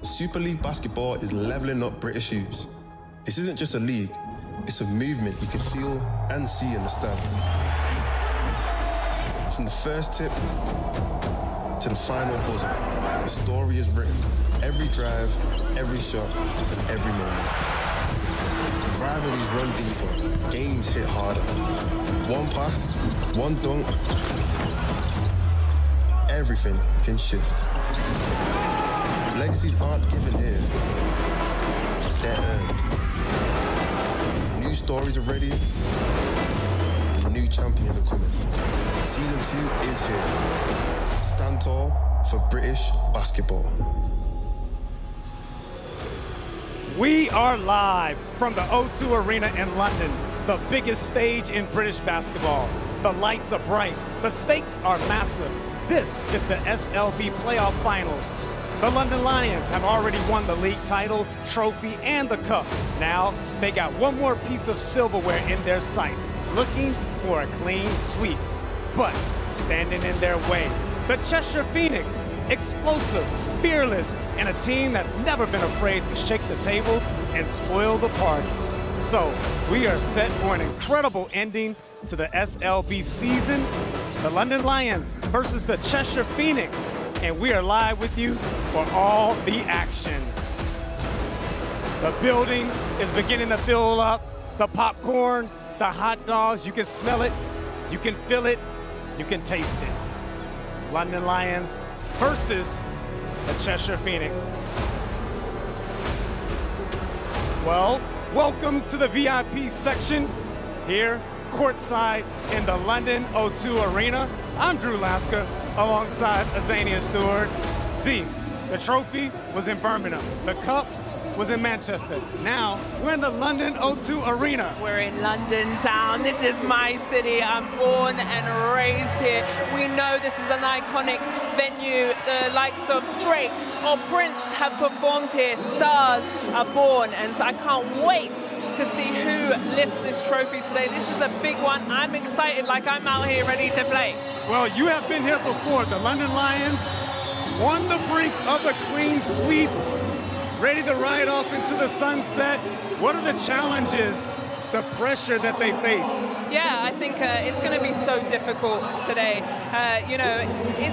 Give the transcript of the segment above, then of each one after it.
Super League basketball is leveling up British youths. This isn't just a league, it's a movement you can feel and see in the stands. From the first tip to the final buzzer, the story is written. Every drive, every shot, and every moment. Rivalries run deeper, games hit harder. One pass, one dunk, everything can shift. Legacies aren't given here, they're earned. New stories are ready, and new champions are coming. Season 2 is here. Stand tall for British basketball. We are live from the O2 Arena in London, the biggest stage in British basketball. The lights are bright, the stakes are massive. This is the SLB playoff finals. The London Lions have already won the league title, trophy, and the cup. Now, they got one more piece of silverware in their sights, looking for a clean sweep. But standing in their way, the Cheshire Phoenix, explosive, fearless, and a team that's never been afraid to shake the table and spoil the party. So, we are set for an incredible ending to the SLB season. The London Lions versus the Cheshire Phoenix. And we are live with you for all the action. The building is beginning to fill up. The popcorn, the hot dogs, you can smell it, you can feel it, you can taste it. London Lions versus the Cheshire Phoenix. Well, welcome to the VIP section here courtside in the London O2 Arena. I'm Drew Laska alongside Azania Stewart. Z, the trophy was in Birmingham. The cup was in Manchester. Now, we're in the London O2 Arena. We're in London town. This is my city. I'm born and raised here. We know this is an iconic venue. The likes of Drake or Prince have performed here. Stars are born, and so I can't wait to see who lifts this trophy today. This is a big one. I'm excited, like I'm out here ready to play. Well, you have been here before. The London Lions on the brink of a clean sweep, ready to ride off into the sunset. What are the challenges, the pressure that they face? Yeah, I think it's going to be so difficult today.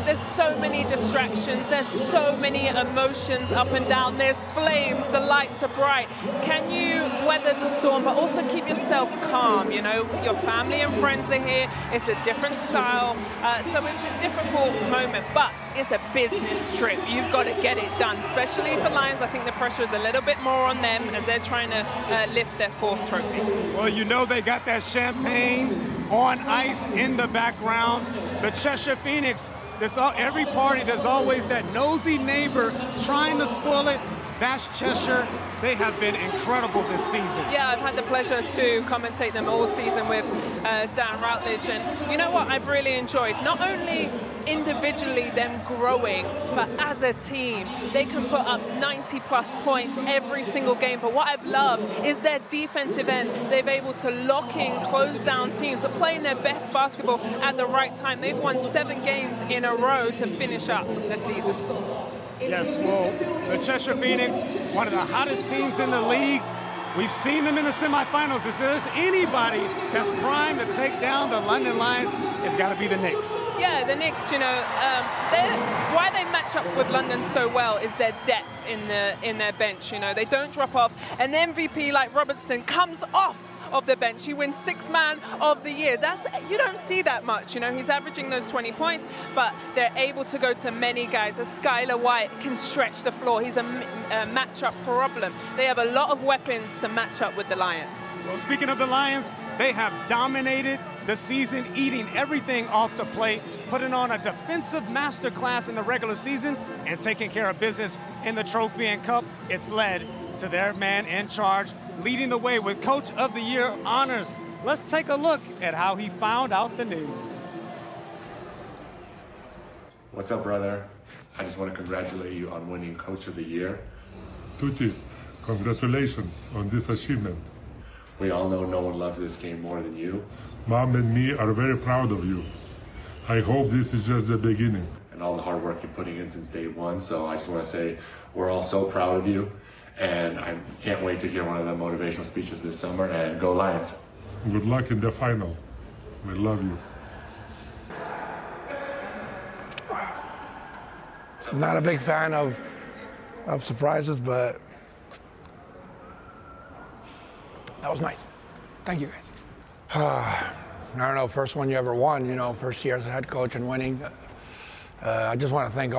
There's so many distractions. There's so many emotions up and down. There's flames. The lights are bright. Can you weather the storm, but also keep yourself calm? You know, your family and friends are here. It's a different style. So it's a difficult moment, but it's a business trip. You've got to get it done, especially for Lions. I think the pressure is a little bit more on them as they're trying to lift their 4th trophy. Well, you know they got that champagne on ice in the background. The Cheshire Phoenix, every party, there's always that nosy neighbor trying to spoil it. That's Cheshire. They have been incredible this season. Yeah, I've had the pleasure to commentate them all season with Dan Routledge. And you know what I've really enjoyed? Not only individually them growing, but as a team, they can put up 90+ points every single game. But what I've loved is their defensive end. They've able to lock in, close down teams. They're playing their best basketball at the right time. They've won 7 games in a row to finish up the season. Yes, well, the Cheshire Phoenix, one of the hottest teams in the league. We've seen them in the semifinals. If there's anybody that's primed to take down the London Lions, it's got to be the Knicks. Yeah, the Knicks, you know, why they match up with London so well is their depth in their bench. You know, they don't drop off. An MVP like Robertson comes off of the bench. He wins 6th Man of the Year. You don't see that much. You know, he's averaging those 20 points, but they're able to go to many guys. As Skylar White can stretch the floor. He's a matchup problem. They have a lot of weapons to match up with the Lions. Well, speaking of the Lions, they have dominated the season, eating everything off the plate, putting on a defensive masterclass in the regular season, and taking care of business in the Trophy and Cup. It's led to their man in charge, leading the way with Coach of the Year honors. Let's take a look at how he found out the news. What's up, brother? I just want to congratulate you on winning Coach of the Year. Tutti, congratulations on this achievement. We all know no one loves this game more than you. Mom and me are very proud of you. I hope this is just the beginning. and all the hard work you're putting in since day one. So I just want to say we're all so proud of you, and I can't wait to hear one of the motivational speeches this summer, and go Lions. Good luck in the final. We love you. I'm not a big fan of surprises, but that was nice. Thank you, guys. I don't know, first one you ever won, you know, first year as a head coach and winning. I just want to thank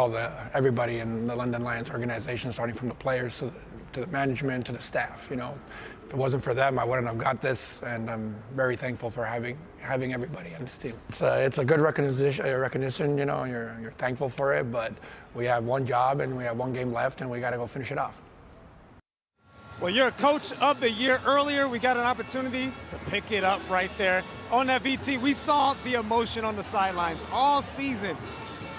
everybody in the London Lions organization, starting from the players to the management to the staff. You know, if it wasn't for them, I wouldn't have got this, and I'm very thankful for having everybody on this team. It's a good recognition, you know, and you're thankful for it, but we have one job and we have one game left, and we got to go finish it off. Well, you're Coach of the Year. Earlier, we got an opportunity to pick it up right there. On that VT, we saw the emotion on the sidelines all season.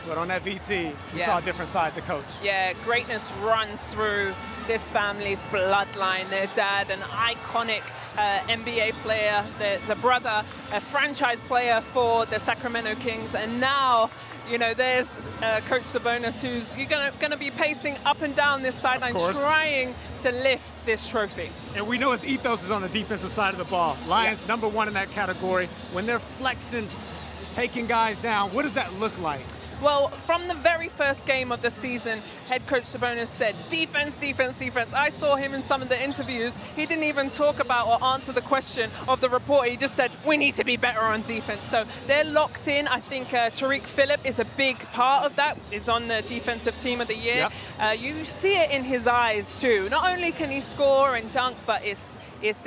But on that VT, we saw a different side to Coach. Yeah, greatness runs through this family's bloodline. Their dad, an iconic NBA player, the brother, a franchise player for the Sacramento Kings, and now, you know, there's Coach Sabonis, who's going to be pacing up and down this sideline, trying to lift this trophy. And we know his ethos is on the defensive side of the ball. Lions #1 in that category. When they're flexing, taking guys down, what does that look like? Well, from the very first game of the season, head coach Sabonis said, defense, defense, defense. I saw him in some of the interviews. He didn't even talk about or answer the question of the reporter. He just said, we need to be better on defense. So they're locked in. I think Tariq Phillip is a big part of that. He's on the defensive team of the year. Yep. You see it in his eyes too. Not only can he score and dunk, but it's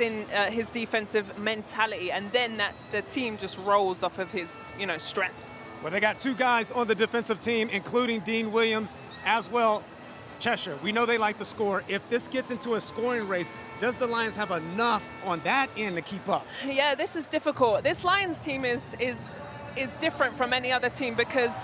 in his defensive mentality. And then the team just rolls off of his, you know, strength. Well, they got two guys on the defensive team, including Dean Williams as well. Cheshire, we know they like to score. If this gets into a scoring race, does the Lions have enough on that end to keep up? Yeah, this is difficult. This Lions team is different from any other team because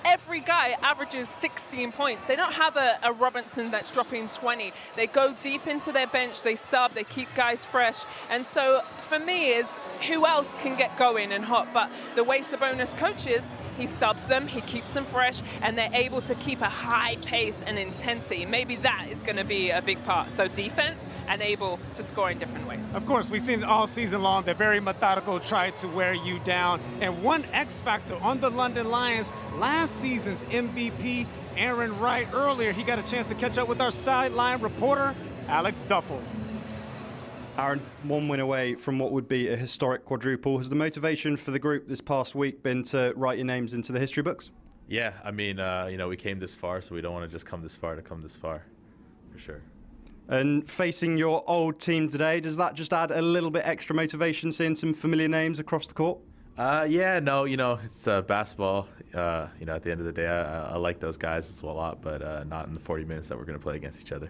every guy averages 16 points. They don't have a Robinson that's dropping 20. They go deep into their bench, they sub, they keep guys fresh. And so for me is who else can get going and hot? But the way Sabonis coaches, he subs them, he keeps them fresh, and they're able to keep a high pace and intensity. Maybe that is going to be a big part. So defense and able to score in different ways. Of course, we've seen it all season long. They're very methodical, try to wear you down. And one X factor on the London Lions, last season's MVP, Aaron Wright. Earlier, he got a chance to catch up with our sideline reporter, Alex Duffel. Aaron, one win away from what would be a historic quadruple. Has the motivation for the group this past week been to write your names into the history books? Yeah, I mean, you know, we came this far, so we don't want to just come this far to come this far, for sure. And facing your old team today, does that just add a little bit extra motivation, seeing some familiar names across the court? Yeah, no, you know, it's basketball. You know, at the end of the day, I like those guys as well a lot, but not in the 40 minutes that we're going to play against each other.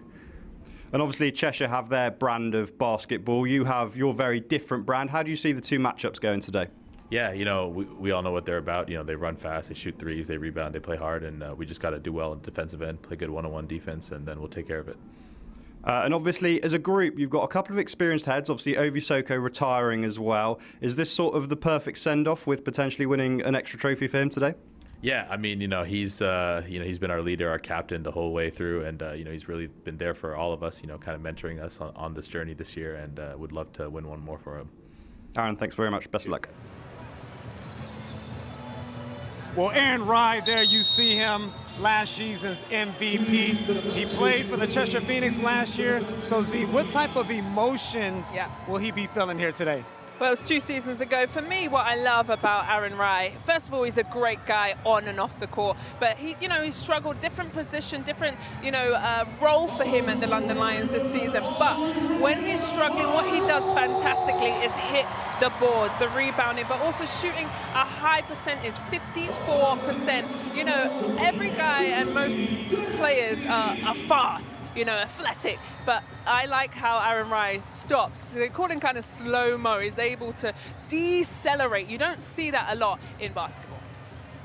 And obviously Cheshire have their brand of basketball. You have your very different brand. How do you see the two matchups going today? Yeah, you know, we all know what they're about. You know, they run fast, they shoot threes, they rebound, they play hard, and we just got to do well in the defensive end, play good one-on-one defense, and then we'll take care of it. And obviously, as a group, you've got a couple of experienced heads, obviously Ovi Soko retiring as well. Is this sort of the perfect send-off with potentially winning an extra trophy for him today? Yeah, I mean, you know, he's been our leader, our captain the whole way through, and you know, he's really been there for all of us, you know, kind of mentoring us on this journey this year, and would love to win one more for him. Aaron, thanks very much. Best of luck. Well, Aaron Wright, there you see him, last season's MVP. He played for the Cheshire Phoenix last year. So, Z, what type of emotions will he be feeling here today? Well, it was 2 seasons ago. For me, what I love about Aaron Wright, first of all, he's a great guy on and off the court. But he struggled, different position, different, role for him at the London Lions this season. But when he's struggling, what he does fantastically is hit the boards, the rebounding, but also shooting a high percentage, 54%. You know, every guy and most players are fast, athletic, but I like how Aaron Wright stops. They call him kind of slow-mo. He's able to decelerate. You don't see that a lot in basketball.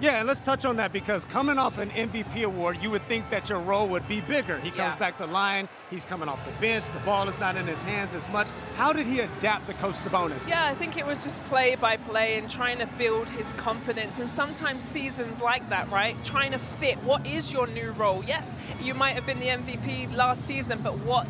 Yeah, and let's touch on that because coming off an MVP award, you would think that your role would be bigger. He comes back to line, he's coming off the bench, the ball is not in his hands as much. How did he adapt to Coach Sabonis? Yeah, I think it was just play by play and trying to build his confidence. And sometimes seasons like that, right? Trying to fit. What is your new role? Yes, you might have been the MVP last season, but what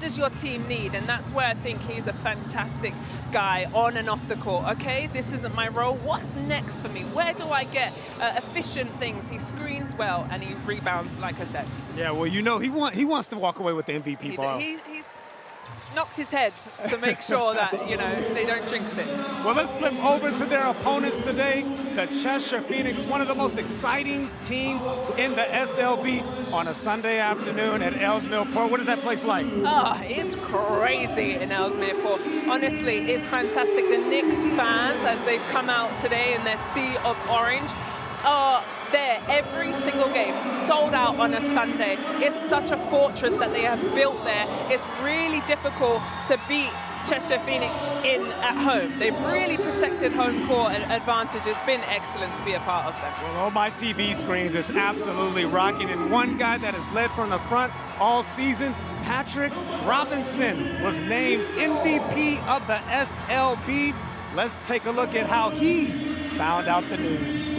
does your team need? And that's where I think he's a fantastic guy on and off the court. Okay, this isn't my role. What's next for me? Where do I get efficient things? He screens well and he rebounds, like I said. Yeah, well, you know, he wants to walk away with the MVP ball. He knocked his head to make sure that, you know, they don't jinx it. Well, let's flip over to their opponents today. The Cheshire Phoenix, one of the most exciting teams in the SLB on a Sunday afternoon at Ellesmere Port. What is that place like? Oh, it's crazy in Ellesmere Port. Honestly, it's fantastic. The Knicks fans, as they've come out today in their sea of orange, are there every single game, sold out on a Sunday. It's such a fortress that they have built there. It's really difficult to beat Cheshire Phoenix at home. They've really protected home court advantage. It's been excellent to be a part of them. Well, on my TV screens, it's absolutely rocking. And one guy that has led from the front all season, Patrick Robinson, was named MVP of the SLB. Let's take a look at how he found out the news.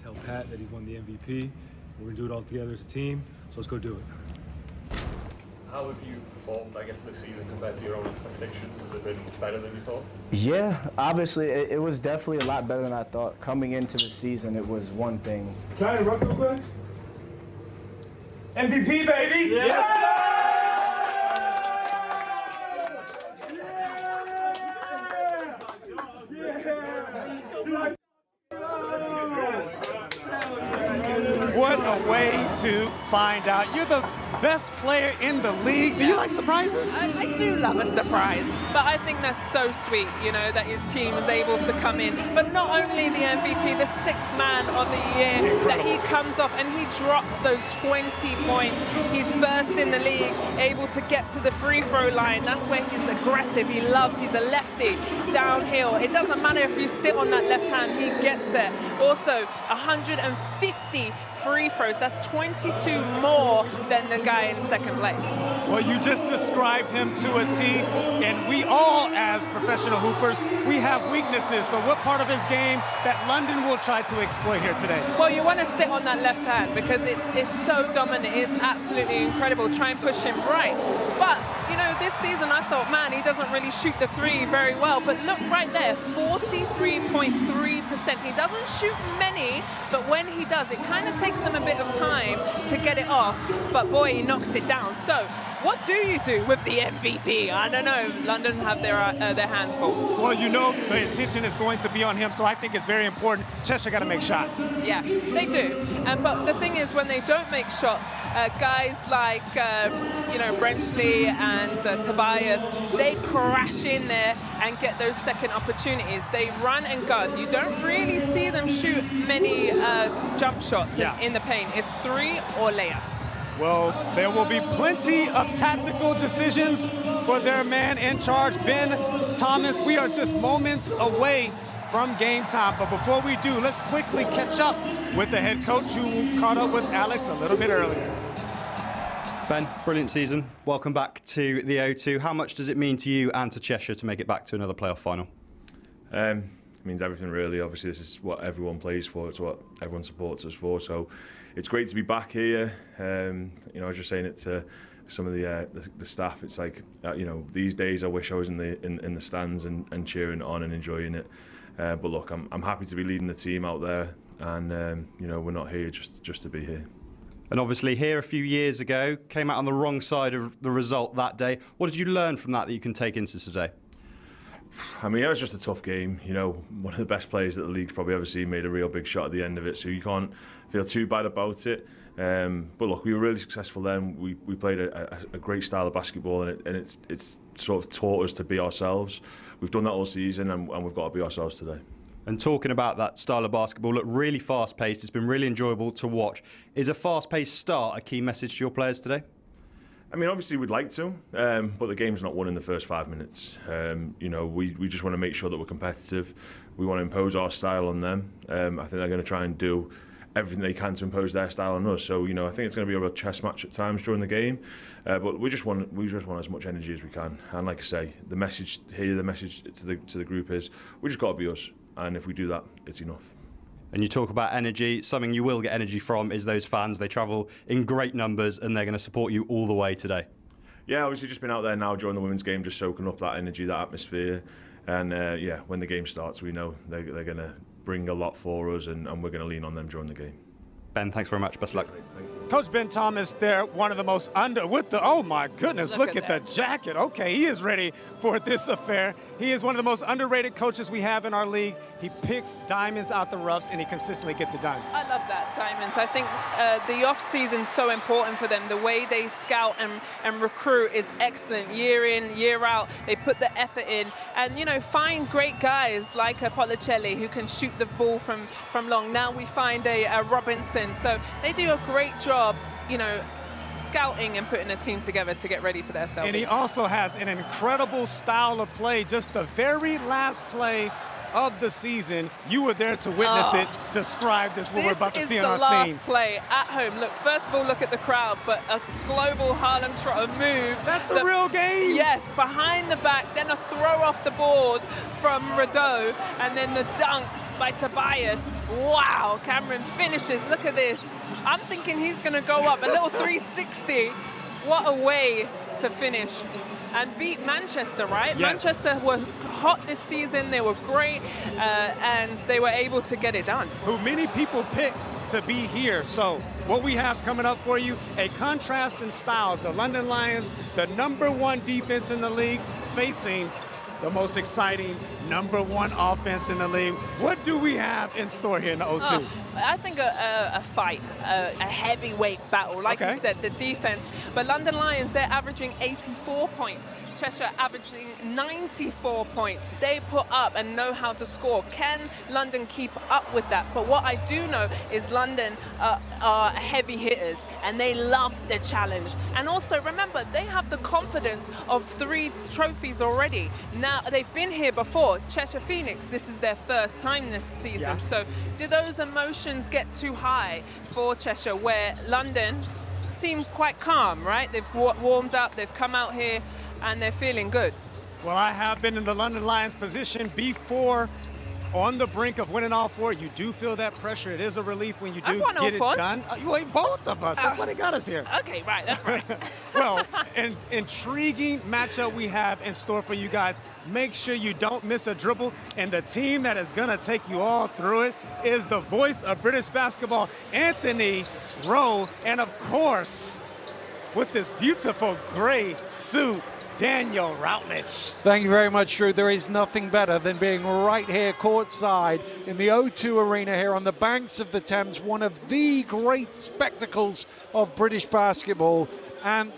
Tell Pat that he won the MVP. We're gonna do it all together as a team, so let's go do it. How have you performed, I guess, this season compared to your own expectations? Has it been better than you thought? Yeah, obviously it was definitely a lot better than I thought. Coming into the season, it was one thing. Can I interrupt real quick? MVP, baby! Yeah! What a way to find out. You're the best player in the league. Do you like surprises? I do love a surprise, but I think that's so sweet, you know, that his team is able to come in. But not only the MVP, the sixth man of the year, that he comes off and he drops those 20 points. He's first in the league, able to get to the free throw line. That's where he's aggressive. He loves, he's a lefty, downhill. It doesn't matter if you sit on that left hand, he gets there. Also, 150 free throws. That's 22 more than the guy in second place. Well, you just described him to a T, and we all, as professional hoopers, we have weaknesses. So what part of his game that London will try to exploit here today? Well, you want to sit on that left hand because it's so dominant. It's absolutely incredible. Try and push him right. But, you know, this season I thought, man, he doesn't really shoot the three very well. But look right there, 43.3%. He doesn't shoot many, but when he does, it kind of takes him a bit of time to get it off. But boy, he knocks it down. So what do you do with the MVP? I don't know. London have their hands full. Well, you know the attention is going to be on him, so I think it's very important. Cheshire got to make shots. Yeah, they do. But the thing is, when they don't make shots, guys like, you know, Brenchley and Tobias, they crash in there and get those second opportunities. They run and gun. You don't really see them shoot many jump shots in the paint. It's three or layups. Well, there will be plenty of tactical decisions for their man in charge, Ben Thomas. We are just moments away from game time. But before we do, let's quickly catch up with the head coach who caught up with Alex a little bit earlier. Ben, brilliant season. Welcome back to the O2. How much does it mean to you and to Cheshire to make it back to another playoff final? It means everything, really. Obviously, this is what everyone plays for. It's what everyone supports us for. So it's great to be back here. You know, I was just saying it to some of the staff. It's like, you know, these days I wish I was in the stands and cheering on and enjoying it. But look, I'm happy to be leading the team out there, and you know, we're not here just to be here. And obviously here a few years ago, came out on the wrong side of the result that day. What did you learn from that you can take into today? I mean, it was just a tough game. You know, one of the best players that the league's probably ever seen made a real big shot at the end of it, so you can't feel too bad about it. But look, we were really successful then. We played a great style of basketball, and it's sort of taught us to be ourselves. We've done that all season, and we've got to be ourselves today. And talking about that style of basketball, look, really fast-paced. It's been really enjoyable to watch. Is a fast-paced start a key message to your players today? I mean, obviously we'd like to, but the game's not won in the first 5 minutes. You know, we just want to make sure that we're competitive. We want to impose our style on them. I think they're going to try and do everything they can to impose their style on us. So, you know, I think it's going to be a real chess match at times during the game. But we just want as much energy as we can. And like I say, the message here, the message to the group is we just got to be us. And if we do that, it's enough. And you talk about energy, something you will get energy from is those fans. They travel in great numbers and they're going to support you all the way today. Yeah, obviously just been out there now during the women's game, just soaking up that energy, that atmosphere. And yeah, when the game starts, we know they're going to bring a lot for us and we're going to lean on them during the game. Ben, thanks very much. Best of luck. Coach Ben Thomas there, one of the most oh my goodness, look at the jacket. Okay, he is ready for this affair. He is one of the most underrated coaches we have in our league. He picks diamonds out the roughs and he consistently gets it done. I love that, diamonds. I think the off-season is so important for them. The way they scout and recruit is excellent. Year in, year out, they put the effort in. And, you know, find great guys like a Policelli who can shoot the ball from long. Now we find a Robinson. So they do a great job, you know, scouting and putting a team together to get ready for their SLB. And he also has an incredible style of play. Just the very last play of the season, you were there to witness it. Describe this, what we're about to see on our scene. This is the last play at home. Look, first of all, look at the crowd, but a global Harlem Trotter move. That's a real game. Yes, behind the back, then a throw off the board from Rideau, and then the dunk by Tobias. Wow, Cameron finishes. Look at this. I'm thinking he's going to go up a little 360. What a way to finish and beat Manchester, right? Yes. Manchester were hot this season. They were great, and they were able to get it done. Who many people pick to be here. So what we have coming up for you, a contrast in styles. The London Lions, the #1 defense in the league, facing the most exciting #1 offense in the league. What do we have in store here in the O2? I think a fight, a heavyweight battle. Like you said, the defense. But London Lions, they're averaging 84 points. Cheshire averaging 94 points. They put up and know how to score. Can London keep up with that? But what I do know is London are heavy hitters and they love the challenge. And also remember, they have the confidence of 3 trophies already. Now, they've been here before. Cheshire Phoenix, this is their first time this season. Yeah. So do those emotions get too high for Cheshire, where London seem quite calm, right? They've warmed up, they've come out here, and they're feeling good. Well, I have been in the London Lions position before, on the brink of winning all 4. You do feel that pressure. It is a relief when you do get it done. You ain't both of us. That's why they got us here. Okay, right, that's right. Well, an intriguing matchup we have in store for you guys. Make sure you don't miss a dribble. And the team that is going to take you all through it is the voice of British basketball, Anthony Rowe. And of course, with this beautiful gray suit, Daniel Routledge. Thank you very much, Drew. There is nothing better than being right here courtside in the O2 Arena here on the banks of the Thames, one of the great spectacles of British basketball. And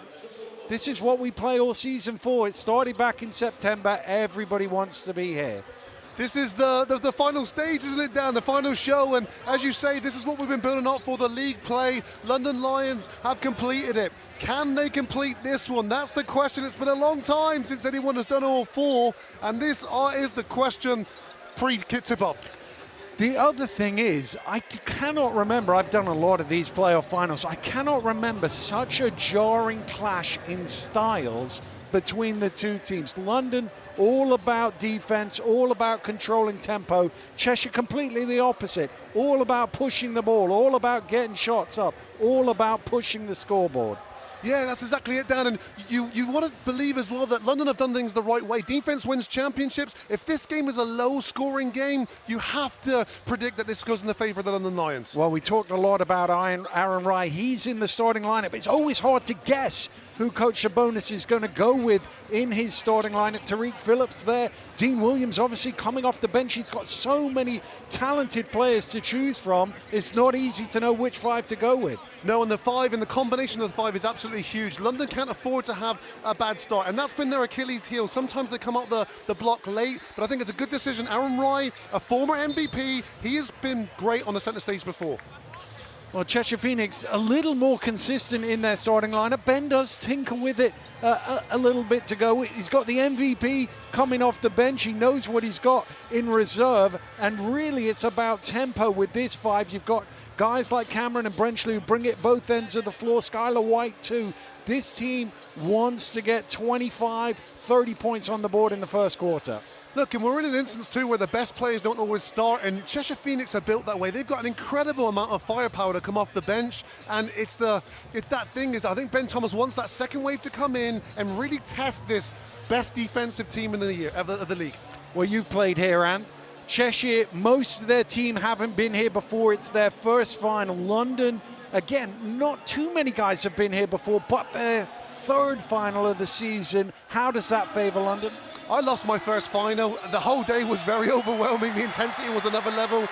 this is what we play all season for. It started back in September. Everybody wants to be here. This is the final stage, isn't it, Dan? The final show, and as you say, this is what we've been building up for, the league play. London Lions have completed it. Can they complete this one? That's the question. It's been a long time since anyone has done all 4, and this is the question pre-tip-off. The other thing is, I cannot remember, I've done a lot of these playoff finals, I cannot remember such a jarring clash in styles between the 2 teams. London, all about defense, all about controlling tempo. Cheshire, completely the opposite. All about pushing the ball, all about getting shots up, all about pushing the scoreboard. Yeah, that's exactly it, Dan. And you want to believe as well that London have done things the right way. Defense wins championships. If this game is a low-scoring game, you have to predict that this goes in the favor of the London Lions. Well, we talked a lot about Aaron Rye. He's in the starting lineup. It's always hard to guess who Coach Sabonis is going to go with in his starting lineup. Tariq Phillips there. Dean Williams obviously coming off the bench. He's got so many talented players to choose from. It's not easy to know which 5 to go with. No, and the 5 and the combination of the 5 is absolutely huge. London can't afford to have a bad start, and that's been their Achilles heel. Sometimes they come up the block late, but I think it's a good decision. Aaron Rye, a former MVP, he has been great on the center stage before. Well, Cheshire Phoenix a little more consistent in their starting lineup. Ben does tinker with it a little bit to go. He's got the MVP coming off the bench. He knows what he's got in reserve. And really, it's about tempo with this five. You've got guys like Cameron and Brenchley who bring it both ends of the floor. Skylar White, too. This team wants to get 25, 30 points on the board in the first quarter. Look, and we're in an instance too where the best players don't always start, and Cheshire Phoenix are built that way. They've got an incredible amount of firepower to come off the bench, and it's that thing is I think Ben Thomas wants that second wave to come in and really test this best defensive team in the year of the league. Well, you've played here, Anne. Cheshire, most of their team haven't been here before. It's their first final. London, again, not too many guys have been here before, but their third final of the season. How does that favor London? I lost my first final. The whole day was very overwhelming. The intensity was another level.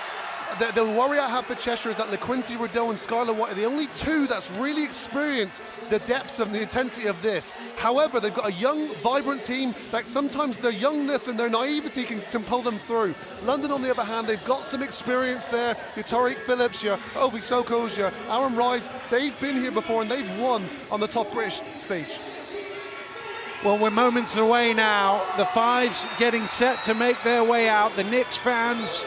The worry I have for Cheshire is that LaQuincy Rideau and Skylar White are the only two that's really experienced the depths of the intensity of this. However, they've got a young, vibrant team that sometimes their youngness and their naivety can pull them through. London, on the other hand, they've got some experience there. Your Tariq Phillips, your Ovi Sokos, your Aaron Rice, they've been here before and they've won on the top British stage. Well, we're moments away now. The Fives getting set to make their way out. The Knicks fans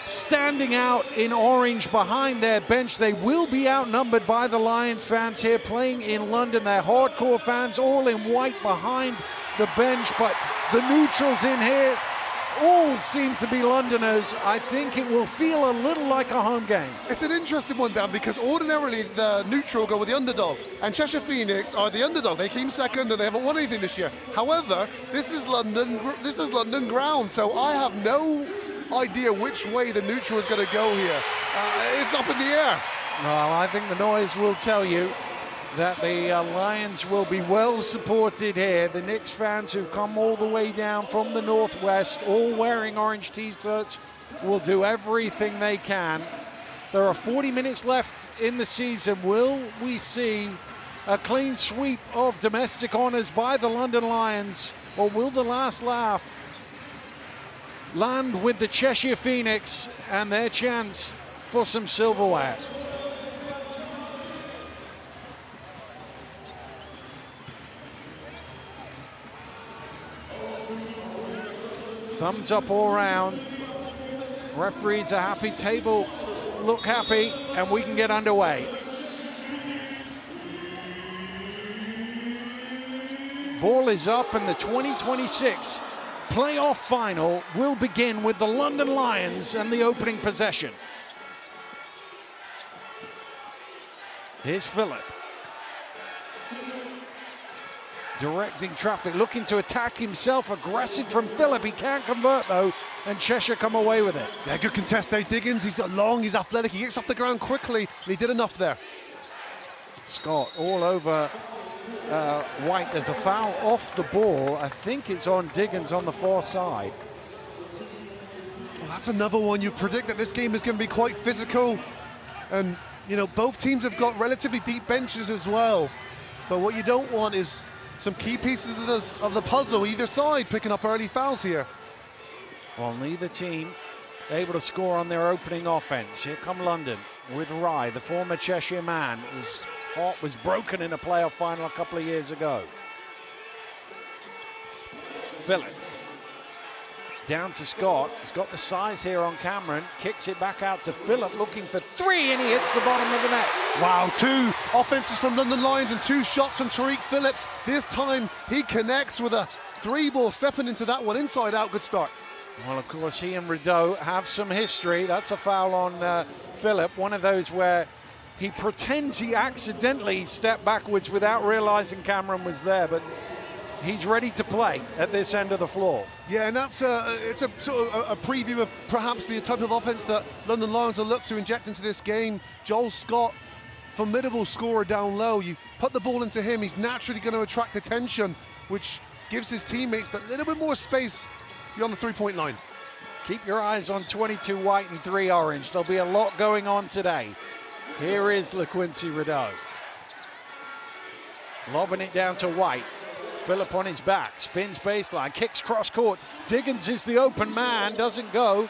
standing out in orange behind their bench. They will be outnumbered by the Lions fans here playing in London. They're hardcore fans, all in white behind the bench, but the neutrals in here all seem to be Londoners. I think it will feel a little like a home game. It's an interesting one, Dan, because ordinarily the neutral go with the underdog, and Cheshire Phoenix are the underdog. They came second and they haven't won anything this year. However, this is London ground, so I have no idea which way the neutral is going to go here. It's up in the air. Well, I think the noise will tell you that the Lions will be well supported here. The Knicks fans who've come all the way down from the northwest, all wearing orange t-shirts, will do everything they can. There are 40 minutes left in the season. Will we see a clean sweep of domestic honors by the London Lions, or will the last laugh land with the Cheshire Phoenix and their chance for some silverware? Thumbs up all around. Referees are happy, table look happy, and we can get underway. Ball is up, and the 2026 playoff final will begin with the London Lions and the opening possession. Here's Phillip. Directing traffic, looking to attack himself. Aggressive from Phillip. He can't convert, though, and Cheshire come away with it. Yeah, good contest now. Diggins, he's long, he's athletic. He gets off the ground quickly, and he did enough there. Scott all over White. There's a foul off the ball. I think it's on Diggins on the far side. Well, that's another one. You predict that this game is going to be quite physical. And, you know, both teams have got relatively deep benches as well. But what you don't want is some key pieces of the puzzle, either side, picking up early fouls here. Well, neither team able to score on their opening offense. Here come London with Rye, the former Cheshire man, whose heart was broken in a playoff final a couple of years ago. Phillip. Down to Scott. He's got the size here on Cameron. Kicks it back out to Phillip, looking for three, and he hits the bottom of the net. Wow, two offenses from London Lions and two shots from Tariq Phillips. This time he connects with a three ball, stepping into that one inside out. Good start. Well, of course, he and Rideau have some history. That's a foul on Phillip, one of those where he pretends he accidentally stepped backwards without realizing Cameron was there, but he's ready to play at this end of the floor. Yeah, and that's it's a sort of a preview of perhaps the type of offense that London Lions will look to inject into this game. Joel Scott, formidable scorer down low. You put the ball into him, he's naturally going to attract attention, which gives his teammates a little bit more space beyond the three-point line. Keep your eyes on 22 white and 3 orange. There'll be a lot going on today. Here is LaQuincy Rideau. Lobbing it down to White. Phillip on his back, spins baseline, kicks cross court. Diggins is the open man, doesn't go.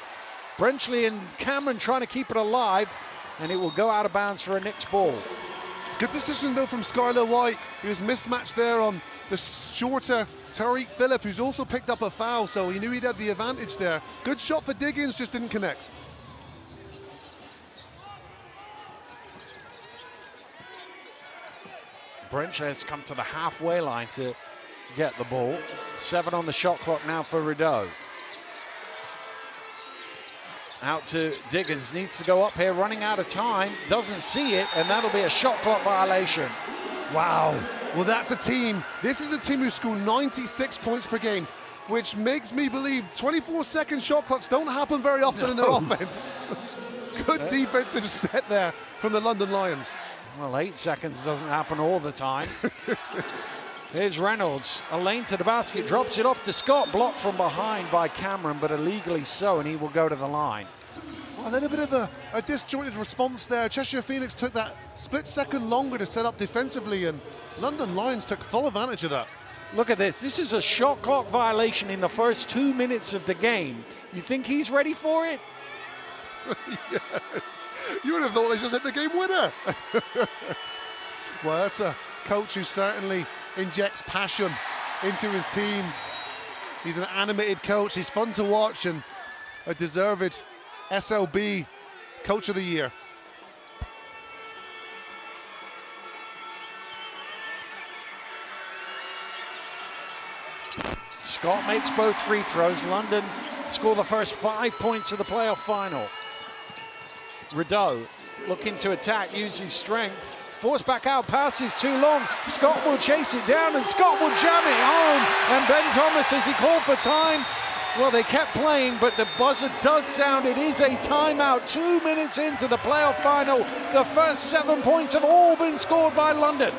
Brenchley and Cameron trying to keep it alive. and it will go out of bounds for a Knicks ball. Good decision, though, from Skylar White. He was mismatched there on the shorter Tariq Phillip, who's also picked up a foul, so he knew he'd had the advantage there. Good shot for Diggins, just didn't connect. Brencher has come to the halfway line to get the ball. 7 on the shot clock now for Rideau. Out to Diggins, needs to go up here, running out of time, doesn't see it, and that'll be a shot clock violation. Wow, well that's a team. This is a team who scored 96 points per game, which makes me believe 24-second shot clocks don't happen very often in their offense. Good defensive set there from the London Lions. Well, 8 seconds doesn't happen all the time. Here's Reynolds, a lane to the basket, drops it off to Scott, blocked from behind by Cameron, but illegally so, and he will go to the line. A little bit of a disjointed response there. Cheshire Phoenix took that split second longer to set up defensively, and London Lions took full advantage of that. Look at this. This is a shot clock violation in the first 2 minutes of the game. You think he's ready for it? Yes. You would have thought they just hit the game winner. Well, that's a coach who certainly injects passion into his team. He's an animated coach. He's fun to watch and a deserved SLB Coach of the Year. Scott makes both free throws. London score the first 5 points of the playoff final. Rideau looking to attack using strength. Forced back out, pass is too long. Scott will chase it down and Scott will jam it home. And Ben Thomas, as he called for time, well, they kept playing, but the buzzer does sound. It is a timeout. 2 minutes into the playoff final. The first 7 points have all been scored by London.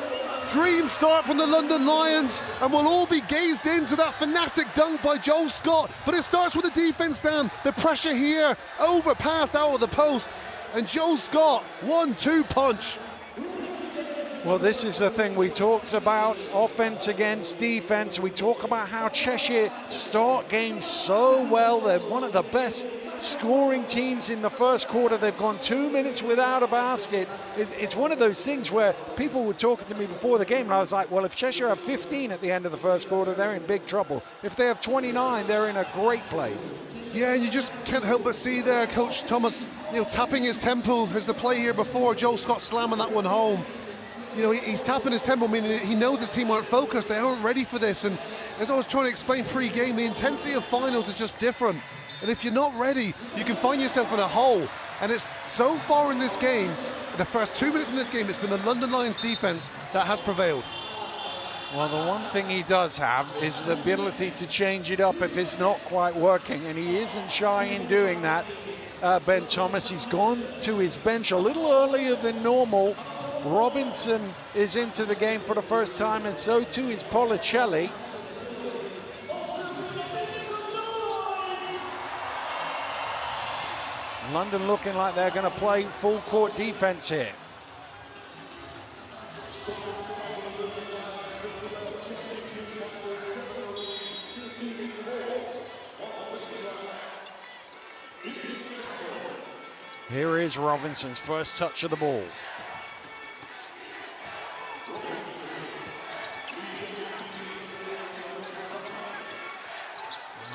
Dream start from the London Lions, and we'll all be gazed into that fanatic dunk by Joe Scott. But it starts with the defense down. The pressure here, overpassed out of the post. And Joe Scott, 1-2 punch. Well, this is the thing we talked about, offense against defense. We talk about how Cheshire start games so well. They're one of the best scoring teams in the first quarter. They've gone 2 minutes without a basket. It's one of those things where people were talking to me before the game, and I was like, well, if Cheshire have 15 at the end of the first quarter, they're in big trouble. If they have 29, they're in a great place. Yeah, and you just can't help but see there, Coach Thomas, tapping his temple as the play here before. Joe Scott slamming that one home. He's tapping his temple, meaning he knows his team aren't focused, they aren't ready for this. And as I was trying to explain pre-game, the intensity of finals is just different. And if you're not ready, you can find yourself in a hole. And it's so far in this game, the first 2 minutes in this game, it's been the London Lions defense that has prevailed. Well, the one thing he does have is the ability to change it up if it's not quite working, and he isn't shy in doing that. Ben Thomas, he's gone to his bench a little earlier than normal. Robinson is into the game for the first time, and so too is Policelli. London looking like they're going to play full court defense here. Here is Robinson's first touch of the ball.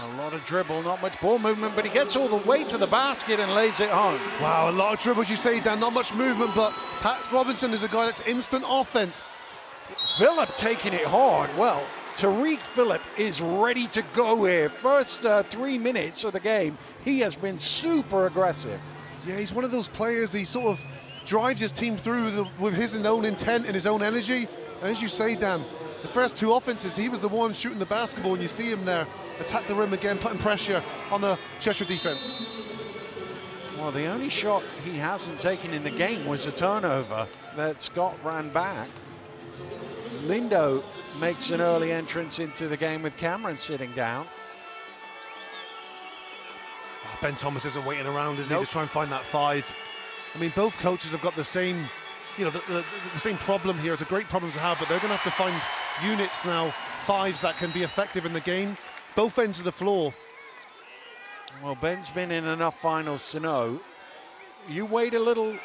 A lot of dribble, not much ball movement, but he gets all the way to the basket and lays it home. Wow, a lot of dribbles, you say, Dan, not much movement, but Pat Robinson is a guy that's instant offense. Phillip taking it hard. Well, Tariq Phillip is ready to go here. First 3 minutes of the game, he has been super aggressive. Yeah, he's one of those players, he sort of drives his team through with his own intent and his own energy. And as you say, Dan, the first 2 offenses, he was the one shooting the basketball, and you see him there attack the rim again, putting pressure on the Cheshire defense. Well, the only shot he hasn't taken in the game was a turnover that Scott ran back. Lindo makes an early entrance into the game with Cameron sitting down. Ben Thomas isn't waiting around, is he, to try and find that 5? I mean, both coaches have got the same, the same problem here. It's a great problem to have, but they're going to have to find units now, 5s that can be effective in the game, both ends of the floor. Well, Ben's been in enough finals to know, you wait a little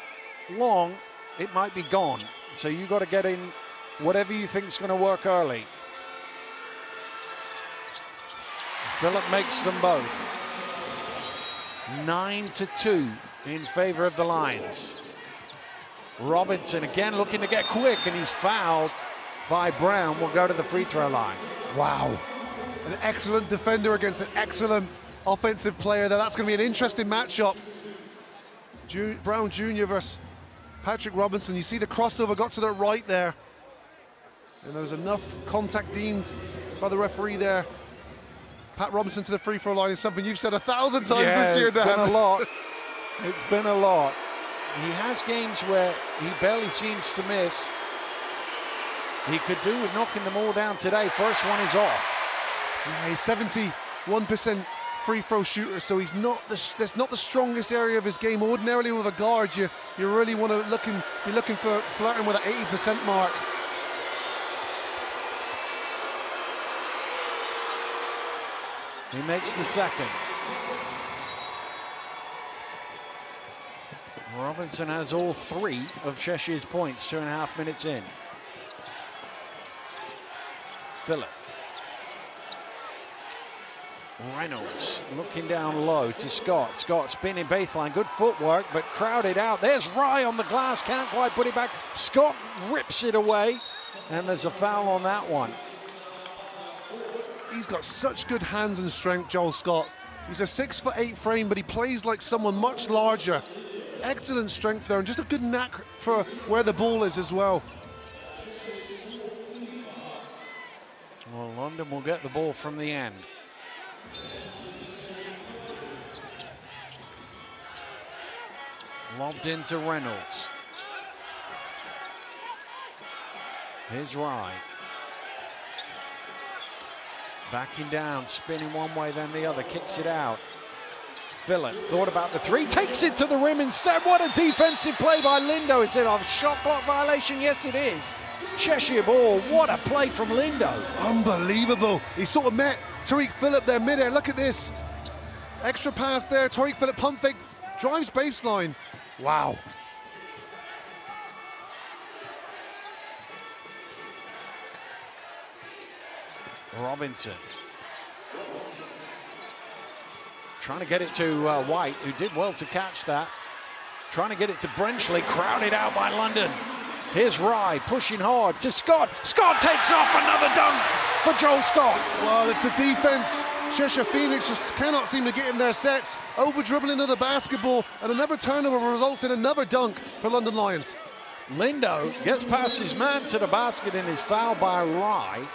long, it might be gone. So you got to get in whatever you think is going to work early. Phillip makes them both. 9-2 in favor of the Lions. Robinson again looking to get quick, and he's fouled by Brown. Will go to the free throw line. Wow. An excellent defender against an excellent offensive player there. That's going to be an interesting matchup. Brown Jr. versus Patrick Robinson. You see the crossover got to the right there. And there was enough contact deemed by the referee there. Pat Robinson to the free throw line is something you've said 1,000 times this year, Dan. It's been a lot. It's been a lot. He has games where he barely seems to miss. He could do with knocking them all down today. First one is off. Yeah, he's 71% free throw shooter, so he's not that's not the strongest area of his game. Ordinarily with a guard, you really want to be looking for flirting with an 80% mark. He makes the second. Robinson has all 3 of Cheshire's points, 2.5 minutes in. Phillip. Reynolds looking down low to Scott. Scott spinning baseline, good footwork, but crowded out. There's Rye on the glass, can't quite put it back. Scott rips it away, and there's a foul on that one. He's got such good hands and strength, Joel Scott. He's a 6'8" frame, but he plays like someone much larger. Excellent strength there, and just a good knack for where the ball is as well. Well, London will get the ball from the end. Lobbed into Reynolds. Here's Rye. Backing down, spinning one way, then the other, kicks it out. Phillip thought about the 3, takes it to the rim instead. What a defensive play by Lindo. Is it a shot clock violation? Yes, it is. Cheshire ball, what a play from Lindo. Unbelievable. He sort of met Tariq Phillip there midair. Look at this. Extra pass there, Tariq Phillip pump fake, drives baseline. Wow. Robinson. Trying to get it to White, who did well to catch that. Trying to get it to Brenchley, crowded out by London. Here's Rye, pushing hard to Scott. Scott takes off, another dunk for Joel Scott. Well, it's the defense. Cheshire Phoenix just cannot seem to get in their sets. Over dribbling into the basketball, and another turnover results in another dunk for London Lions. Lindo gets past his man to the basket and is fouled by Rye.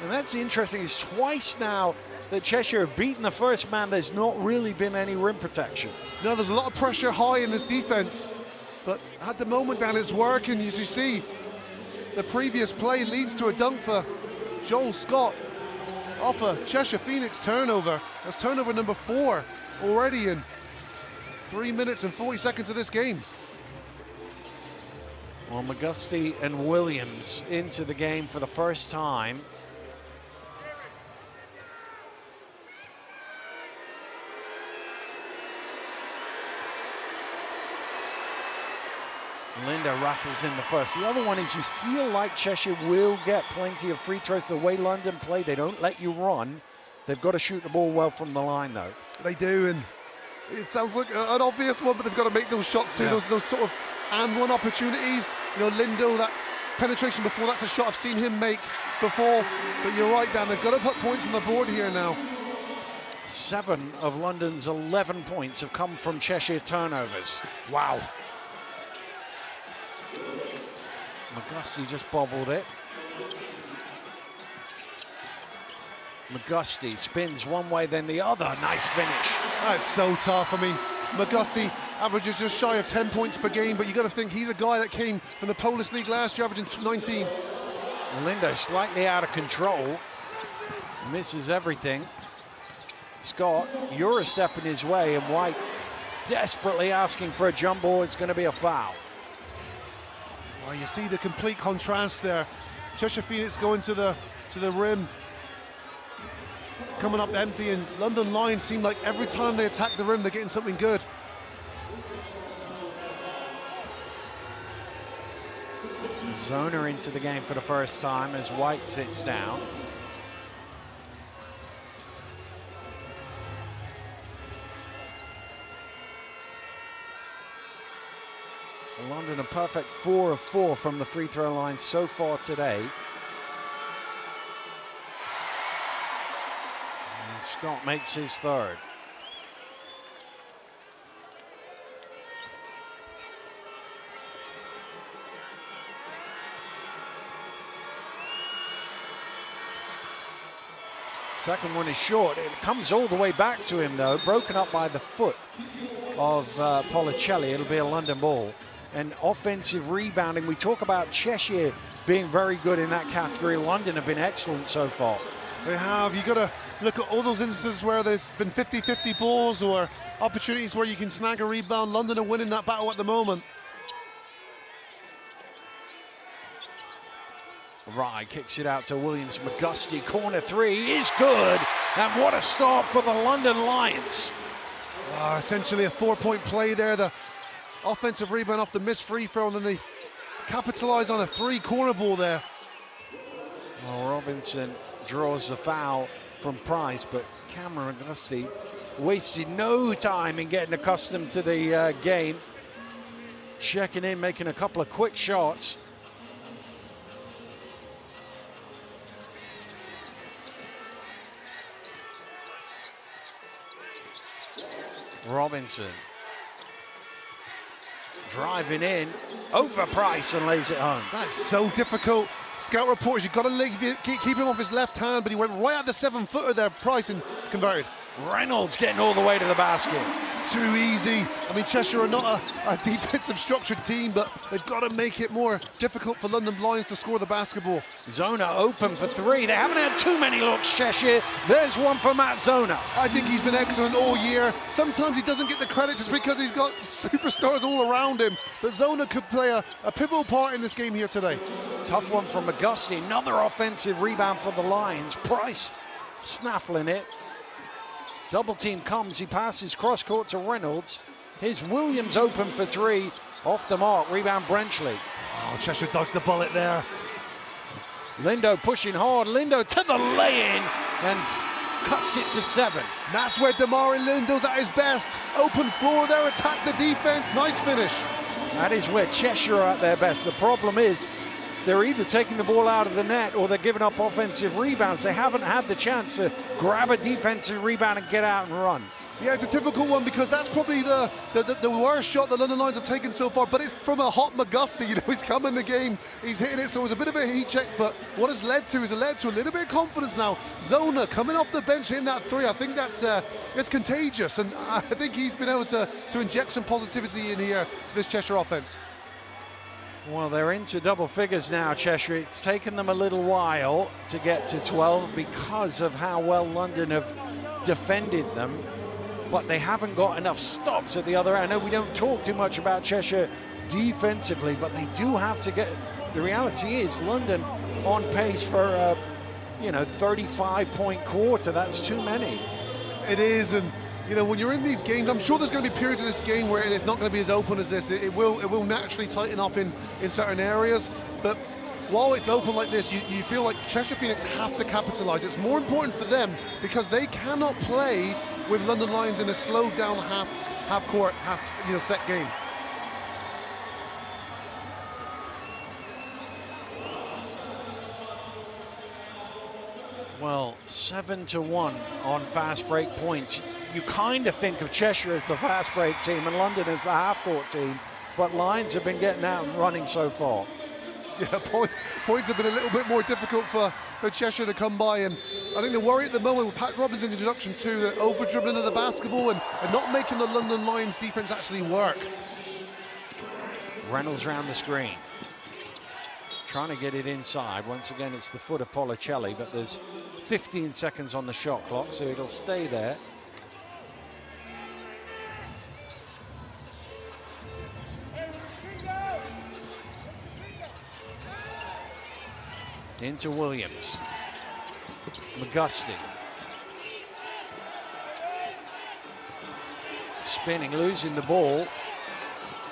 And that's interesting, it's twice now that Cheshire have beaten the first man. There's not really been any rim protection. No, there's a lot of pressure high in this defense. But at the moment, Dan, it's working. As you see, the previous play leads to a dunk for Joel Scott off a Cheshire Phoenix turnover. That's turnover number 4 already in 3 minutes and 40 seconds of this game. Well, McGusty and Williams into the game for the first time. Lindo rattles in the first. The other one is you feel like Cheshire will get plenty of free throws. The way London play, they don't let you run. They've got to shoot the ball well from the line, though. They do, and it sounds like an obvious one, but they've got to make those shots too. Yeah. Those sort of and one opportunities. You know, Lindo, that penetration before, that's a shot I've seen him make before. But you're right, Dan, they've got to put points on the board here now. 7 of London's 11 points have come from Cheshire turnovers. Wow. McGusty just bobbled it. McGusty spins one way, then the other. Nice finish. That's so tough. I mean, McGusty averages just shy of 10 points per game, but you got to think he's a guy that came from the Polish League last year, averaging 19. Lindo slightly out of control. Misses everything. Scott, you're a step in his way, and White desperately asking for a jump ball. It's going to be a foul. Well, you see the complete contrast there. Cheshire Phoenix going to the rim, coming up empty, and London Lions seem like every time they attack the rim, they're getting something good. Zona into the game for the first time as White sits down. London a perfect 4 of 4 from the free throw line so far today. And Scott makes his third. Second one is short. It comes all the way back to him, though, broken up by the foot of Policelli. It'll be a London ball. And offensive rebounding, we talk about Cheshire being very good in that category. London have been excellent so far. They have. You've got to look at all those instances where there's been 50-50 balls or opportunities where you can snag a rebound. London are winning that battle at the moment. Rye kicks it out to Williams. McGusty, corner three is good. And what a start for the London Lions. Essentially a 4-point play there. The offensive rebound off the missed free throw, and then they capitalize on a 3-corner ball there. Well, Robinson draws the foul from Price, but Cameron McGusty wasted no time in getting accustomed to the game. Checking in, making a couple of quick shots. Robinson driving in over Price and lays it home. That's so difficult. Scout reports, you've got to keep him off his left hand, but he went right at the 7-footer there, Price, and converted. Reynolds getting all the way to the basket. Too easy. I mean, Cheshire are not a defensive structured team, but they've got to make it more difficult for London Lions to score the basketball. Zona open for three. They haven't had too many looks, Cheshire. There's one for Matt Zona. I think he's been excellent all year. Sometimes he doesn't get the credit just because he's got superstars all around him, but Zona could play a pivotal part in this game here today. Tough one from McGusty. Another offensive rebound for the Lions. Price snaffling it. Double team comes, he passes cross court to Reynolds. Here's Williams open for three, off the mark, rebound Brenchley. Oh, Cheshire dodged the bullet there. Lindo pushing hard, Lindo to the lay-in and cuts it to 7. That's where Damari Lindo's at his best. Open floor there, attack the defense, nice finish. That is where Cheshire are at their best. The problem is they're either taking the ball out of the net or they're giving up offensive rebounds. They haven't had the chance to grab a defensive rebound and get out and run. Yeah, it's a difficult one because that's probably the worst shot the London Lions have taken so far, but it's from a hot McGusty. You know, he's come in the game, he's hitting it, so it was a bit of a heat check, but what it's led to is a little bit of confidence now. Zona coming off the bench hitting that three, I think that's it's contagious, and I think he's been able to inject some positivity in here to this Cheshire offense. Well, they're into double figures now, Cheshire. It's taken them a little while to get to 12 because of how well London have defended them, but they haven't got enough stops at the other end. I know we don't talk too much about Cheshire defensively, but they do have to get... The reality is London on pace for a 35-point quarter. That's too many. It is, and you know, when you're in these games, I'm sure there's going to be periods of this game where it's not going to be as open as this. It will naturally tighten up in certain areas, but while it's open like this, you feel like Cheshire Phoenix have to capitalize. It's more important for them because they cannot play with London Lions in a slowed down half court, set game. Well, 7-1 on fast break points. You kind of think of Cheshire as the fast break team and London as the half-court team, but Lions have been getting out and running so far. Yeah, points have been a little bit more difficult for Cheshire to come by, and I think the worry at the moment with Pat Robinson's introduction to the over-dribbling of the basketball and not making the London Lions defense actually work. Reynolds round the screen. Trying to get it inside. Once again, it's the foot of Policelli, but there's 15 seconds on the shot clock, so it'll stay there. Into Williams. McGusty. Spinning, losing the ball.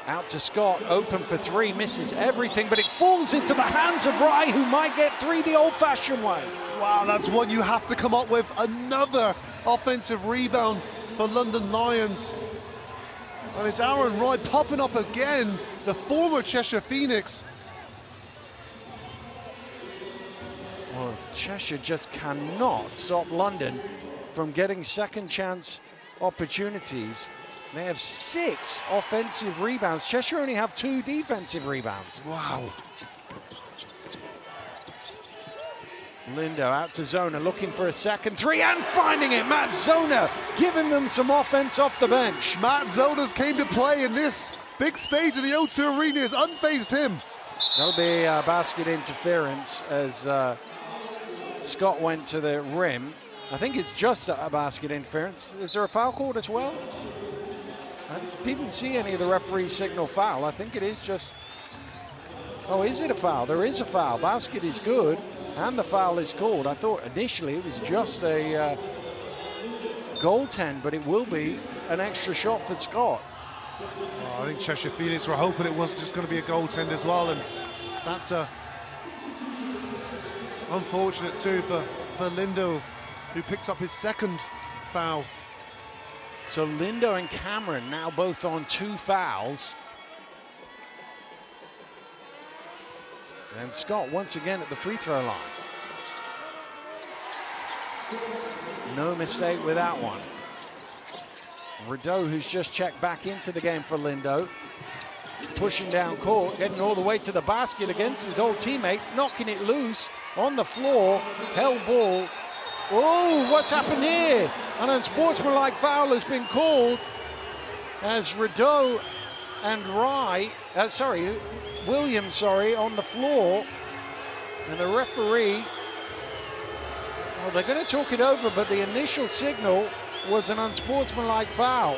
Out to Scott, open for three, misses everything, but it falls into the hands of Rye, who might get three the old-fashioned way. Wow, that's what you have to come up with. Another offensive rebound for London Lions. And it's Aaron Rye popping up again, the former Cheshire Phoenix. Well, Cheshire just cannot stop London from getting second chance opportunities. They have 6 offensive rebounds. Cheshire only have 2 defensive rebounds. Wow. Lindo out to Zona, looking for a second three and finding it. Matt Zona giving them some offense off the bench. Matt Zona's came to play in this big stage of the O2 Arena, has unfazed him. That'll be basket interference as Scott went to the rim. I think it's just a basket interference. Is there a foul called as well? I didn't see any of the referees signal foul. I think it is just... Oh, is it a foul? There is a foul. Basket is good, and the foul is called. I thought initially it was just a goaltend, but it will be an extra shot for Scott. Oh, I think Cheshire Phoenix were hoping it was just going to be a goaltend as well, and that's unfortunate too for Lindo, who picks up his second foul. So Lindo and Cameron now both on 2 fouls. And Scott once again at the free throw line. No mistake with that one. Rideau, who's just checked back into the game for Lindo. Pushing down court, getting all the way to the basket against his old teammate, knocking it loose on the floor. Hell ball. Oh, what's happened here? An unsportsmanlike foul has been called as Rideau and Williams, on the floor. And the referee, well, they're going to talk it over, but the initial signal was an unsportsmanlike foul.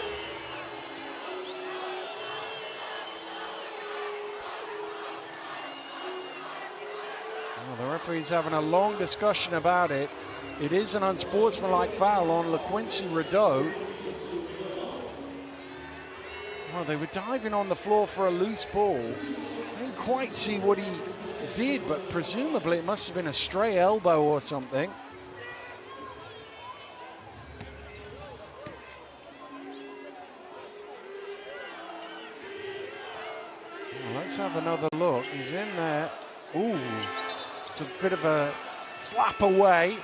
Well, the referee's having a long discussion about it. It is an unsportsmanlike foul on LaQuincy Rideau. Well, they were diving on the floor for a loose ball. I didn't quite see what he did, but presumably it must have been a stray elbow or something. Well, let's have another look. He's in there. Ooh, it's a bit of a slap away.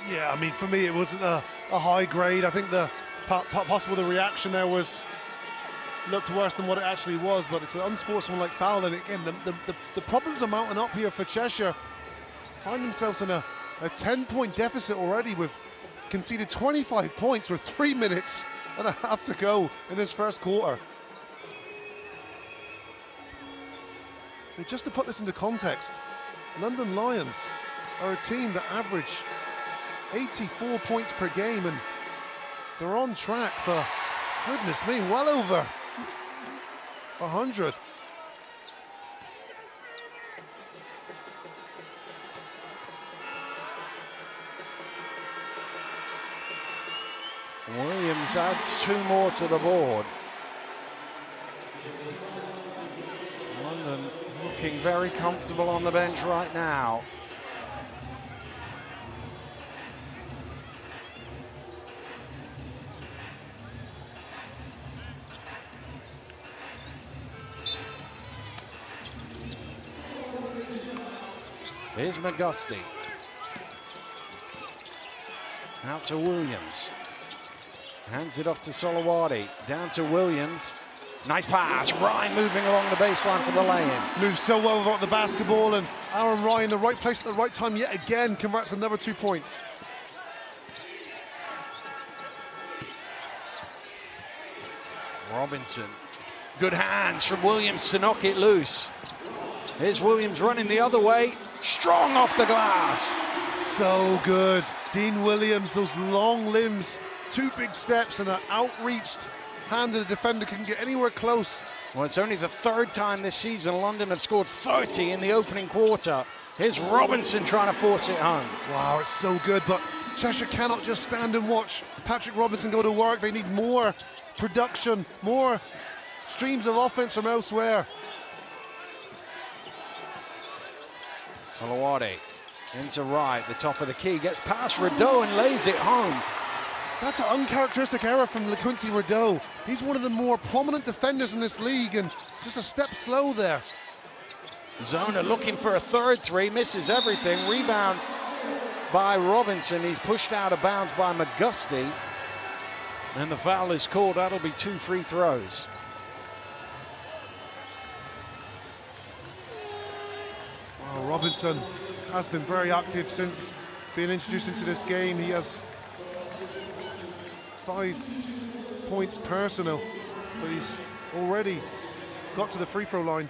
Yeah, I mean, for me, it wasn't a high grade. I think the possible the reaction there looked worse than what it actually was, but it's an unsportsmanlike foul. And again, the problems are mounting up here for Cheshire. Find themselves in a 10-point deficit already. We've conceded 25 points with 3 minutes and a half to go in this first quarter. But just to put this into context, London Lions are a team that average 84 points per game, and they're on track for, goodness me, well over 100. Williams adds 2 more to the board. London looking very comfortable on the bench right now. Here's McGusty. Out to Williams. Hands it off to Solowadi. Down to Williams. Nice pass. Ryan moving along the baseline for the lay-in. Moves so well without the basketball, and Aaron Ryan in the right place at the right time yet again converts another 2 points. Robinson. Good hands from Williams to knock it loose. Here's Williams running the other way. Strong off the glass. So good. Dean Williams, those long limbs, 2 big steps and an outreached hand that the defender couldn't get anywhere close. Well, it's only the 3rd time this season London have scored 30 in the opening quarter. Here's Robinson trying to force it home. Wow, it's so good, but Cheshire cannot just stand and watch Patrick Robinson go to work. They need more production, more streams of offense from elsewhere. Salawade into right, the top of the key, gets past Rideau and lays it home. That's an uncharacteristic error from LeQuincy Rideau. He's one of the more prominent defenders in this league, and just a step slow there. Zona looking for a third three, misses everything. Rebound by Robinson. He's pushed out of bounds by McGusty. And the foul is called. That'll be 2 free throws. Well, Robinson has been very active since being introduced into this game. He has 5 points personal, but he's already got to the free throw line.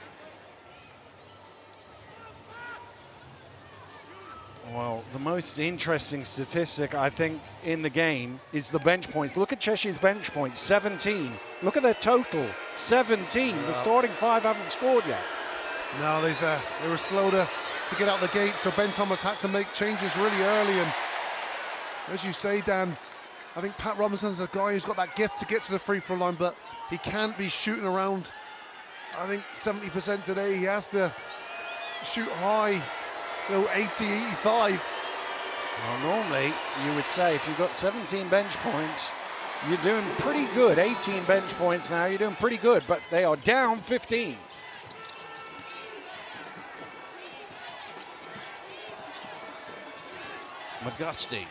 Well, the most interesting statistic, I think, in the game is the bench points. Look at Cheshire's bench points, 17. Look at their total, 17. The starting 5 haven't scored yet. No, they were slow to get out the gate, so Ben Thomas had to make changes really early. And as you say, Dan, I think Pat Robinson's a guy who's got that gift to get to the free throw line, but he can't be shooting around, I think, 70% today. He has to shoot high, 80, 85. Well, normally you would say if you've got 17 bench points, you're doing pretty good. 18 bench points now, you're doing pretty good, but they are down 15. McGusty.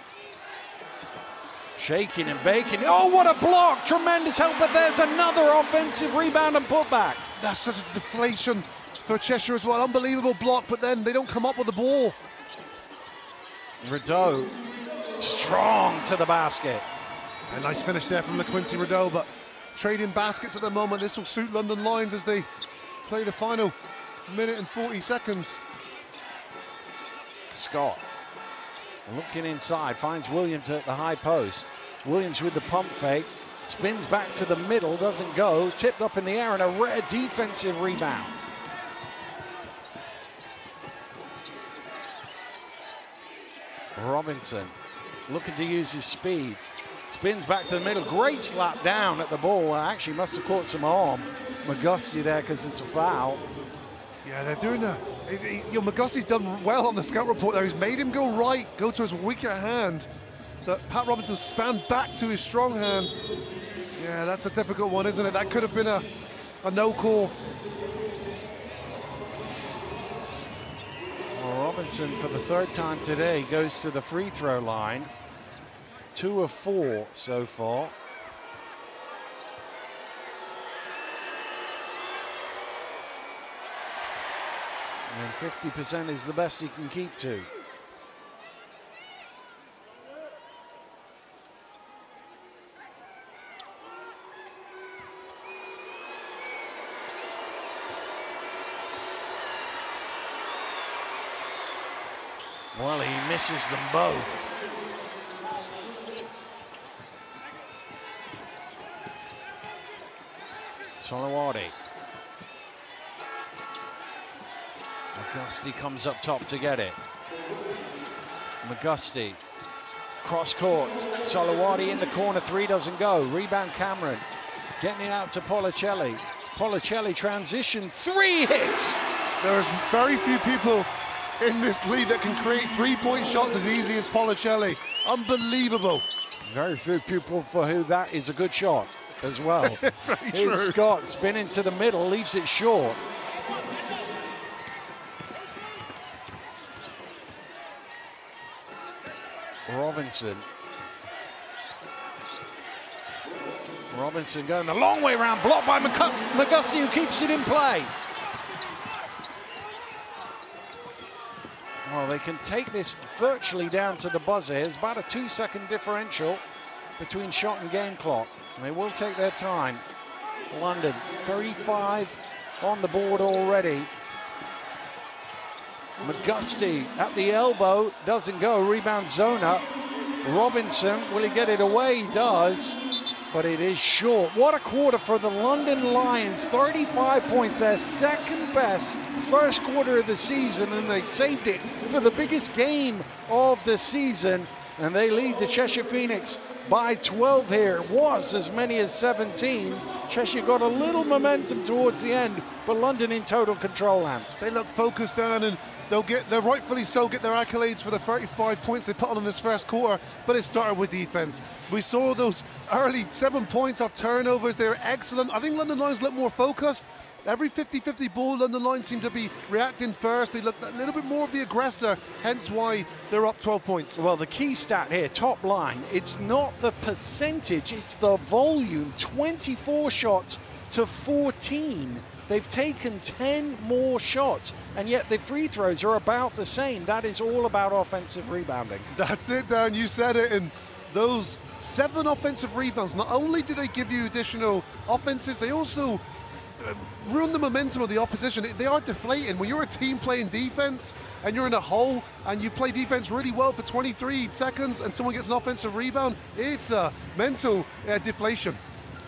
Shaking and baking. Oh, what a block! Tremendous help, but there's another offensive rebound and putback. That's such a deflation for Cheshire as well. Unbelievable block, but then they don't come up with the ball. Rideau strong to the basket. A nice finish there from LeQuincy Rideau, but trading baskets at the moment. This will suit London Lions as they play the final minute and 40 seconds. Scott looking inside, finds Williams at the high post. Williams with the pump fake, spins back to the middle, doesn't go, tipped up in the air, and a rare defensive rebound. Robinson looking to use his speed, spins back to the middle, great slap down at the ball, actually must have caught some arm. McGusty there because it's a foul. Yeah, they're doing that. McGusty's done well on the scout report there. He's made him go right, go to his weaker hand. But Pat Robinson span back to his strong hand. Yeah, that's a difficult one, isn't it? That could have been a no call. Well, Robinson, for the 3rd time today, goes to the free throw line. 2 of 4 so far. And 50% is the best he can keep to. Well, he misses them both. Salawade. McGusty comes up top to get it. McGusty, cross court. Salawade in the corner, 3 doesn't go. Rebound Cameron, getting it out to Policelli. Policelli transition, 3 hits. There's very few people in this league that can create 3-point shots as easy as Policelli. Unbelievable. Very few people for who that is a good shot as well. Very Here's true. Scott spinning to the middle, leaves it short. Robinson. Robinson going a long way around, blocked by McGusty, who keeps it in play. Well, they can take this virtually down to the buzzer. There's about a 2-second differential between shot and game clock. And they will take their time. London, 35 on the board already. McGusty at the elbow, doesn't go, rebound Zona. Robinson, will he get it away? He does, but it is short. What a quarter for the London Lions, 35 points, their 2nd best first quarter of the season, and they saved it for the biggest game of the season. and they lead the Cheshire Phoenix by 12 here. It was as many as 17. Cheshire got a little momentum towards the end, but London in total control, Ant. They look focused down, and they'll rightfully so get their accolades for the 35 points they put on in this first quarter, but it started with defense. We saw those early 7 points off turnovers. They're excellent. I think London Lions look more focused. Every 50-50 ball, London Lions seem to be reacting first. They look a little bit more of the aggressor, hence why they're up 12 points. Well, the key stat here, top line, it's not the percentage, it's the volume. 24 shots to 14. They've taken 10 more shots, and yet the free throws are about the same. That is all about offensive rebounding. That's it, Dan. You said it. And those 7 offensive rebounds, not only do they give you additional offenses, they also ruin the momentum of the opposition. They are deflating. When you're a team playing defense and you're in a hole and you play defense really well for 23 seconds and someone gets an offensive rebound, it's a mental deflation.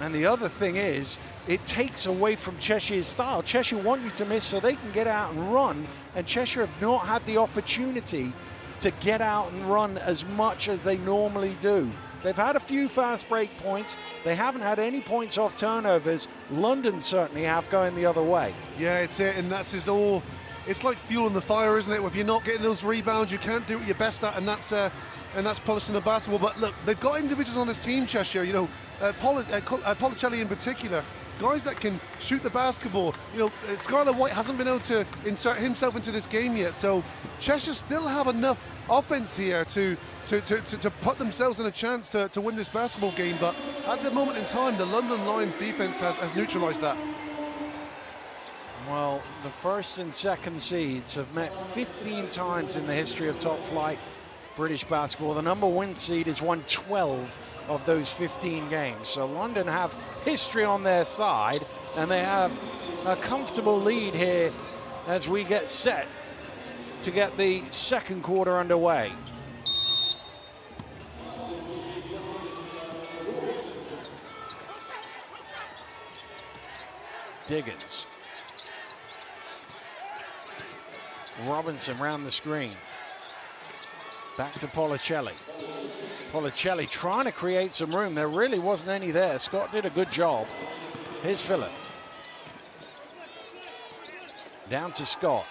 And the other thing is, it takes away from Cheshire's style. Cheshire want you to miss so they can get out and run, and Cheshire have not had the opportunity to get out and run as much as they normally do. They've had a few fast break points. They haven't had any points off turnovers. London certainly have, going the other way. Yeah, it's it, and that's just all. It's like fuel in the fire, isn't it? If you're not getting those rebounds, you can't do what you're best at, and that's polishing the basketball. But look, they've got individuals on this team, Cheshire. You know, Policelli in particular, guys that can shoot the basketball. You know, Skylar White hasn't been able to insert himself into this game yet, so Cheshire still have enough offense here to put themselves in a chance to win this basketball game. But at the moment in time, the London Lions defense has neutralized that. Well, the first and second seeds have met 15 times in the history of top flight British basketball. The number 1 seed has won 12 of those 15 games. So London have history on their side, and they have a comfortable lead here as we get set to get the second quarter underway. Diggins. Robinson round the screen. Back to Policelli. Policelli trying to create some room. There really wasn't any there. Scott did a good job. Here's Phillip. Down to Scott.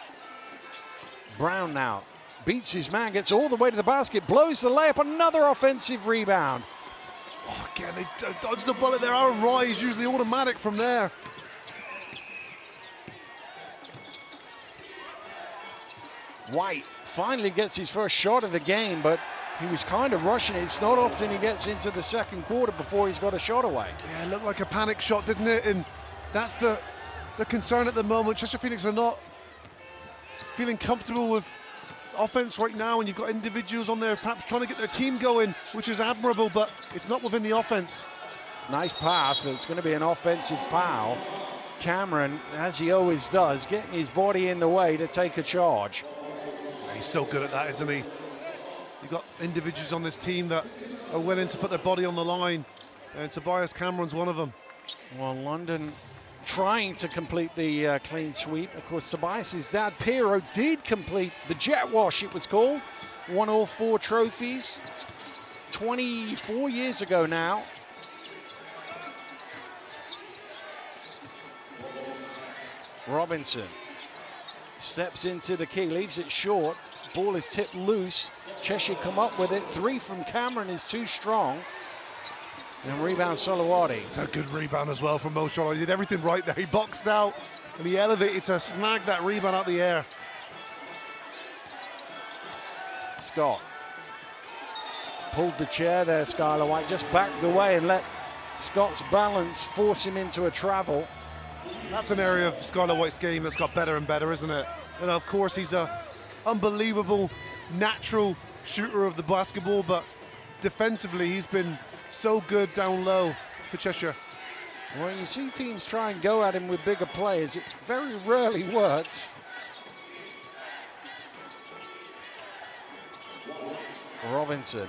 Brown now. Beats his man, gets all the way to the basket, blows the layup, another offensive rebound. Oh, again, they dodged the bullet there. Aaron Roy is usually automatic from there. White finally gets his first shot of the game, but he was kind of rushing it. It's not often he gets into the second quarter before he's got a shot away. Yeah, it looked like a panic shot, didn't it? And that's the concern at the moment. Cheshire Phoenix are not feeling comfortable with offense right now, and you've got individuals on there perhaps trying to get their team going, which is admirable, but it's not within the offense. Nice pass, but it's going to be an offensive foul. Cameron, as he always does, getting his body in the way to take a charge. He's so good at that, isn't he? You've got individuals on this team that are willing to put their body on the line, and Tobias Cameron's one of them. Well, London trying to complete the clean sweep. Of course, Tobias's dad, Piero, did complete the jet wash, it was called. Won all 4 trophies 24 years ago now. Robinson steps into the key, leaves it short. Ball is tipped loose. Cheshire come up with it. 3 from Cameron is too strong. And rebound Solowati. It's a good rebound as well from Mo Shollow. He did everything right there. He boxed out and he elevated to snag that rebound out the air. Scott pulled the chair there, Skylar White. Just backed away and let Scott's balance force him into a travel. That's an area of Skylar White's game that's got better and better, isn't it? And of course, he's a unbelievable, natural shooter of the basketball, but defensively, he's been so good down low for Cheshire. Well, you see teams try and go at him with bigger players. It very rarely works. Robinson.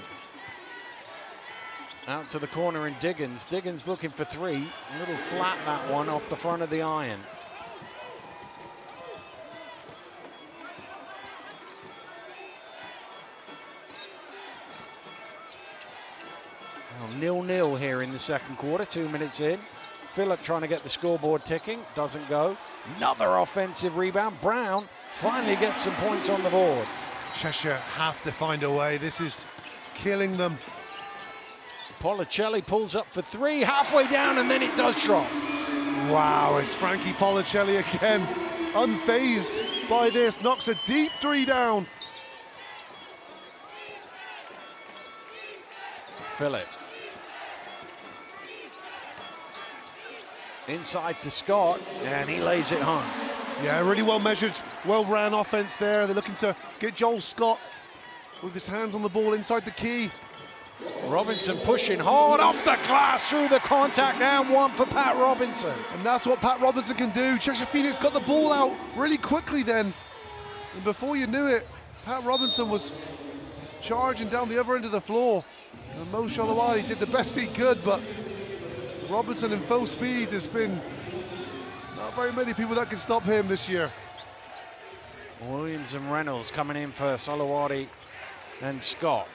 Out to the corner and Diggins. Diggins looking for 3. A little flat, that one, off the front of the iron. Well, 0-0 here in the second quarter, 2 minutes in. Phillip trying to get the scoreboard ticking, doesn't go. Another offensive rebound. Brown finally gets some points on the board. Cheshire have to find a way. This is killing them. Policelli pulls up for three, halfway down, and then it does drop. Wow, it's Frankie Policelli again, unfazed by this, knocks a deep three down. Phillip. Inside to Scott, and he lays it home. Yeah, really well measured, well ran offense there. They're looking to get Joel Scott with his hands on the ball inside the key. Robinson pushing hard off the glass through the contact, and one for Pat Robinson. And that's what Pat Robinson can do. Cheshire Phoenix got the ball out really quickly then. And before you knew it, Pat Robinson was charging down the other end of the floor. And Mo Shalawali did the best he could, but Robinson in full speed, there's been not very many people that can stop him this year. Williams and Reynolds coming in for Solowati and Scott.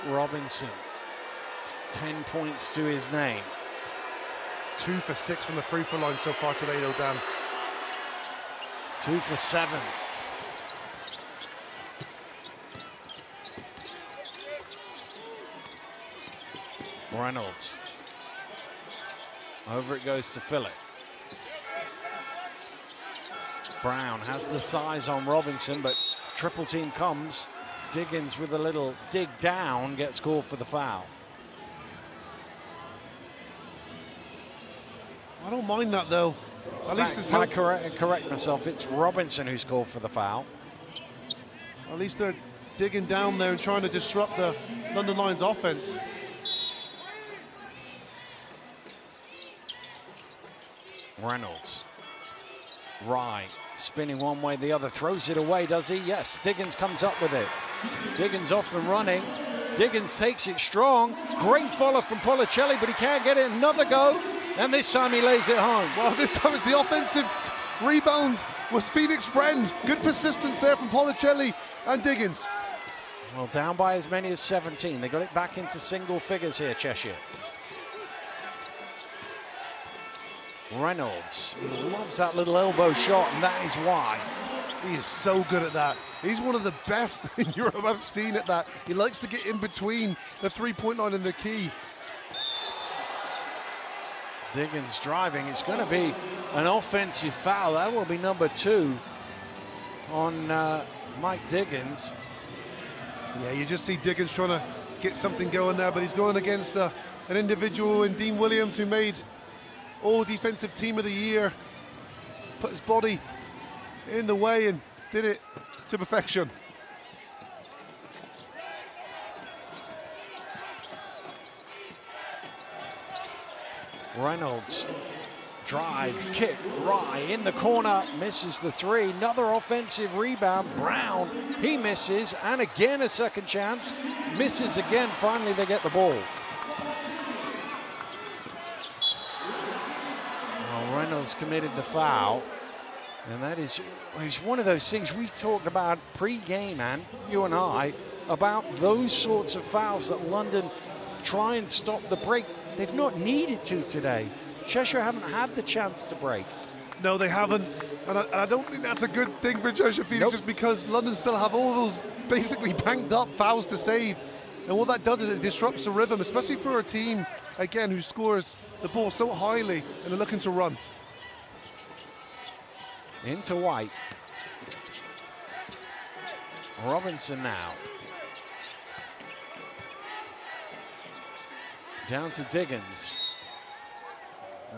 Robinson, 10 points to his name. 2 for 6 from the free throw line so far today, though, Dan. 2 for 7. Reynolds. Over it goes to Phillip. Brown has the size on Robinson, but triple team comes. Diggins with a little dig down gets called for the foul. I don't mind that, though. At least it's I correct myself. It's Robinson who's called for the foul. At least they're digging down there and trying to disrupt the London Lions offense. Reynolds. Rye spinning one way, the other, throws it away, does he? Yes, Diggins comes up with it. Diggins off and running. Diggins takes it strong. Great follow from Policelli, but he can't get it. Another go, and this time he lays it home. Well, this time it's the offensive rebound was Phoenix' friend. Good persistence there from Policelli and Diggins. Well, down by as many as 17. They got it back into single figures here, Cheshire. Reynolds, he loves that little elbow shot, and that is why. He is so good at that. He's one of the best in Europe I've seen at that. He likes to get in between the three-point line and the key. Diggins driving. It's going to be an offensive foul. That will be number 2 on Mike Diggins. Yeah, you just see Diggins trying to get something going there, but he's going against an individual in Dean Williams who made All Defensive Team of the Year, put his body in the way and did it to perfection. Reynolds, drive, kick, Rye in the corner, misses the 3. Another offensive rebound. Brown, he misses, and again a second chance. Misses again. Finally, they get the ball. Well, Reynolds committed the foul, and that is one of those things we talked about pre-game, man, you and I, about those sorts of fouls that London try and stop the break. They've not needed to today. Cheshire haven't had the chance to break. No, they haven't. And I don't think that's a good thing for Cheshire Phoenix, just because London still have all those basically banked up fouls to save. And what that does is it disrupts the rhythm, especially for a team, again, who scores the ball so highly and are looking to run. Into White. Robinson now. Down to Diggins.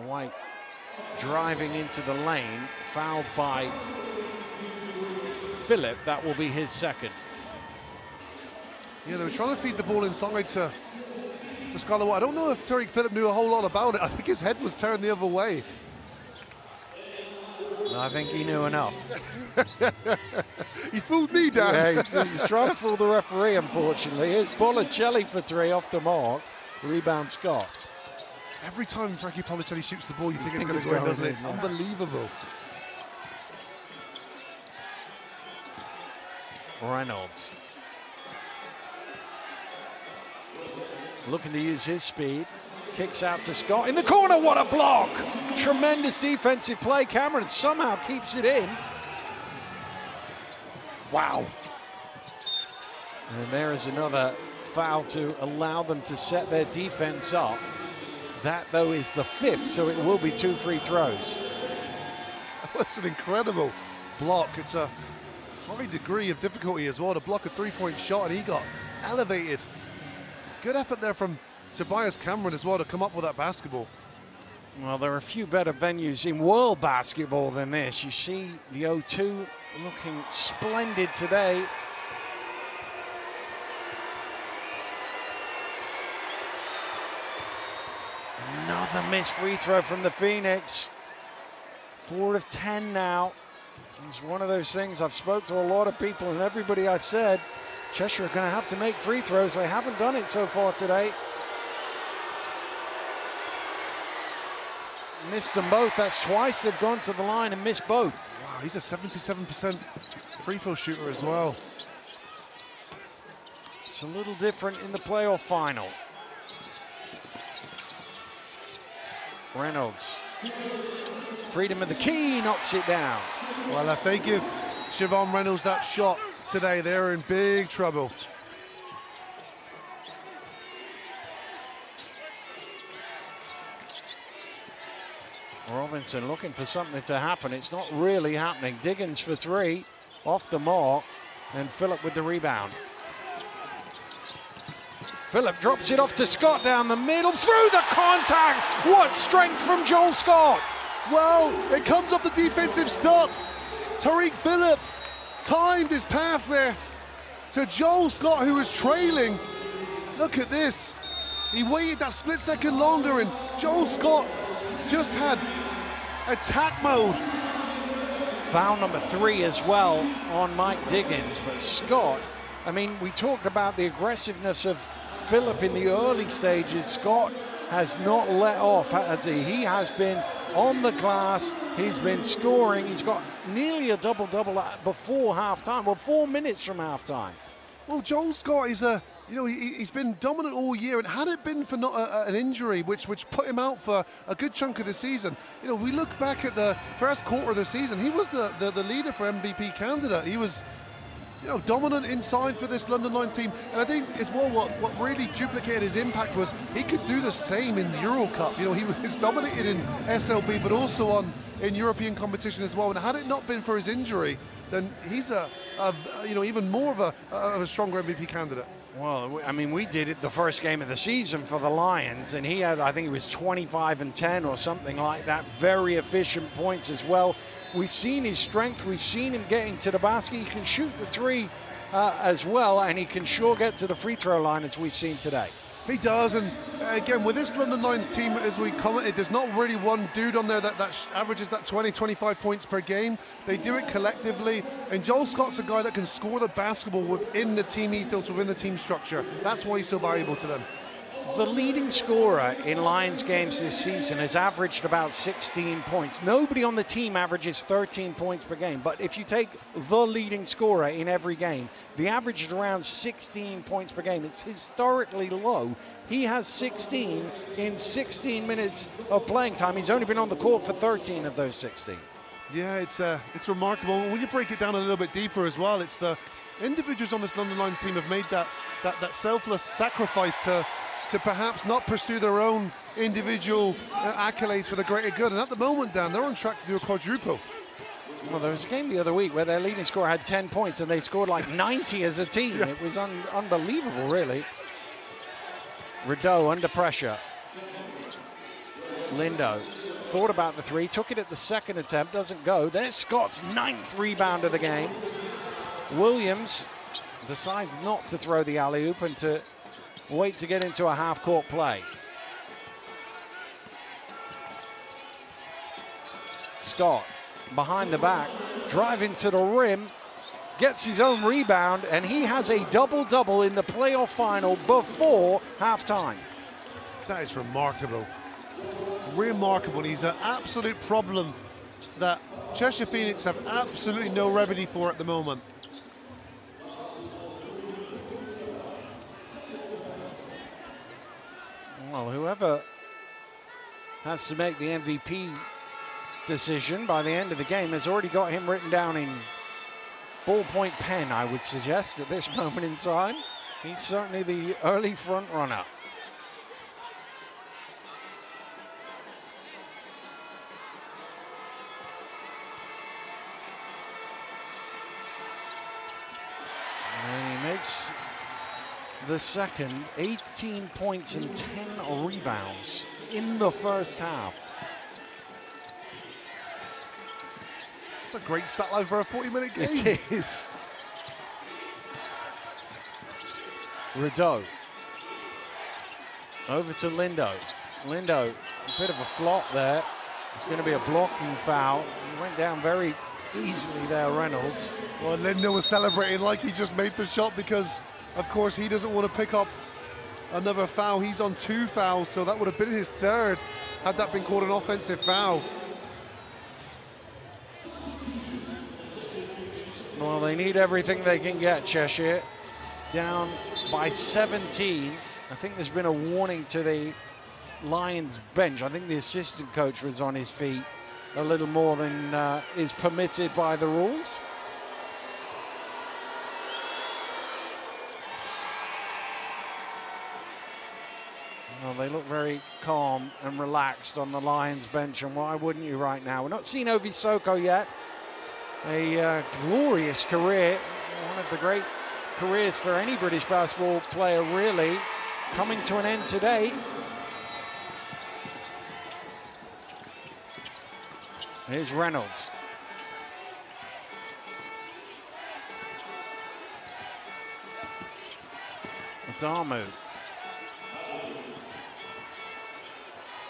White driving into the lane, fouled by Phillip. That will be his second. Yeah, they were trying to feed the ball inside to Skylar White. I don't know if Tariq Phillip knew a whole lot about it. I think his head was turned the other way. I think he knew enough. He fooled me, Dan. Yeah, he's trying to fool the referee, unfortunately. Here's Policelli for 3 off the mark. Rebound Scott. Every time Frankie Policelli shoots the ball, you think it's going to go in, doesn't it? It's unbelievable. Reynolds looking to use his speed. Kicks out to Scott in the corner. What a block! Tremendous defensive play. Cameron somehow keeps it in. Wow. And there is another foul to allow them to set their defense up. That, though, is the 5th, so it will be 2 free throws. That's an incredible block. It's a high degree of difficulty as well to block a three-point shot, and he got elevated. Good effort there from Tobias Cameron as well to come up with that basketball. Well, there are a few better venues in world basketball than this. You see the O2 looking splendid today. Another missed free throw from the Phoenix. 4 of 10 now. It's one of those things I've spoke to a lot of people, and everybody I've said, Cheshire are going to have to make free throws. They haven't done it so far today. Missed them both. That's twice they've gone to the line and missed both. Wow, he's a 77% free throw shooter as well. It's a little different in the playoff final. Reynolds, freedom of the key, knocks it down. Well, if they give Siobhan Reynolds that shot today, they're in big trouble. Robinson looking for something to happen. It's not really happening. Diggins for 3, off the mark, and Phillip with the rebound. Phillip drops it off to Scott down the middle, through the contact. What strength from Joel Scott. Well, it comes off the defensive stop. Tariq Phillip timed his pass there to Joel Scott, who was trailing. Look at this. He waited that split second longer, and Joel Scott just had attack mode. Foul number 3 as well on Mike Diggins, but Scott, I mean, we talked about the aggressiveness of Phillip in the early stages. Scott has not let off, has he? He has been on the glass, he's been scoring, he's got nearly a double-double before halftime, well, 4 minutes from halftime. Well, Joel Scott is he's been dominant all year, and had it been for not an injury, which put him out for a good chunk of the season, we look back at the first quarter of the season, he was the leader for MVP candidate. He was, dominant inside for this London Lions team, and I think as well what really duplicated his impact was he could do the same in the Euro Cup. He was dominated in SLB, but also in European competition as well. And had it not been for his injury, then he's even more of a stronger MVP candidate. Well, I mean, we did it the first game of the season for the Lions, and he had, I think it was 25 and 10 or something like that. Very efficient points as well. We've seen his strength. We've seen him getting to the basket. He can shoot the 3 as well, and he can sure get to the free throw line, as we've seen today. He does, and again, with this London Lions team, as we commented, there's not really one dude on there that averages that 20-25 points per game. They do it collectively, and Joel Scott's a guy that can score the basketball within the team ethos, within the team structure. That's why he's so valuable to them. The leading scorer in Lions games this season has averaged about 16 points. Nobody on the team averages 13 points per game, but if you take the leading scorer in every game, the average is around 16 points per game. It's historically low. He has 16 in 16 minutes of playing time. He's only been on the court for 13 of those 16. Yeah, it's remarkable. When you break it down a little bit deeper as well, it's the individuals on this London Lions team have made that selfless sacrifice to perhaps not pursue their own individual accolades for the greater good. And at the moment, Dan, they're on track to do a quadruple. Well, there was a game the other week where their leading scorer had 10 points and they scored like 90 as a team. Yeah. It was unbelievable, really. Rideau under pressure. Lindo thought about the 3, took it at the second attempt, doesn't go. There's Scott's 9th rebound of the game. Williams decides not to throw the alley-oop and to wait to get into a half-court play. Scott, behind the back, driving to the rim, gets his own rebound, and he has a double-double in the playoff final before halftime. That is remarkable. Remarkable. He's an absolute problem that Cheshire Phoenix have absolutely no remedy for at the moment. whoever has to make the MVP decision by the end of the game has already got him written down in ballpoint pen, I would suggest, at this moment in time. He's certainly the early front runner. And he makes the second, 18 points and 10 rebounds in the first half. It's a great stat line for a 40-minute game. It is. Rideau. Over to Lindo. Lindo, a bit of a flop there. It's going to be a blocking foul. He went down very easily there, Reynolds. Well, Lindo was celebrating like he just made the shot because, of course, he doesn't want to pick up another foul. He's on 2 fouls, so that would have been his 3rd had that been called an offensive foul. Well, they need everything they can get, Cheshire. Down by 17. I think there's been a warning to the Lions bench. I think the assistant coach was on his feet a little more than is permitted by the rules. Well, they look very calm and relaxed on the Lions bench, and why wouldn't you right now? We're not seeing Ovi Soko yet. A glorious career, one of the great careers for any British basketball player, really, coming to an end today. Here's Reynolds. Adamu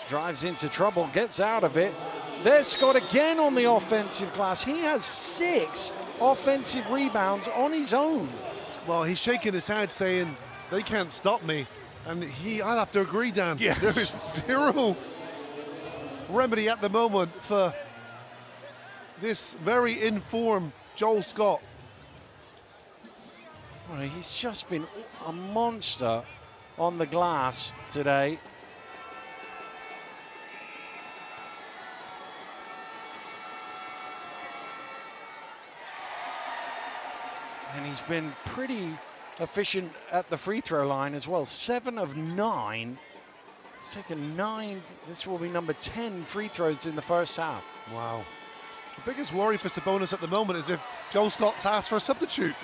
drives into trouble, gets out of it. There's Scott again on the offensive glass. He has 6 offensive rebounds on his own. Well, he's shaking his head saying, they can't stop me. And I'd have to agree, Dan. Yes. There is 0 remedy at the moment for this very informed Joel Scott. Well, he's just been a monster on the glass today. And he's been pretty efficient at the free throw line as well. 7 of 9. Second 9. This will be number 10 free throws in the first half. Wow. The biggest worry for Sabonis at the moment is if Joel Scott's asked for a substitute.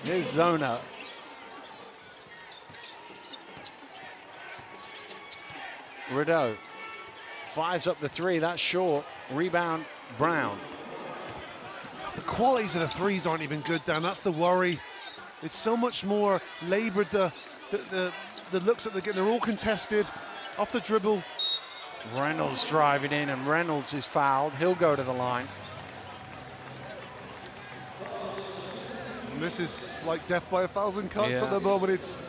Here's Zona. Rideau fires up the 3. That's short. Rebound, Brown. The qualities of the threes aren't even good, Dan. That's the worry. It's so much more laboured. The looks that they're getting, they're all contested. Off the dribble. Reynolds driving in, and Reynolds is fouled. He'll go to the line. And this is like death by 1,000 cuts at the moment. It's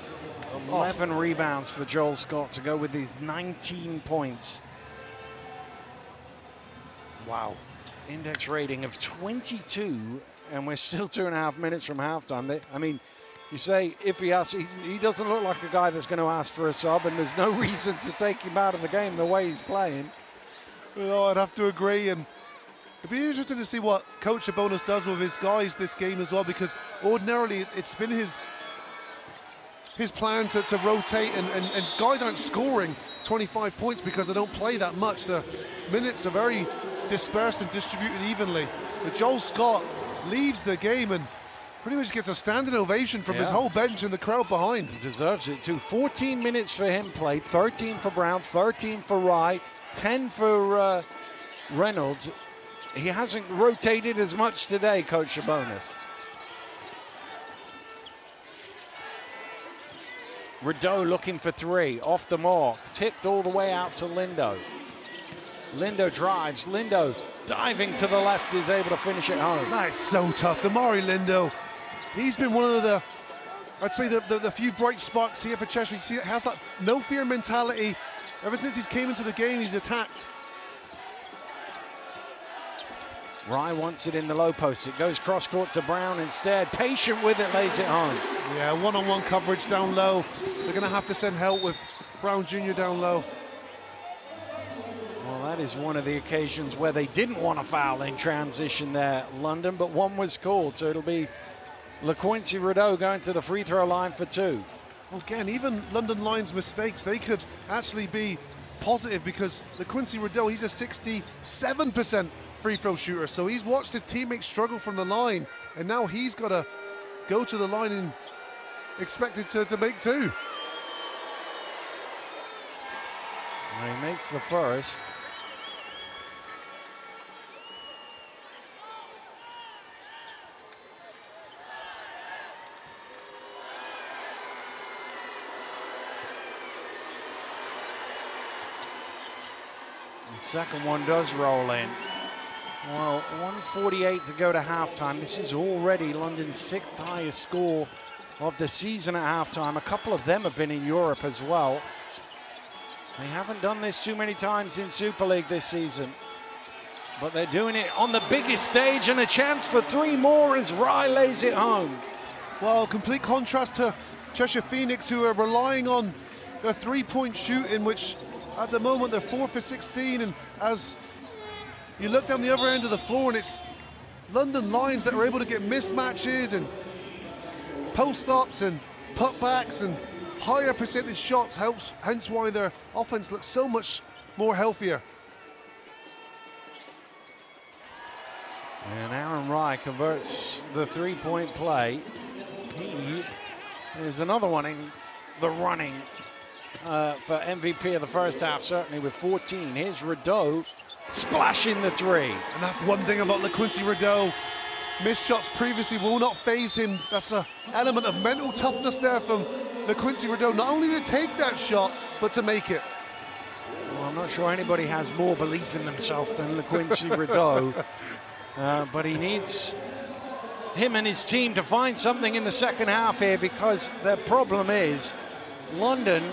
11 rebounds for Joel Scott to go with these 19 points. Wow. Index rating of 22, and we're still 2.5 minutes from halftime. I mean, you say if he asks, he doesn't look like a guy that's going to ask for a sub, and there's no reason to take him out of the game the way he's playing. Well, I'd have to agree, and it'd be interesting to see what Coach Sabonis does with his guys this game as well, because ordinarily it's been his plan to rotate, and guys aren't scoring 25 points because they don't play that much. The minutes are very dispersed and distributed evenly. But Joel Scott leaves the game and pretty much gets a standing ovation from his whole bench and the crowd behind. He deserves it too. 14 minutes for him played, 13 for Brown, 13 for Rye, 10 for Reynolds. He hasn't rotated as much today, Coach Sabonis. Rideau looking for 3, off the mark, tipped all the way out to Lindo. Lindo drives, Lindo diving to the left, is able to finish it home. That's so tough. Damari Lindo, he's been one of the, I'd say the few bright sparks here for Cheshire. He has that no fear mentality. Ever since he's came into the game, he's attacked. Rye wants it in the low post. It goes cross-court to Brown instead. Patient with it, lays it home. Yeah, one-on-one coverage down low. They're going to have to send help with Brown Jr. down low. Well, that is one of the occasions where they didn't want to foul in transition there, London, but one was called, so it'll be LaQuincy Rideau going to the free throw line for 2. Well, again, even London Lions' mistakes, they could actually be positive because LaQuincy Rideau, he's a 67% free throw shooter, so he's watched his teammates struggle from the line, and now he's got to go to the line and expected to make 2. Well, he makes the first. The second one does roll in. Well, 1:48 to go to halftime. This is already London's 6th highest score of the season at halftime. A couple of them have been in Europe as well. They haven't done this too many times in Super League this season, but they're doing it on the biggest stage, and a chance for 3 more as Rye lays it home. Well, complete contrast to Cheshire Phoenix, who are relying on their 3-point shooting, which at the moment they're 4 for 16, and as you look down the other end of the floor, and it's London Lions that are able to get mismatches and post-ups and putbacks and higher percentage shots, hence why their offense looks so much more healthier. And Aaron Rye converts the 3-point play. There's another one in the running for MVP of the first half, certainly with 14. Here's Rideau splashing the 3. And that's one thing about LaQuincy Rideau. Missed shots previously will not phase him. That's an element of mental toughness there from LaQuincy Rideau, not only to take that shot, but to make it. Well, I'm not sure anybody has more belief in themselves than LaQuincy Rideau, but he needs him and his team to find something in the second half here, because their problem is London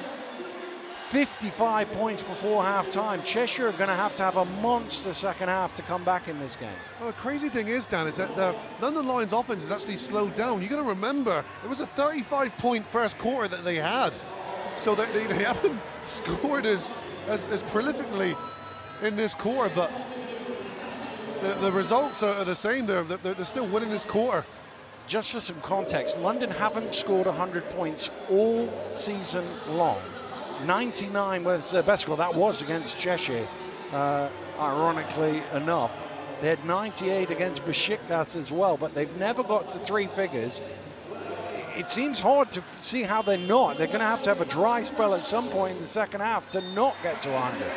55 points before halftime. Cheshire are going to have a monster second half to come back in this game. Well, the crazy thing is, Dan, is that the London Lions offense has actually slowed down. You've got to remember, it was a 35-point first quarter that they had. So they haven't scored as prolifically in this quarter, but the results are the same. They're still winning this quarter. Just for some context, London haven't scored 100 points all season long. 99 was their best score. That was against Cheshire, ironically enough. They had 98 against Besiktas as well, but they've never got to 3 figures. It seems hard to see how they're not. They're going to have a dry spell at some point in the second half to not get to 100.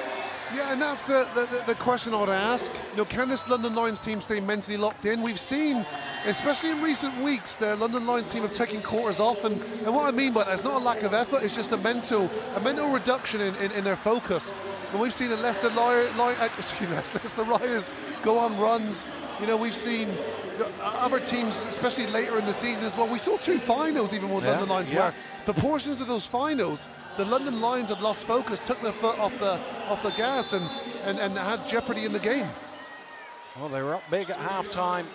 Yeah, and that's the question I would ask. You know, can this London Lions team stay mentally locked in? We've seen, especially in recent weeks, the London Lions team have taken quarters off, and what I mean by that is not a lack of effort, it's just a mental reduction in their focus. And we've seen the Leicester Riders go on runs. You know, we've seen other teams, especially later in the season as well. We saw 2 finals even with London Lions where proportions of those finals, the London Lions had lost focus, took their foot off the gas and had jeopardy in the game. Well, they were up big at halftime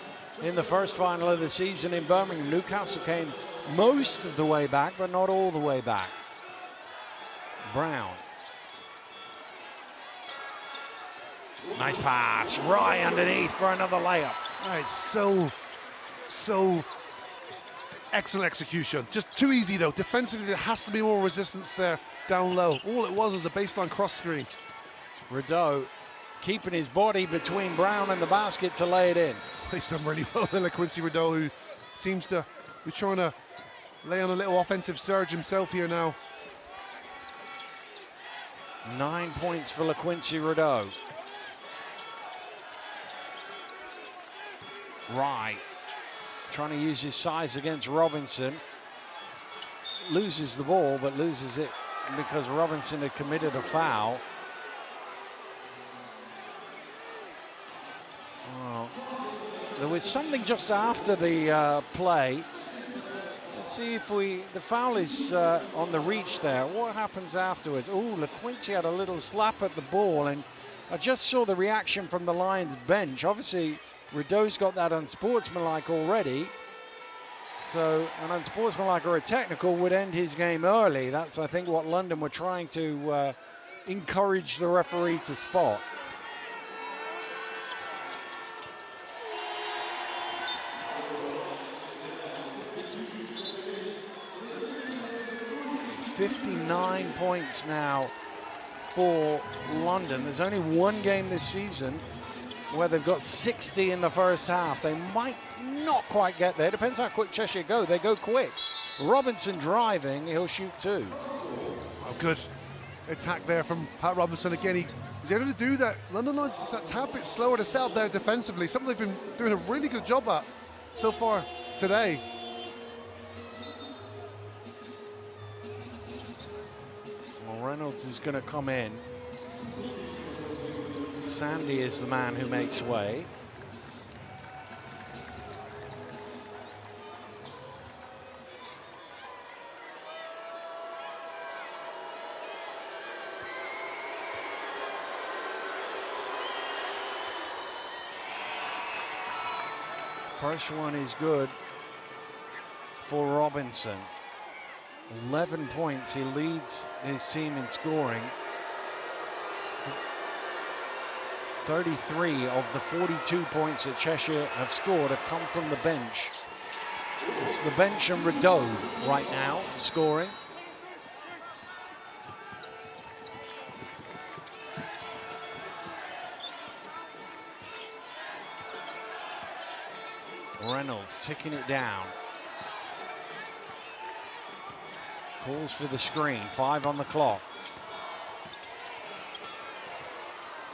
in the first final of the season in Birmingham. Newcastle came most of the way back, but not all the way back. Brown. Nice pass. Rye underneath for another layup. Oh, it's so excellent execution. Just too easy though. Defensively, there has to be more resistance there down low. All it was a baseline cross screen. Rideau keeping his body between Brown and the basket to lay it in. He's done really well there, LaQuincy Rideau, who seems to be trying to lay on a little offensive surge himself here now. 9 points for LaQuincy Rideau. Rye trying to use his size against Robinson. Loses the ball, but loses it because Robinson had committed a foul. Well, there was something just after the play. Let's see if the foul is on the reach there. What happens afterwards? Oh, LaQuincy had a little slap at the ball, and I just saw the reaction from the Lions bench. Obviously, Rideau's got that unsportsmanlike already. So an unsportsmanlike or a technical would end his game early. That's, I think, what London were trying to encourage the referee to spot. $59 points now for London. There's only one game this season where they've got 60 in the first half. They might not quite get there. Depends how quick Cheshire go. They go quick. Robinson driving, he'll shoot 2. Oh, good attack there from Pat Robinson. Again, he was able to do that. London Lions just a tad bit slower to set up there defensively. Something they've been doing a really good job at so far today. Well, Reynolds is going to come in. Sandy is the man who makes way. First one is good for Robinson. 11 points, he leads his team in scoring. 33 of the 42 points that Cheshire have scored have come from the bench. It's the bench and Rideau right now scoring. Reynolds ticking it down. Calls for the screen, 5 on the clock.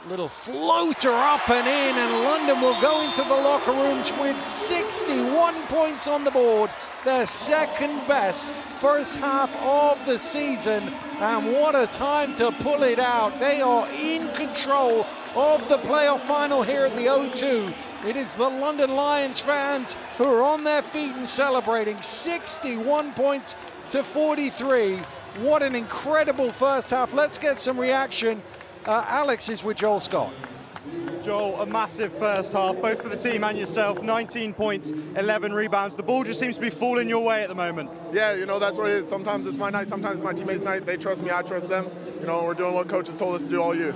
Little floater up and in, and London will go into the locker rooms with 61 points on the board. Their second best first half of the season, and what a time to pull it out. They are in control of the playoff final here at the O2. It is the London Lions fans who are on their feet and celebrating. 61 points to 43. What an incredible first half. Let's get some reaction. Alex is with Joel Scott. Joel, a massive first half, both for the team and yourself. 19 points, 11 rebounds. The ball just seems to be falling your way at the moment. Yeah, you know, that's what it is. Sometimes it's my night, sometimes it's my teammates' night. They trust me, I trust them. You know, we're doing what coaches told us to do all year.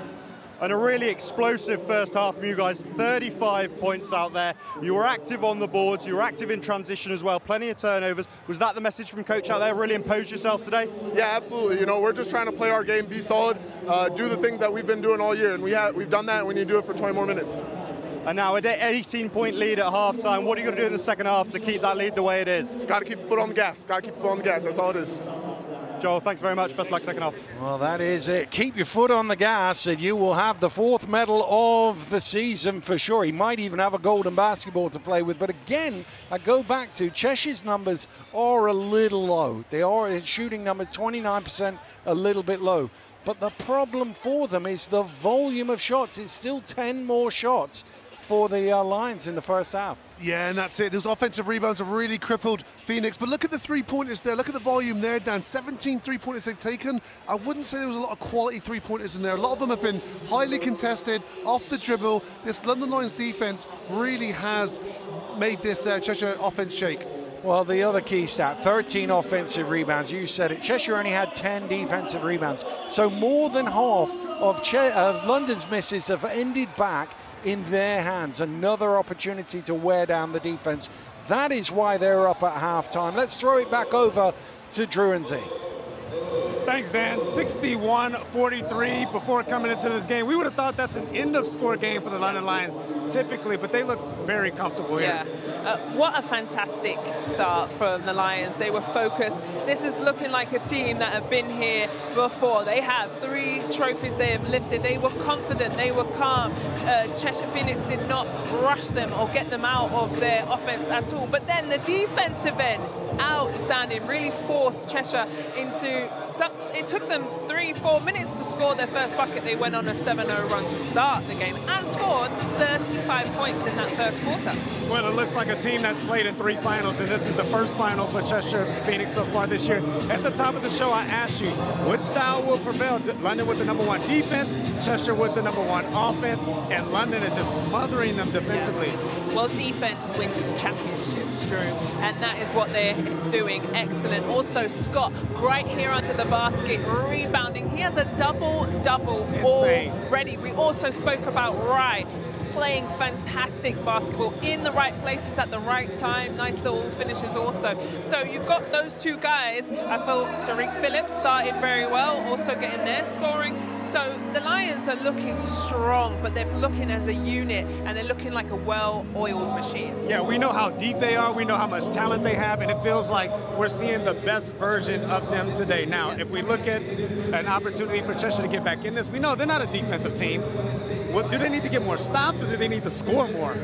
And a really explosive first half from you guys. 35 points out there. You were active on the boards. You were active in transition as well. Plenty of turnovers. Was that the message from coach out there? Really impose yourself today? Yeah, absolutely. You know, we're just trying to play our game, be solid, do the things that we've been doing all year. And we've done that, and we need to do it for 20 more minutes. And now an 18-point lead at halftime. What are you going to do in the second half to keep that lead the way it is? Got to keep the foot on the gas. Got to keep the foot on the gas. That's all it is. Joel, thanks very much. Best of luck second half. Well, that is it. Keep your foot on the gas and you will have the 4th medal of the season for sure. He might even have a golden basketball to play with. But again, I go back to Cheshire's numbers are a little low. They are in shooting number 29%, a little bit low. But the problem for them is the volume of shots. It's still 10 more shots for the Lions in the first half. Yeah, and that's it. Those offensive rebounds have really crippled Phoenix. But look at the three-pointers there. Look at the volume there, Dan. 17 three-pointers they've taken. I wouldn't say there was a lot of quality three-pointers in there. A lot of them have been highly contested, off the dribble. This London Lions defense really has made this Cheshire offense shake. Well, the other key stat, 13 offensive rebounds. You said it. Cheshire only had 10 defensive rebounds. So more than half of London's misses have ended back in their hands. Another opportunity to wear down the defense. That is why they're up at halftime. Let's throw it back over to Drew and Z. Thanks, Dan. 61-43 before coming into this game. We would have thought that's an end-of-score game for the London Lions typically, but they look very comfortable here. Yeah, what a fantastic start from the Lions. They were focused. This is looking like a team that have been here before. They have 3 trophies they have lifted. They were confident. They were calm. Cheshire Phoenix did not rush them or get them out of their offense at all. But then the defensive end, outstanding, really forced Cheshire into some. It took them 3-4 minutes to score their first bucket. They went on a 7-0 run to start the game and scored 35 35 points in that first quarter. Well, it looks like a team that's played in 3 finals, and this is the first final for Cheshire Phoenix so far this year. At the top of the show, I asked you, which style will prevail? London with the #1 defense, Cheshire with the #1 offense, and London is just smothering them defensively. Well, defense wins championships, Drew, and that is what they're doing. Excellent. Also, Scott, right here under the basket, rebounding. He has a double-double already. We also spoke about Rye playing fantastic basketball in the right places at the right time. Nice little finishes also. So you've got those 2 guys. I felt Tariq Phillips started very well, also getting their scoring. So the Lions are looking strong, but they're looking as a unit, and they're looking like a well-oiled machine. Yeah, we know how deep they are. We know how much talent they have, and it feels like we're seeing the best version of them today. Now, if we look at an opportunity for Cheshire to get back in this, we know they're not a defensive team. Well, do they need to get more stops, or do they need to score more?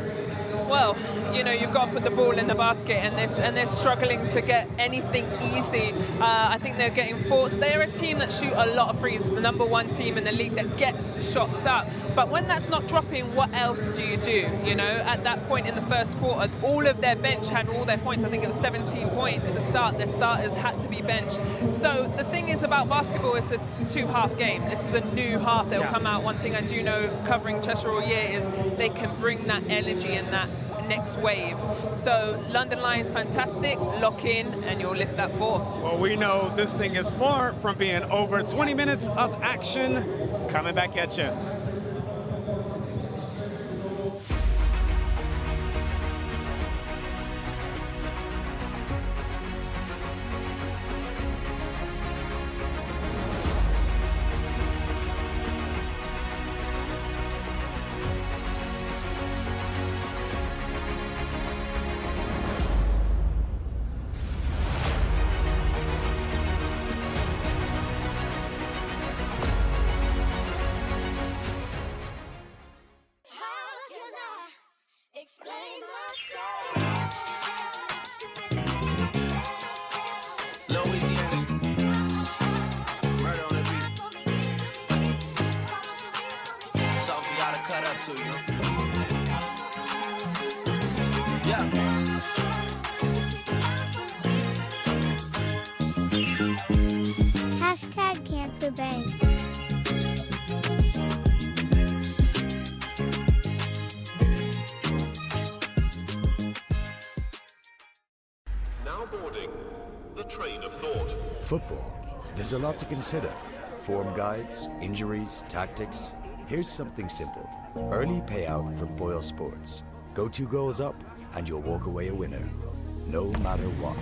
Well, you know, you've got to put the ball in the basket, and they're struggling to get anything easy. I think they're getting forced. They're a team that shoot a lot of threes, the #1 team in the league that gets shots up. But when that's not dropping, what else do you do? You know, at that point in the first quarter, all of their bench had all their points. I think it was 17 points to start. Their starters had to be benched. So the thing is about basketball, it's a 2-half game. This is a new half that will come out. One thing I do know covering Cheshire all year is they can bring that energy and that next wave. So London Lions, fantastic. Lock in and you'll lift that 4th. Well, we know this thing is far from being over. 20 minutes of action coming back at you. Football, there's a lot to consider. Form guides, injuries, tactics. Here's something simple. Early payout from Boyle Sports. Go 2 goals up and you'll walk away a winner, no matter what.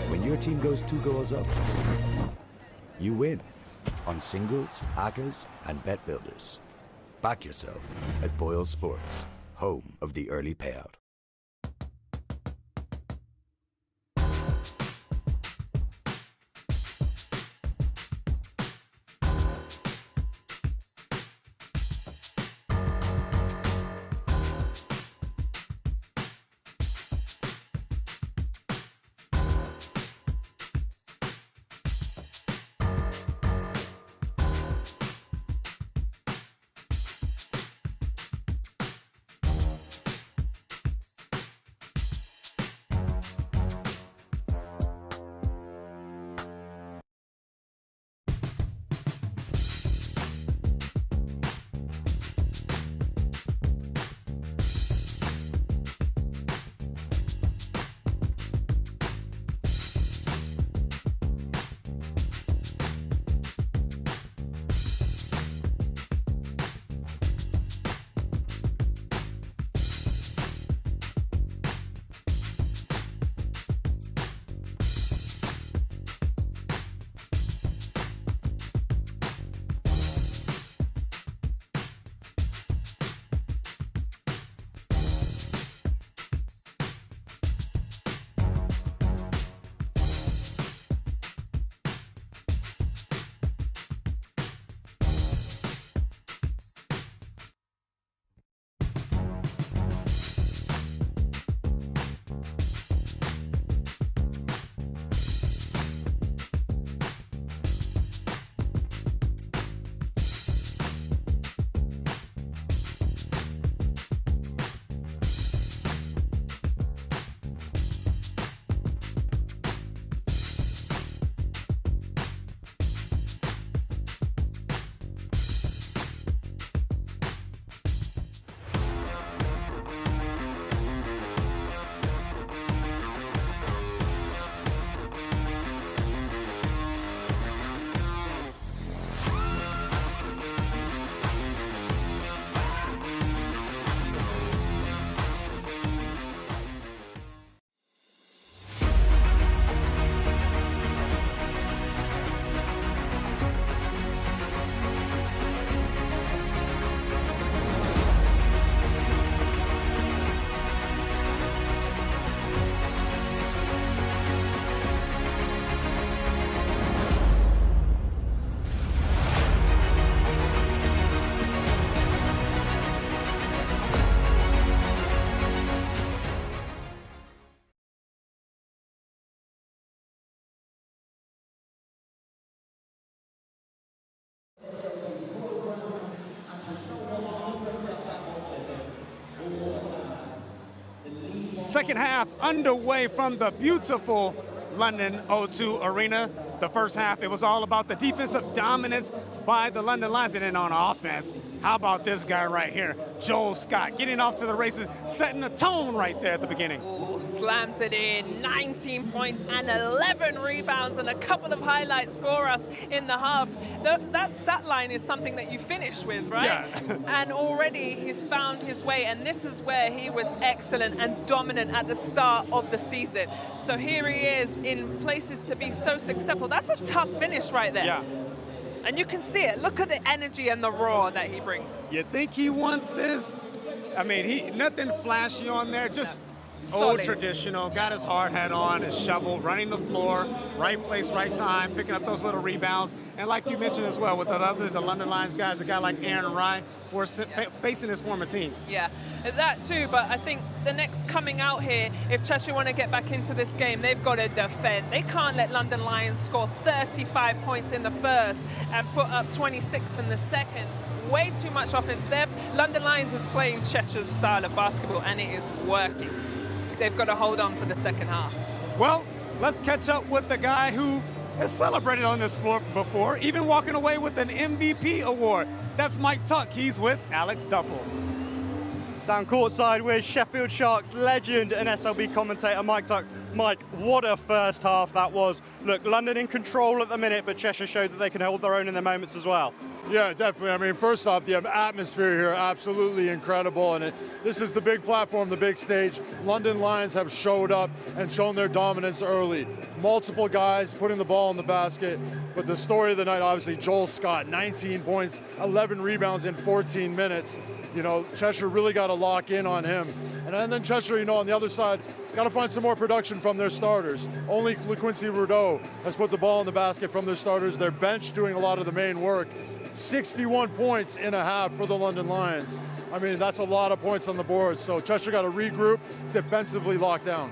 When your team goes 2 goals up, you win on singles, hackers, and bet builders. Back yourself at Boyle Sports, home of the early payout. Second half underway from the beautiful London O2 Arena. The first half, it was all about the defensive dominance by the London Lions. And then on offense, how about this guy right here, Joel Scott, getting off to the races, setting the tone right there at the beginning. Ooh, slams it in, 19 points and 11 rebounds, and a couple of highlights for us in the half. That stat line is something that you finish with, right? Yeah. And already he's found his way, and this is where he was excellent and dominant at the start of the season. So here he is in places to be so successful. That's a tough finish right there. Yeah. And you can see it. Look at the energy and the roar that he brings. You think he wants this? I mean, nothing flashy on there, just Solid. old traditional. Got his hard hat on, his shovel, running the floor, right place, right time, picking up those little rebounds. And like you mentioned as well, with the London Lions guys, a guy like Aaron Rye, facing his former team. Yeah, that too, but I think the next coming out here, if Cheshire want to get back into this game, they've got to defend. They can't let London Lions score 35 points in the first and put up 26 in the second. Way too much offense there. London Lions is playing Cheshire's style of basketball, and it is working. They've got to hold on for the second half. Well, let's catch up with the guy who has celebrated on this floor before, even walking away with an MVP award. That's Mike Tuck. He's with Alex Duffel. Down courtside with Sheffield Sharks legend and SLB commentator Mike Tuck. Mike, what a first half that was. Look, London in control at the minute, but Cheshire showed that they can hold their own in their moments as well. Yeah, definitely. I mean, first off, the atmosphere here, absolutely incredible. And this is the big platform, the big stage. London Lions have showed up and shown their dominance early. Multiple guys putting the ball in the basket. But the story of the night, obviously, Joel Scott, 19 points, 11 rebounds in 14 minutes. You know, Cheshire really got to lock in on him. And then Cheshire, you know, on the other side, got to find some more production from their starters. Only LaQuincy Rudeau has put the ball in the basket from their starters. Their bench doing a lot of the main work. 61 points in a half for the London Lions. I mean, that's a lot of points on the board. So Cheshire got to regroup, defensively lock down.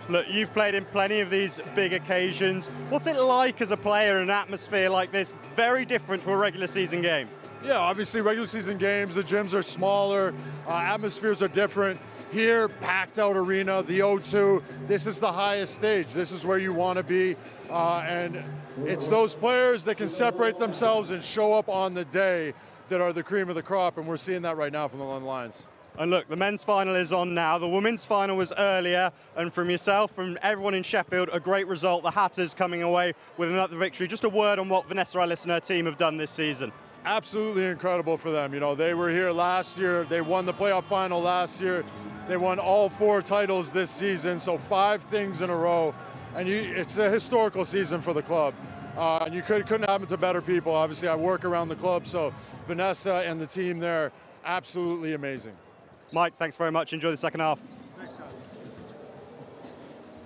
Look, you've played in plenty of these big occasions. What's it like as a player in an atmosphere like this? Very different to a regular season game. Yeah, obviously regular season games, the gyms are smaller, atmospheres are different. Here, packed out arena, the O2, this is the highest stage. This is where you want to be. And it's those players that can separate themselves and show up on the day that are the cream of the crop, and we're seeing that right now from the London Lions. And look, the men's final is on now. The women's final was earlier, and from yourself, from everyone in Sheffield, a great result. The Hatters coming away with another victory. Just a word on what Vanessa Ellis and her team have done this season. Absolutely incredible for them. You know, they were here last year. They won the playoff final last year. They won all 4 titles this season, so 5 things in a row. And it's a historical season for the club. And you couldn't happen to better people. Obviously, I work around the club, so Vanessa and the team there, absolutely amazing. Mike, thanks very much. Enjoy the second half. Thanks, guys.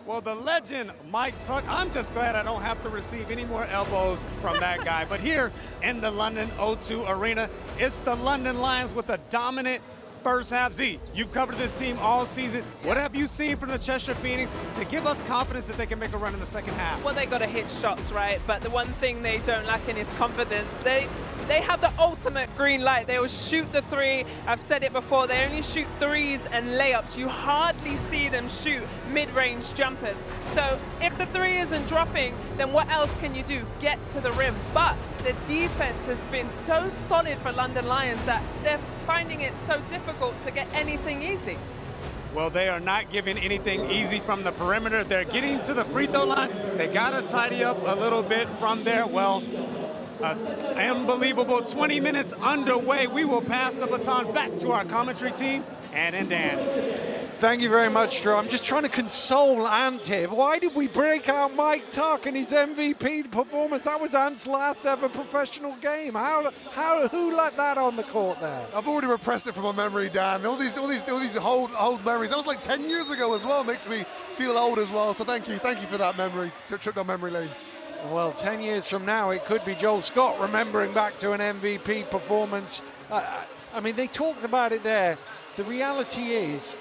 Well, the legend, Mike Tuck, I'm just glad I don't have to receive any more elbows from that guy. But here in the London O2 Arena, it's the London Lions with a dominant first half. Z, you've covered this team all season. What have you seen from the Cheshire Phoenix to give us confidence that they can make a run in the second half? Well, they got to hit shots, right? But the one thing they don't lack in is confidence. They have the ultimate green light. They will shoot the 3. I've said it before, they only shoot 3s and layups. You hardly see them shoot mid-range jumpers. So if the 3 isn't dropping, then what else can you do? Get to the rim. But the defense has been so solid for London Lions that they're finding it so difficult to get anything easy. Well, they are not giving anything easy from the perimeter. They're getting to the free throw line. They got to tidy up a little bit from there. Well, unbelievable 20 minutes underway. We will pass the baton back to our commentary team, Ann and Dan. Thank you very much, Drew. I'm just trying to console Ant here. Why did we break out Mike Tuck and his MVP performance? That was Ant's last ever professional game. Who let that on the court there? I've already repressed it from my memory, Dan. All these old memories. That was like 10 years ago as well. Makes me feel old as well. So thank you for that memory trip down memory lane. Well, 10 years from now, it could be Joel Scott remembering back to an MVP performance. I mean, they talked about it there. The reality is,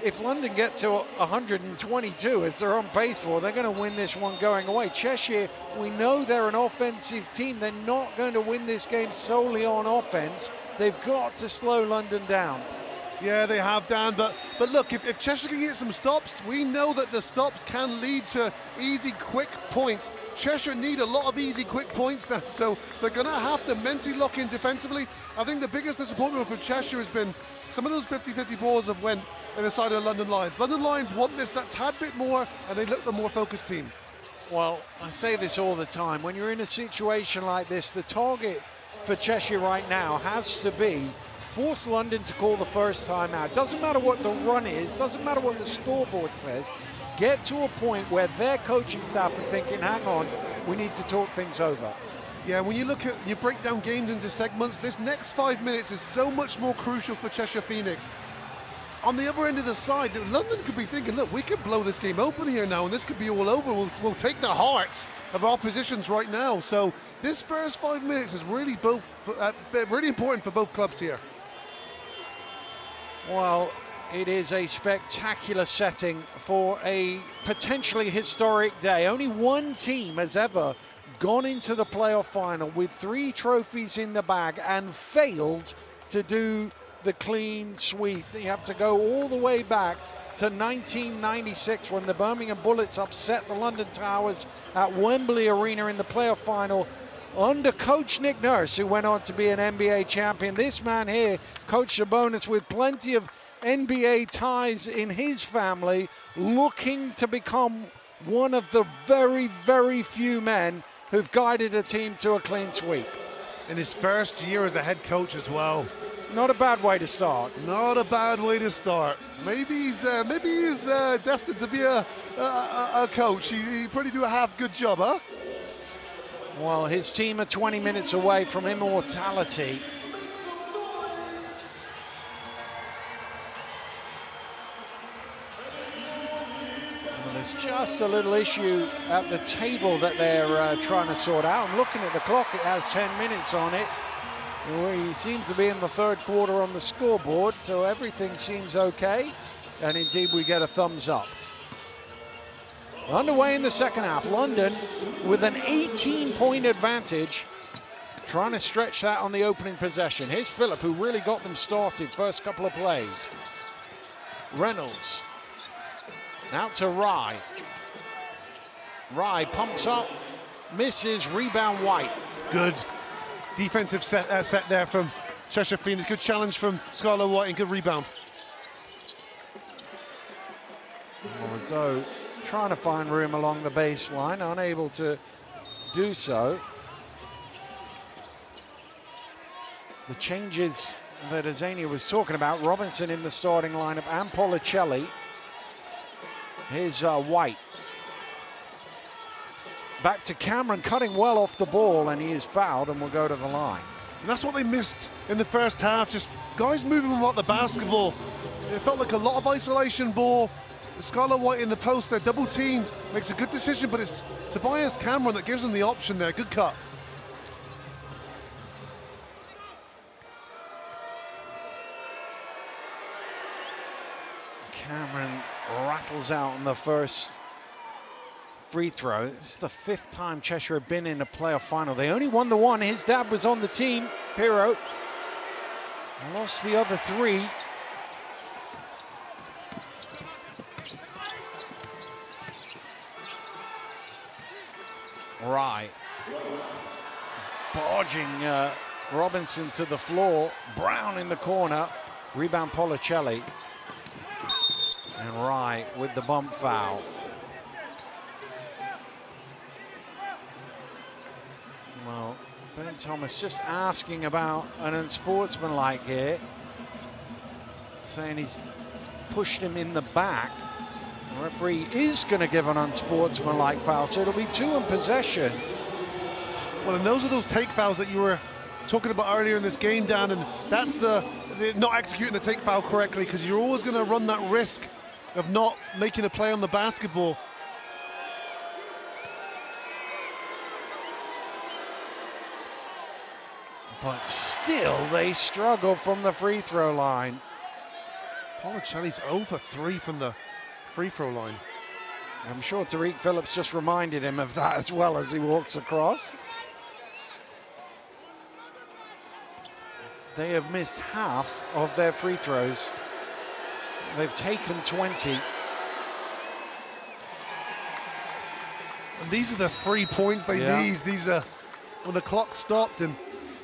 if London get to 122, as they're on pace for, they're going to win this one going away. Cheshire, we know they're an offensive team. They're not going to win this game solely on offense. They've got to slow London down. Yeah, they have, Dan. But look, if Cheshire can get some stops, we know that the stops can lead to easy, quick points. Cheshire need a lot of easy, quick points now, so they're going to have to mentally lock in defensively. I think the biggest disappointment for Cheshire has been some of those 50-50 balls have went in the side of the London Lions. London Lions want this that tad bit more, and they look the more focused team. Well, I say this all the time. When you're in a situation like this, the target for Cheshire right now has to be force London to call the first time out. Doesn't matter what the run is, doesn't matter what the scoreboard says. Get to a point where their coaching staff are thinking, hang on, we need to talk things over. Yeah, when you look at, you break down games into segments, this next 5 minutes is so much more crucial for Cheshire Phoenix. On the other end of the side, London could be thinking, look, we could blow this game open here now, and this could be all over. We'll take the hearts of our positions right now. So this first 5 minutes is really really important for both clubs here. Well, it is a spectacular setting for a potentially historic day. Only one team has ever gone into the playoff final with 3 trophies in the bag and failed to do the clean sweep. You have to go all the way back to 1996 when the Birmingham Bullets upset the London Towers at Wembley Arena in the playoff final under coach Nick Nurse, who went on to be an NBA champion. This man here, Coach Sabonis, with plenty of NBA ties in his family, looking to become one of the very, very few men who've guided a team to a clean sweep. In his first year as a head coach as well. Not a bad way to start. Not a bad way to start. Maybe he's destined to be a coach. He probably do a half good job, huh? Well, his team are 20 minutes away from immortality. Well, there's just a little issue at the table that they're trying to sort out. I'm looking at the clock, it has 10 minutes on it. We seem to be in the third quarter on the scoreboard, so everything seems okay. And indeed, we get a thumbs up. Underway in the second half, London with an 18-point advantage, trying to stretch that on the opening possession. Here's Phillip, who really got them started first couple of plays. Reynolds, out to Rye. Rye pumps up, misses, rebound White. Good defensive set there from Cheshire Phoenix. Good challenge from Skylar White and good rebound. Although trying to find room along the baseline, unable to do so. The changes that Azania was talking about, Robinson in the starting lineup and Policelli. Here's White. Back to Cameron, cutting well off the ball, and he is fouled and will go to the line. And that's what they missed in the first half, just guys moving without the basketball. It felt like a lot of isolation ball. Skylar White in the post, they're double teamed, makes a good decision, but it's Tobias Cameron that gives him the option there. Good cut. Cameron rattles out on the first free throw. It's the 5th time Cheshire have been in a playoff final. They only won the one. His dad was on the team, Pirro. Lost the other 3. Rye barging Robinson to the floor. Brown in the corner. Rebound Policelli. And Rye with the bump foul. Well, Ben Thomas just asking about an unsportsmanlike here. Saying he's pushed him in the back. The referee is going to give an unsportsmanlike foul, so it'll be 2 in possession. Well, and those are those take fouls that you were talking about earlier in this game, Dan, and that's the not executing the take foul correctly, because you're always going to run that risk of not making a play on the basketball. But still, they struggle from the free throw line. Policelli's 0 for 3 from the free throw line. I'm sure Tariq Phillips just reminded him of that as well as he walks across. They have missed half of their free throws They've taken 20. And these are the 3 points they need. These are when the clock stopped and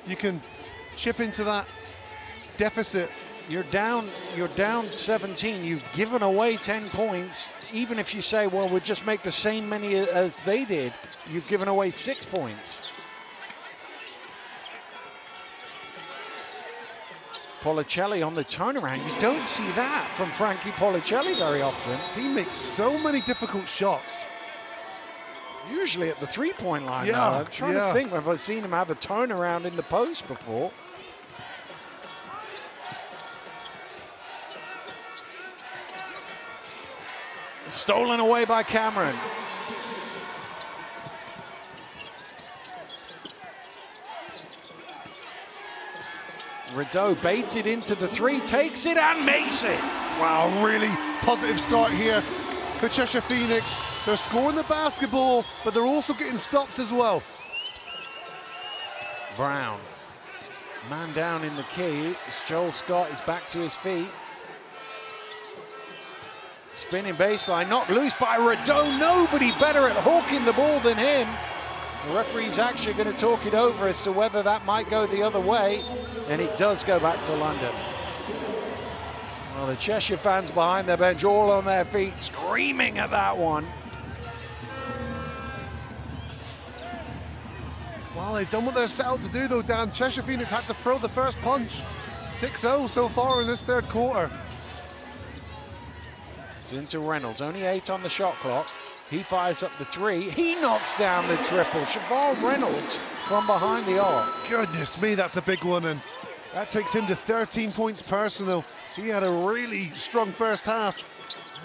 you can chip into that deficit. You're down 17. You've given away 10 points. Even if you say, well, we'll just make the same many as they did, you've given away 6 points. Policelli on the turnaround. You don't see that from Frankie Policelli very often. He makes so many difficult shots. Usually at the three-point line. Yeah, I'm trying to think if I've seen him have a turnaround in the post before. Stolen away by Cameron. Rideau baited into the three, takes it and makes it. Wow, really positive start here for Cheshire Phoenix. They're scoring the basketball, but they're also getting stops as well. Brown, man down in the key. Joel Scott is back to his feet. Spinning baseline, knocked loose by Rideau. Nobody better at hawking the ball than him. The referee's actually going to talk it over as to whether that might go the other way, and it does go back to London. Well, the Cheshire fans behind their bench all on their feet, screaming at that one. Well, they've done what they're set out to do, though, Dan. Cheshire Phoenix had to throw the first punch. 6-0 so far in this third quarter. It's into Reynolds, only 8 on the shot clock. He fires up the three. He knocks down the triple. Cheval Reynolds from behind the arc. Goodness me, that's a big one, and that takes him to 13 points personal. He had a really strong first half.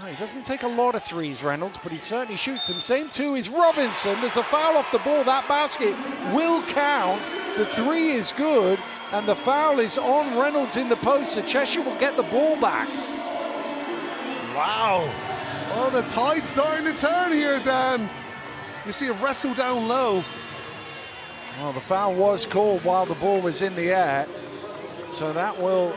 Oh, he doesn't take a lot of threes, Reynolds, but he certainly shoots them. Same two is Robinson. There's a foul off the ball. That basket will count. The three is good, and the foul is on Reynolds in the post, so Cheshire will get the ball back. Wow. Oh, the tide's starting to turn here, Dan. You see a wrestle down low. Well, the foul was called while the ball was in the air, so that will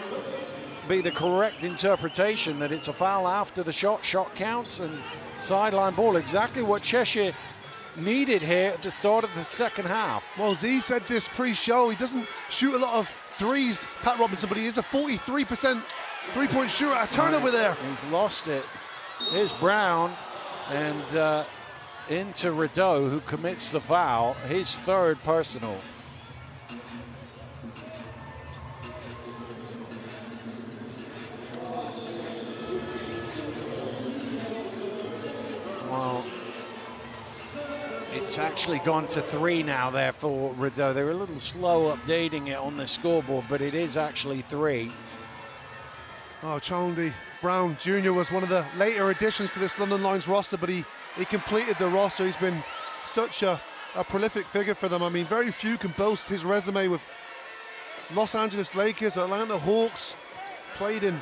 be the correct interpretation, that it's a foul after the shot. Shot counts and sideline ball. Exactly what Cheshire needed here at the start of the second half. Well, Z said this pre-show. He doesn't shoot a lot of threes, Pat Robinson, but he is a 43% three-point shooter. A turnover there. He's lost it. Here's Brown, and into Rideau, who commits the foul, his third personal. Well, it's actually gone to 3 now there for Rideau. They were a little slow updating it on the scoreboard, but it is actually 3. Oh, Chaundi Brown Jr. was one of the later additions to this London Lions roster, but he completed the roster. He's been such a prolific figure for them. I mean, very few can boast his resume with Los Angeles Lakers, Atlanta Hawks, played in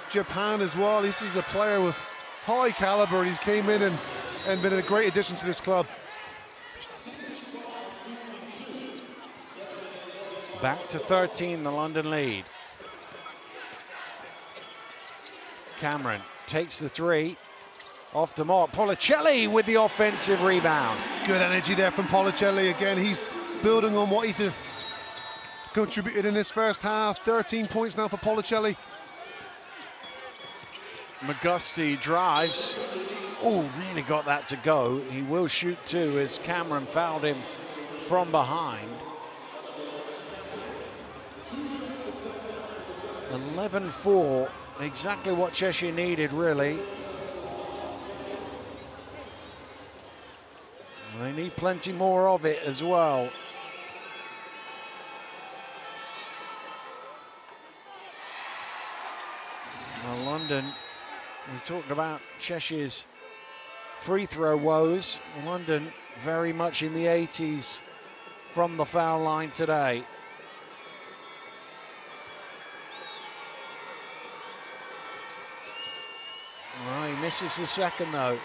Japan as well. This is a player with high caliber. He's came in and been a great addition to this club. Back to 13, the London lead. Cameron takes the 3 off the mark. Policelli with the offensive rebound. Good energy there from Policelli. Again, he's building on what he's contributed in this first half. 13 points now for Policelli. McGusty drives. Oh, nearly got that to go. He will shoot 2 as Cameron fouled him from behind. 11-4. Exactly what Cheshire needed, really. They need plenty more of it as well. Well, London, we talked about Cheshire's free throw woes. London very much in the 80s from the foul line today. Well, he misses the second, though.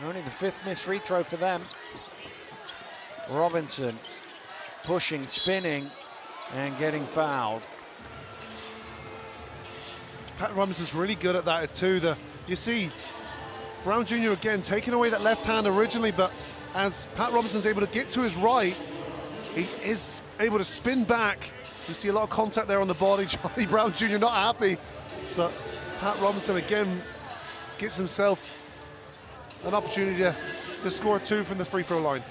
Only the 5th missed free throw for them. Robinson pushing, spinning, and getting fouled. Pat Robinson's really good at that too. You see Brown Jr. again taking away that left hand originally, but as Pat Robinson's able to get to his right, he is able to spin back. You see a lot of contact there on the body. Charlie Brown Jr. not happy, but Pat Robinson again gets himself an opportunity to score 2 from the free throw line.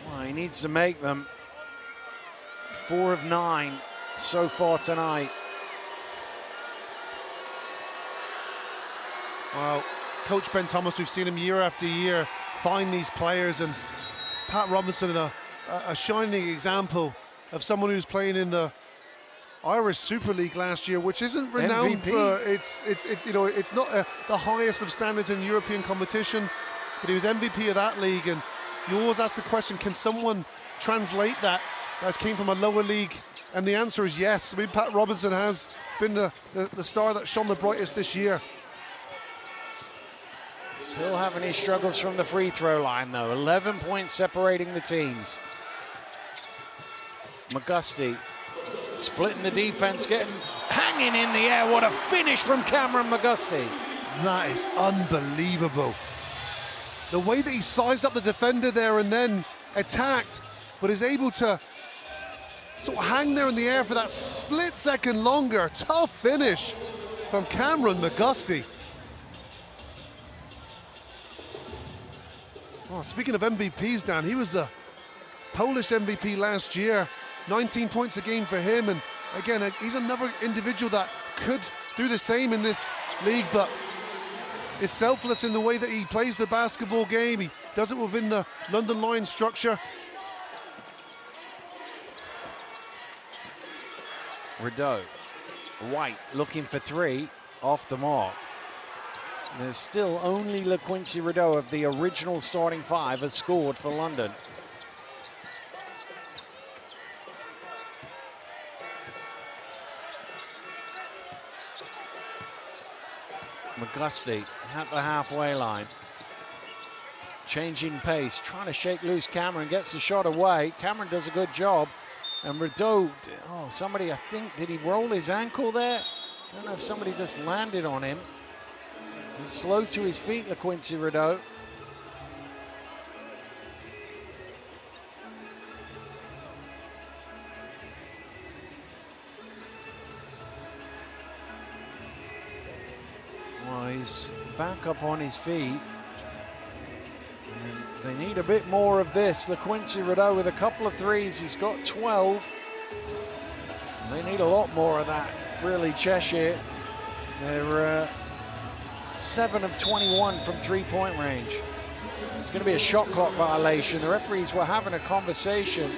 Well, he needs to make them. 4 of 9 so far tonight. Well, Coach Ben Thomas, we've seen him year after year find these players, and Pat Robinson, a shining example of someone who's playing in the Irish Super League last year, which isn't renowned MVP. for it's not the highest of standards in European competition, but he was MVP of that league. And you always ask the question, can someone translate that came from a lower league? And the answer is yes. I mean, Pat Robinson has been the star that shone the brightest this year. Still having his struggles from the free throw line though. 11 points separating the teams. McGusty splitting the defense, hanging in the air. What a finish from Cameron McGusty. That is unbelievable. The way that he sized up the defender there and then attacked, but is able to sort of hang there in the air for that split second longer. Tough finish from Cameron McGusty. Oh, speaking of MVPs, Dan, he was the Polish MVP last year. 19 points a game for him, and again, he's another individual that could do the same in this league, but is selfless in the way that he plays the basketball game. He does it within the London Lions structure. Rideau, White looking for 3, off the mark. There's still only LaQuincy Rideau of the original starting 5 has scored for London. McGusty at the halfway line. Changing pace, trying to shake loose Cameron, gets the shot away. Cameron does a good job. And Rideau, oh, somebody, I think, did he roll his ankle there? I don't know if somebody just landed on him. He's slow to his feet, LaQuincy Rideau. Well, he's back up on his feet. And they need a bit more of this. LaQuincy Rideau with a couple of threes. He's got 12. And they need a lot more of that, really, Cheshire. They're 7 of 21 from three-point range. It's going to be a shot clock violation. The referees were having a conversation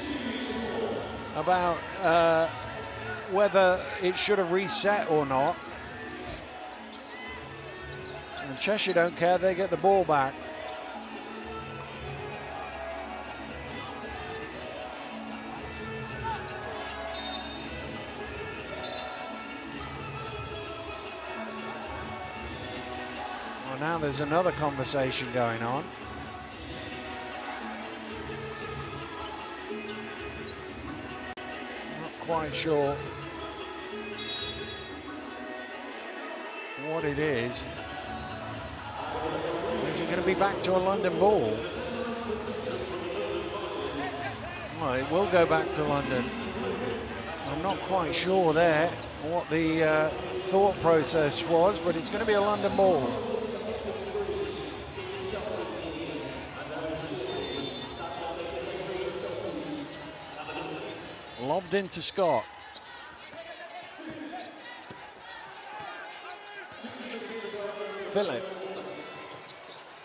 about whether it should have reset or not. And Cheshire don't care, they get the ball back. Well, now there's another conversation going on. Not quite sure what it is. Is it going to be back to a London ball? Well, it will go back to London. I'm not quite sure there what the thought process was, but it's going to be a London ball. Lobbed into Scott.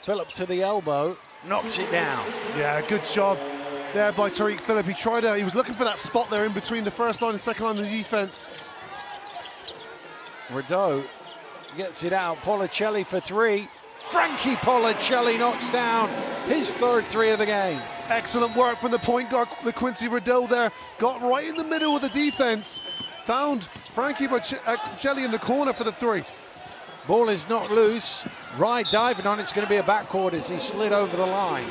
Phillip to the elbow, knocks it down. Yeah, good job there by Tariq Phillip. He was looking for that spot there in between the first line and second line of the defense. Rideau gets it out. Policelli for 3. Frankie Policelli knocks down his third 3 of the game. Excellent work from the point guard, LaQuincy Rideau there. Got right in the middle of the defense. Found Frankie Policelli in the corner for the 3. Ball is not loose. Rye diving on, it's going to be a backcourt as he slid over the line.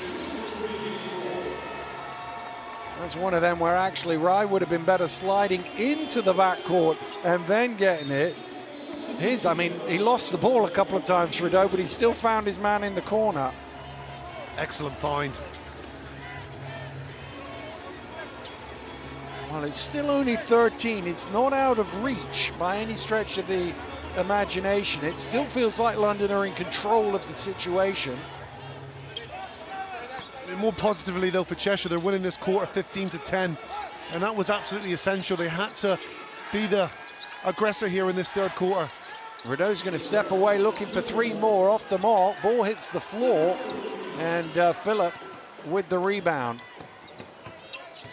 That's one of them where actually Rye would have been better sliding into the backcourt and then getting it. I mean, he lost the ball a couple of times, Rideau, but he still found his man in the corner. Excellent find. Well, it's still only 13. It's not out of reach by any stretch of the imagination. It still feels like London are in control of the situation. More positively, though, for Cheshire, they're winning this quarter 15-10, and that was absolutely essential. They had to be the aggressor here in this third quarter. Rideau's going to step away, looking for 3 more off the mark. Ball hits the floor, and Phillip with the rebound.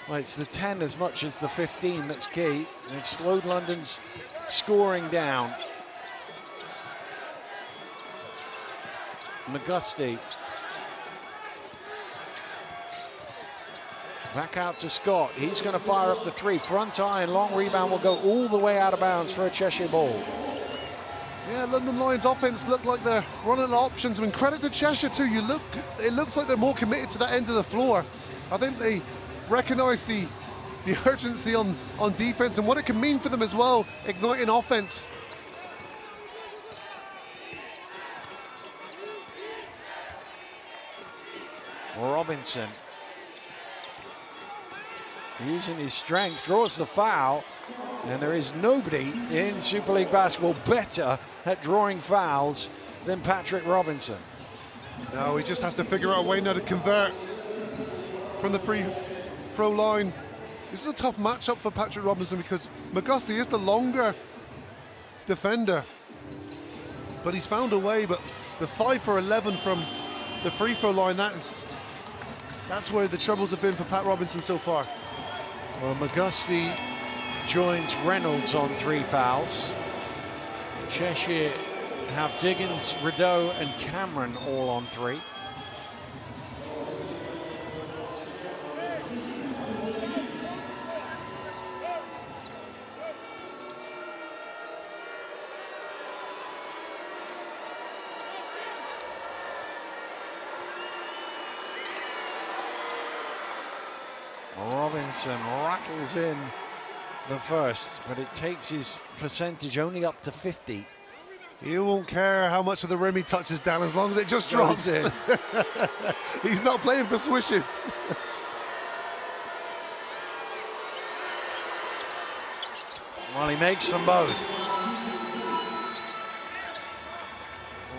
Well, it's the 10 as much as the 15 that's key. They've slowed London's scoring down. McGusty. Back out to Scott. He's going to fire up the 3. Front iron, long rebound will go all the way out of bounds for a Cheshire ball. Yeah, London Lions offense look like they're running out of options. I mean, credit to Cheshire too. It looks like they're more committed to that end of the floor. I think they recognize the urgency on defense and what it can mean for them as well, igniting offense. Robinson, using his strength, draws the foul, and there is nobody in Super League basketball better at drawing fouls than Patrick Robinson. No, he just has to figure out a way now to convert from the free throw line. This is a tough matchup for Patrick Robinson because McGusty is the longer defender, but he's found a way. But the 5 for 11 from the free throw line, that's where the troubles have been for Pat Robinson so far. Well, McGusty joins Reynolds on 3 fouls. Cheshire have Diggins, Rideau and Cameron all on 3. Robinson rattles in the first, but it takes his percentage only up to 50. He won't care how much of the rim he touches down as long as it just drops in. He's not playing for swishes. Well, he makes them both.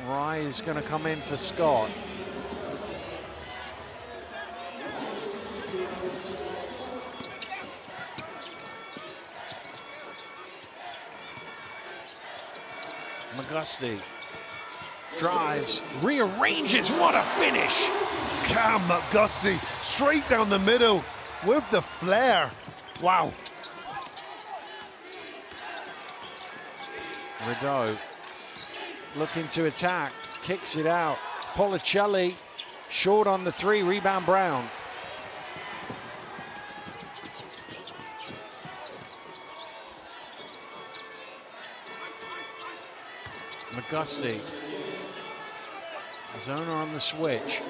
Rye is going to come in for Scott. McGusty drives, rearranges, what a finish! Cam McGusty straight down the middle with the flair. Wow. Rideau looking to attack, kicks it out. Policelli short on the 3, rebound Brown. McGusty. Zona on the switch.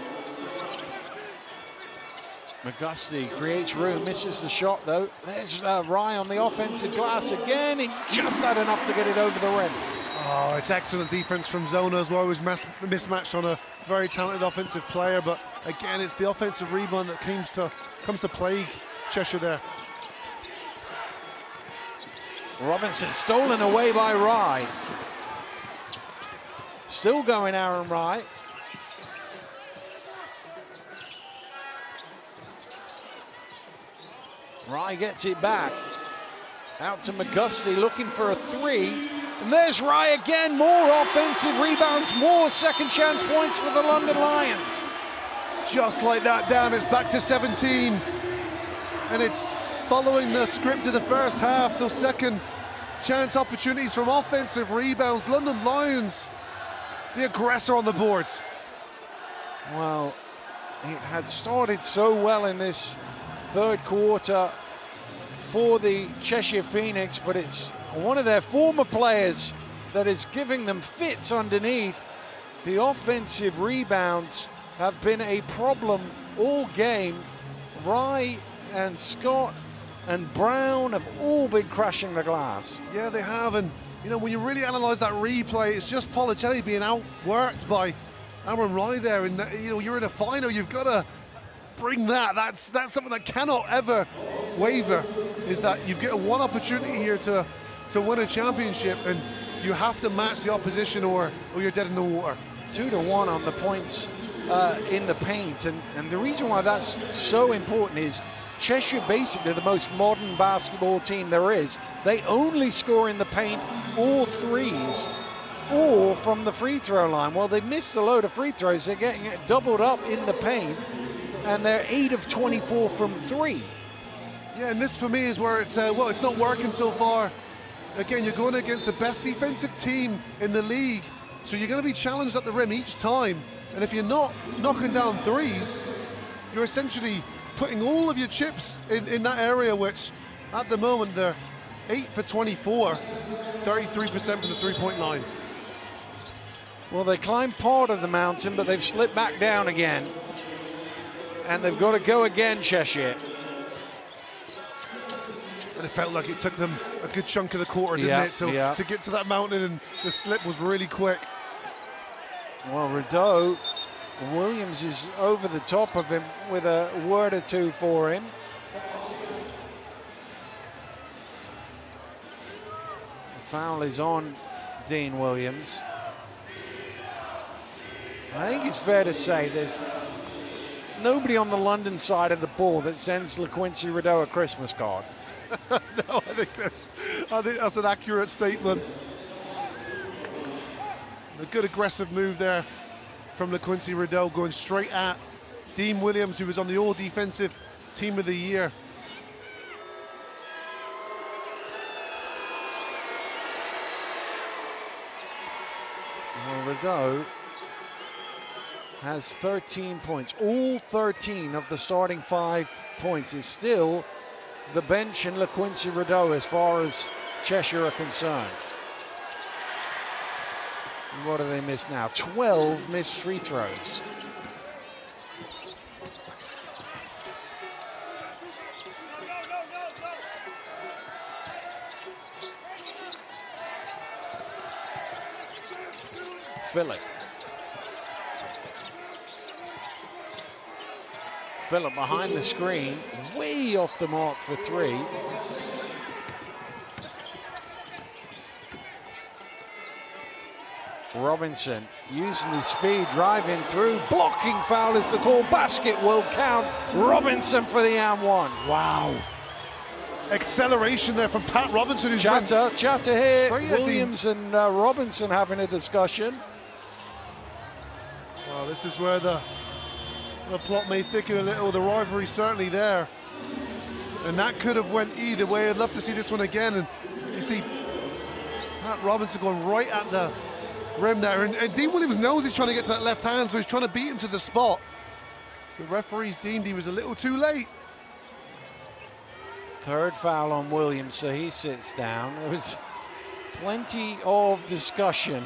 McGusty creates room, misses the shot though. There's Rye on the offensive glass again. He just had enough to get it over the rim. Oh, it's excellent defense from Zona as well. It was mismatched on a very talented offensive player, but again, it's the offensive rebound that comes to plague Cheshire there. Robinson stolen away by Rye. Still going Aaron Rye. Rye gets it back. Out to McGusty looking for a 3. And there's Rye again. More offensive rebounds, more second chance points for the London Lions. Just like that, Dan, it's back to 17. And it's following the script of the first half. Those second chance opportunities from offensive rebounds. London Lions, the aggressor on the boards. Well, it had started so well in this third quarter for the Cheshire Phoenix, but it's one of their former players that is giving them fits underneath. The offensive rebounds have been a problem all game. Rye and Scott and Brown have all been crashing the glass. Yeah, they have, and you know, when you really analyse that replay, it's just Policelli being outworked by Aaron Rai there, and you know, you're in a final, you've got to bring that. That's something that cannot ever waver, is that you get one opportunity here to win a championship, and you have to match the opposition or you're dead in the water. 2-1 on the points in the paint, and the reason why that's so important is Cheshire, basically the most modern basketball team there is. They only score in the paint or threes or from the free throw line. Well, they've missed a load of free throws. They're getting it doubled up in the paint, and they're 8 of 24 from 3. Yeah, and this for me is where it's well, it's not working so far. Again, you're going against the best defensive team in the league, so you're going to be challenged at the rim each time. And if you're not knocking down threes, you're essentially putting all of your chips in that area, which at the moment they're 8 for 24, 33% from the three-point line. Well, they climbed part of the mountain, but they've slipped back down again. And they've got to go again, Cheshire. And it felt like it took them a good chunk of the quarter, didn't it, to get to that mountain, and the slip was really quick. Well, Rideau, Williams is over the top of him with a word or two for him. The foul is on Dean Williams. I think it's fair to say there's nobody on the London side of the ball that sends LaQuincy Rideau a Christmas card. No, I think that's an accurate statement. A good aggressive move there from LaQuincy Rideau, going straight at Dean Williams, who was on the All-Defensive Team of the Year. Well, Rideau has 13 points. All 13 of the starting 5 points is still the bench and LaQuincy Rideau as far as Cheshire are concerned. What do they miss now? 12 missed free throws. Phillip. Phillip behind the screen, way off the mark for 3. Robinson using his speed, driving through, blocking foul is the call. Basket will count. Robinson for the and one. Wow. Acceleration there from Pat Robinson. Who's chatter here. Williams and Robinson having a discussion. Well, this is where the plot may thicken a little. The rivalry certainly there. And that could have went either way. I'd love to see this one again. And you see Pat Robinson going right at the rim there, and Dean Williams knows he's trying to get to that left hand, so he's trying to beat him to the spot. The referees deemed he was a little too late. Third foul on Williams, so he sits down. There was plenty of discussion,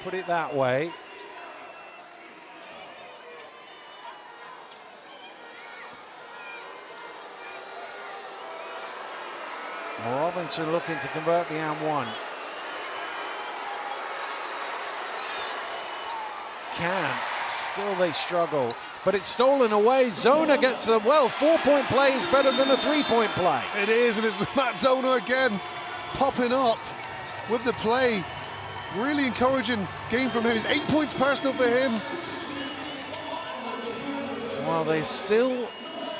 put it that way. Robinson looking to convert the and one. Can. Still they struggle, but it's stolen away. Zona gets the, well, 4-point play is better than a 3-point play. It is, and it's Matt Zona again popping up with the play. Really encouraging game from him. It's 8 points personal for him. Well, they're still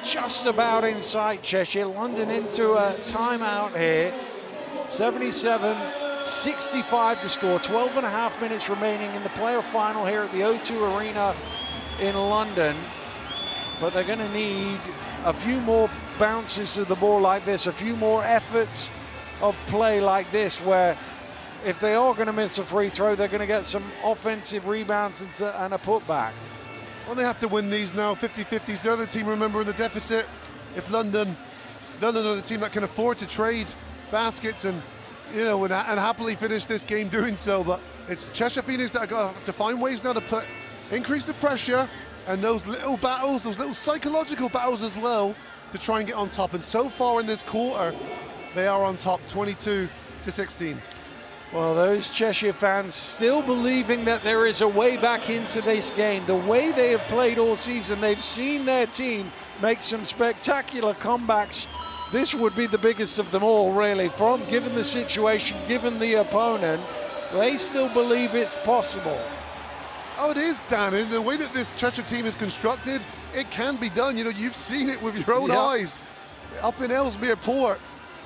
just about inside Cheshire. London into a timeout here. 77-65 to score. 12.5 minutes remaining in the playoff final here at the O2 Arena in London. But they're going to need a few more bounces of the ball like this, a few more efforts of play like this, where if they are going to miss a free throw, they're going to get some offensive rebounds and a putback. Well, they have to win these now, 50-50s. The other team, remember, in the deficit. If London are the team that can afford to trade baskets and, you know, and happily finish this game doing so. But it's Cheshire Phoenix that have to find ways now to increase the pressure, and those little battles, those little psychological battles as well, to try and get on top. And so far in this quarter, they are on top, 22-16. Well, those Cheshire fans still believing that there is a way back into this game. The way they have played all season, they've seen their team make some spectacular comebacks. This would be the biggest of them all, really, given the situation, given the opponent. They still believe it's possible. Oh, it is, Dan. In the way that this Cheshire team is constructed, it can be done. You know, you've seen it with your own eyes. Up in Ellesmere Port,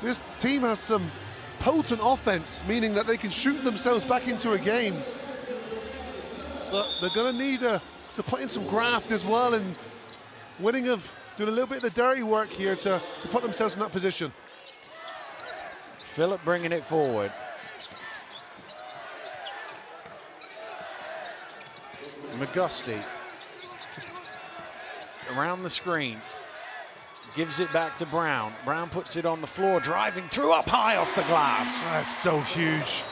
this team has some potent offense, meaning that they can shoot themselves back into a game. But they're going to need to put in some graft as well, and doing a little bit of the dirty work here to put themselves in that position. Phillip bringing it forward. McGusty around the screen, gives it back to Brown. Brown puts it on the floor, driving through up high off the glass. That's so huge.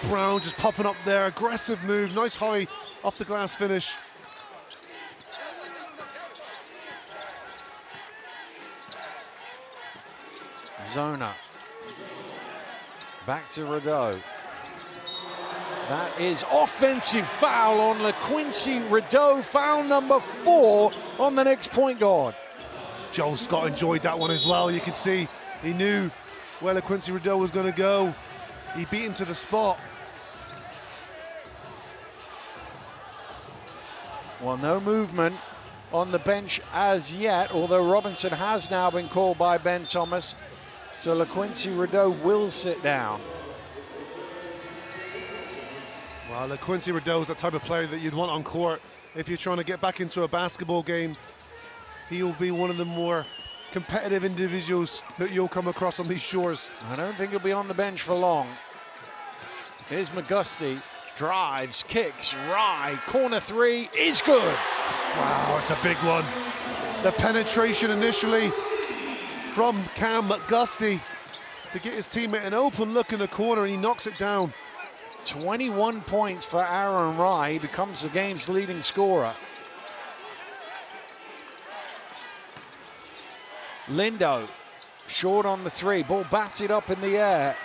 Brown just popping up there, aggressive move, nice high off the glass finish. Zona, back to Rideau. That is offensive foul on LaQuincy Rideau, foul number 4 on the next point guard. Joel Scott enjoyed that one as well. You can see he knew where LaQuincy Rideau was going to go. He beat him to the spot. Well, no movement on the bench as yet, although Robinson has now been called by Ben Thomas. So LaQuincy Rideau will sit down. Well, LaQuincy Rideau is the type of player that you'd want on court if you're trying to get back into a basketball game. He will be one of the more competitive individuals that you'll come across on these shores. I don't think he'll be on the bench for long. Here's McGusty, drives, kicks, Rye, corner 3 is good. Wow, it's a big one. The penetration initially from Cam McGusty to get his teammate an open look in the corner, and he knocks it down. 21 points for Aaron Rye. He becomes the game's leading scorer. Lindo, short on the 3. Ball batted up in the air,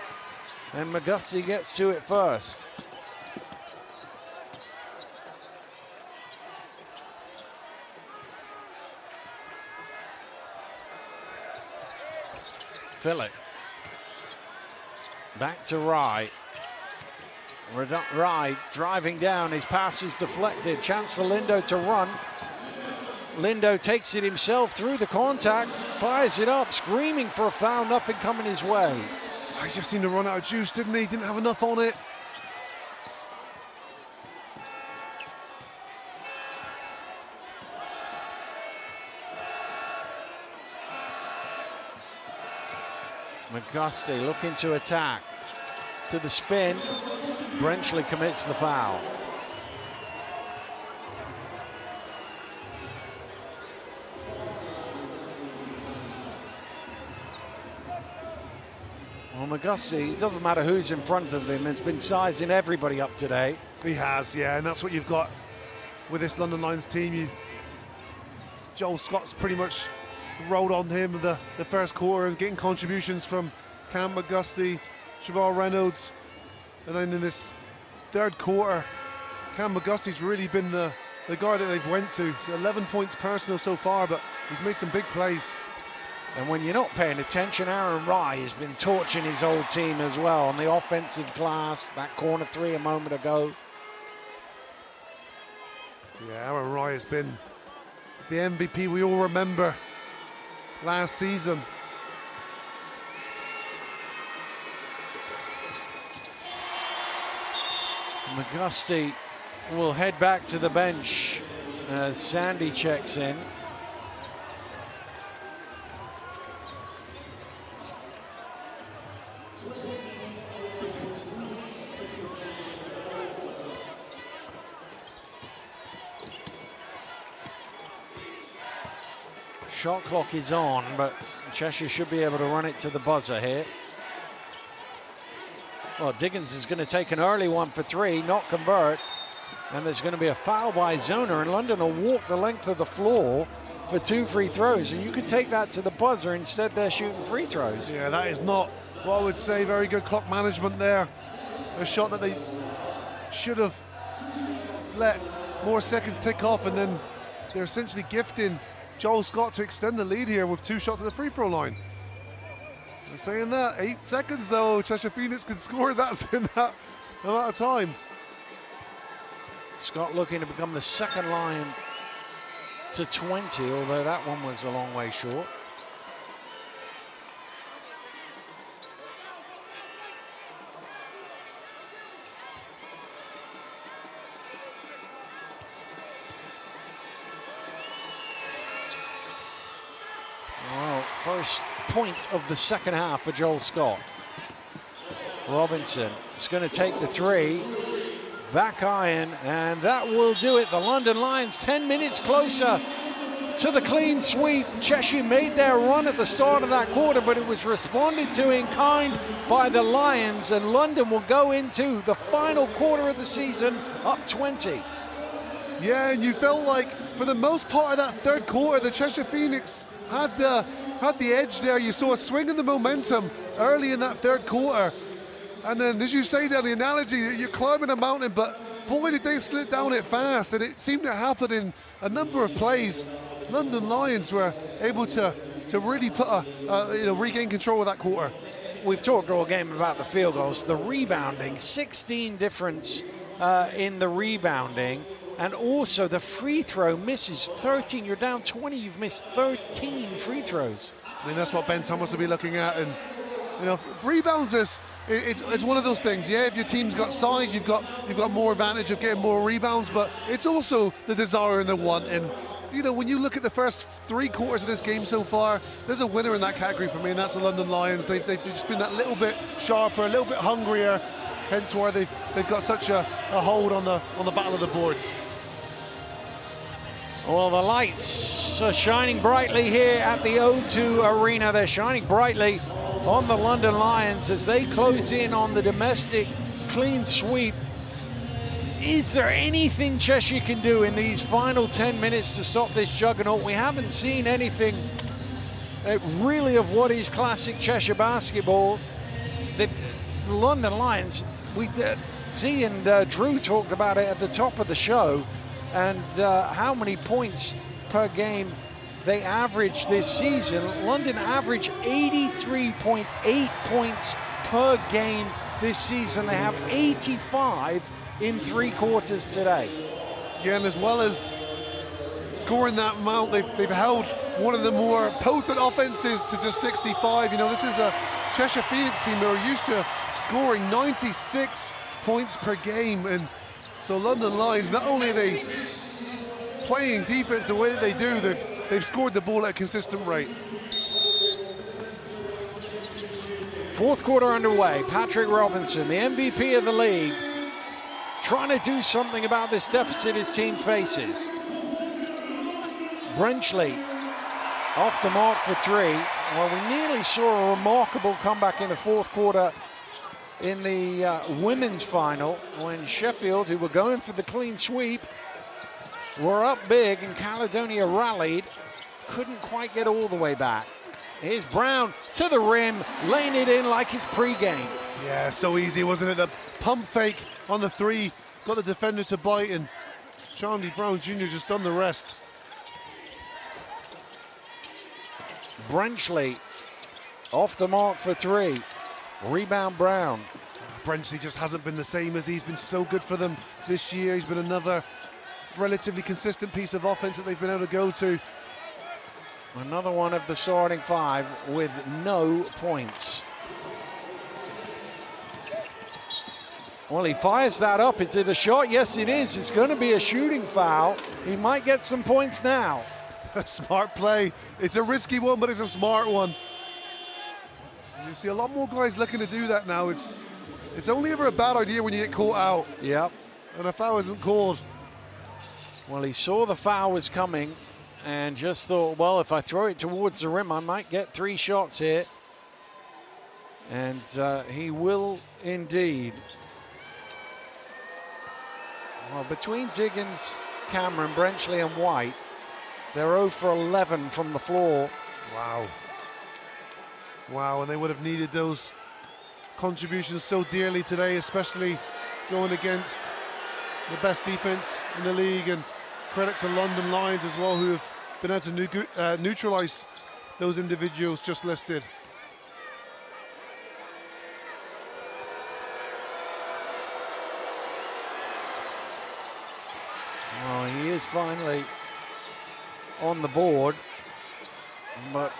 and McGusty gets to it first. Phillip. Back to Rye. Rye driving down, his pass is deflected. Chance for Lindo to run. Lindo takes it himself through the contact, fires it up, screaming for a foul, nothing coming his way. He just seemed to run out of juice, didn't he? Didn't have enough on it. McGusty looking to attack. To the spin, Brenchley commits the foul. Well, McGusty, it doesn't matter who's in front of him, has been sizing everybody up today. He has, yeah, and that's what you've got with this London Lions team. Joel Scott's pretty much rolled on him the first quarter, getting contributions from Cam McGusty, Shavar Reynolds, and then in this third quarter, Cam McGusty's really been the guy that they've went to. So 11 points personal so far, but he's made some big plays. And when you're not paying attention, Aaron Rye has been torching his old team as well on the offensive glass. That corner 3 a moment ago. Yeah, Aaron Rye has been the MVP we all remember last season. McGusty will head back to the bench as Sandy checks in. Shot clock is on, but Cheshire should be able to run it to the buzzer here. Well, Diggins is going to take an early one for 3, not convert. And there's going to be a foul by Zona, and London will walk the length of the floor. for 2 free throws, and you could take that to the buzzer. Instead, they're shooting free throws. Yeah, that is not what I would say very good clock management there. A shot that they should have let more seconds tick off, and then they're essentially gifting Joel Scott to extend the lead here with 2 shots at the free throw line. I'm saying that, 8 seconds though, Cheshire Phoenix can score that's in that amount of time. Scott looking to become the second Lion to 20, although that one was a long way short. Well, first point of the second half for Joel Scott. Robinson is going to take the 3. Back iron, and that will do it. The London Lions 10 minutes closer to the clean sweep. Cheshire made their run at the start of that quarter, but it was responded to in kind by the Lions, and London will go into the final quarter of the season up 20. Yeah, and you felt like for the most part of that third quarter, the Cheshire Phoenix had the edge there. You saw a swing in the momentum early in that third quarter. And then, as you say there, the analogy, you're climbing a mountain, but boy, did they slip down it fast. And it seemed to happen in a number of plays. London Lions were able to really put regain control of that quarter. We've talked all game about the field goals, the rebounding, 16 difference in the rebounding, and also the free throw misses, 13. You're down 20, you've missed 13 free throws. I mean, that's what Ben Thomas will be looking at. And rebounds it's one of those things. Yeah, if your team's got size, you've got more advantage of getting more rebounds, but it's also the desire and the want. And when you look at the first 3 quarters of this game so far, there's a winner in that category for me, and that's the London Lions. They've just been that little bit sharper, a little bit hungrier, hence why they've got such a hold on the battle of the boards. Well, the lights are shining brightly here at the O2 Arena. They're shining brightly on the London Lions as they close in on the domestic clean sweep. Is there anything Cheshire can do in these final 10 minutes to stop this juggernaut? We haven't seen anything really of what is classic Cheshire basketball. The London Lions, Z and Drew talked about it at the top of the show, and how many points per game they averaged this season. London averaged 83.8 points per game this season. They have 85 in 3 quarters today. Yeah, and as well as scoring that amount, they've held one of the more potent offenses to just 65. This is a Cheshire Phoenix team who are used to scoring 96 points per game, and so London Lions, not only are they playing defense the way that they do, they've scored the ball at a consistent rate. Fourth quarter underway. Patrick Robinson, the MVP of the league, trying to do something about this deficit his team faces. Brenchley off the mark for 3. Well, we nearly saw a remarkable comeback in the fourth quarter in the women's final when Sheffield, who were going for the clean sweep, were up big and Caledonia rallied. Couldn't quite get all the way back. Here's Brown to the rim, laying it in like his pregame. Yeah, so easy, wasn't it? The pump fake on the 3, got the defender to bite, and Charlie Brown Jr. just done the rest. Brenchley off the mark for 3. Rebound Brown. Brenchley just hasn't been the same as he's been so good for them this year. He's been another relatively consistent piece of offense that they've been able to go to. Another one of the starting 5 with no points. Well, he fires that up. Is it a shot? Yes, it is. It's going to be a shooting foul. He might get some points now. Smart play. It's a risky one, but it's a smart one. You see a lot more guys looking to do that now. It's only ever a bad idea when you get caught out. Yep. And a foul isn't called. Well, he saw the foul was coming and just thought, well, if I throw it towards the rim, I might get 3 shots here. And he will indeed. Well, between Diggins, Cameron, Brenchley and White, They're 0 for 11 from the floor. Wow. Wow, and they would have needed those contributions so dearly today, especially going against the best defense in the league, and credit to London Lions as well, who have been able to neutralize those individuals just listed. Well, he is finally on the board, but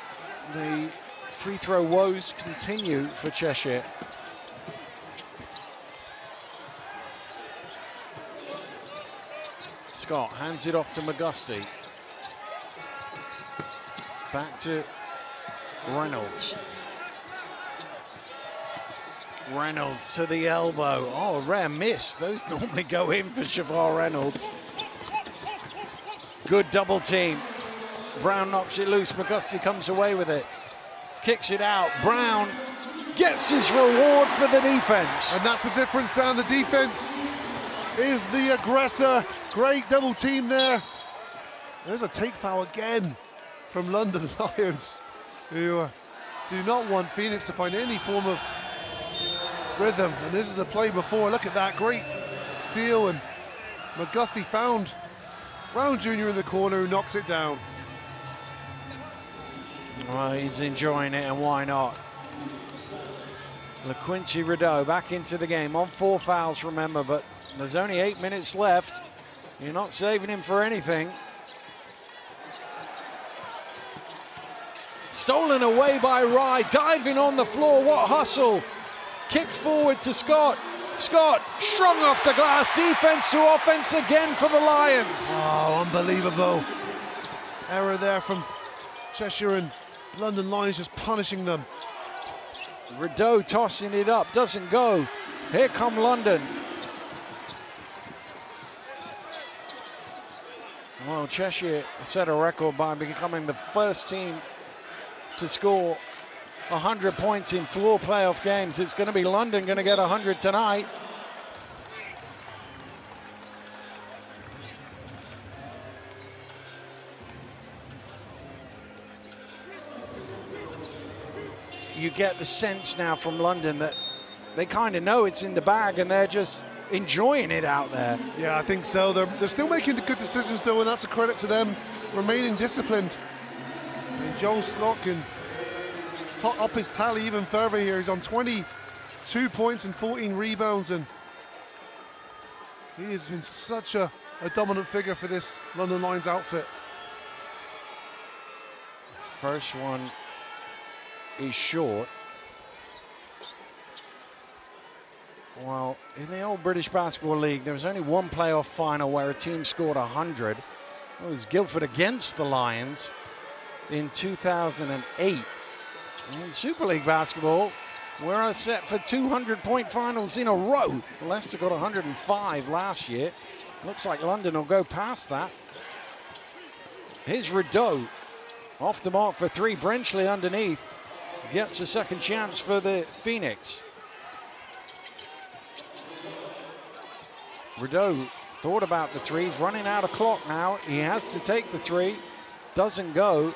the free throw woes continue for Cheshire. Scott hands it off to McGusty. Back to Reynolds. Reynolds to the elbow. Oh, a rare miss. Those normally go in for Shavar Reynolds. Good double team. Brown knocks it loose. McGusty comes away with it. Kicks it out. Brown gets his reward for the defense. And that's the difference down. The defense is the aggressor. Great double team there. There's a take foul again from London Lions, who do not want Phoenix to find any form of rhythm. And this is the play before. Look at that great steal, and McGusty found Brown Jr. in the corner, who knocks it down. Well, he's enjoying it, and why not? LaQuincy Rideau back into the game on 4 fouls, remember, but there's only 8 minutes left. You're not saving him for anything. Stolen away by Rye, diving on the floor, what hustle. Kicked forward to Scott. Scott, strong off the glass, defense to offense again for the Lions. Oh, unbelievable. Error there from Cheshire, and London Lions just punishing them. Rideau tossing it up, doesn't go. Here come London. Well, Cheshire set a record by becoming the first team to score 100 points in 4 playoff games. It's going to be London going to get 100 tonight. You get the sense now from London that they kind of know it's in the bag, and they're just enjoying it out there. Yeah, I think so. They're still making the good decisions, though, and that's a credit to them, remaining disciplined. And Joel Scott can top up his tally even further here. He's on 22 points and 14 rebounds, and he has been such a dominant figure for this London Lions outfit. First one is short. Well, in the old British Basketball League, there was only one playoff final where a team scored 100. It was Guildford against the Lions in 2008. In Super League basketball, we're set for 200-point finals in a row. Leicester got 105 last year. Looks like London will go past that. Here's Rideau off the mark for 3. Brenchley underneath gets a second chance for the Phoenix. Rideau thought about the 3. He's running out of clock now. He has to take the 3. Doesn't go.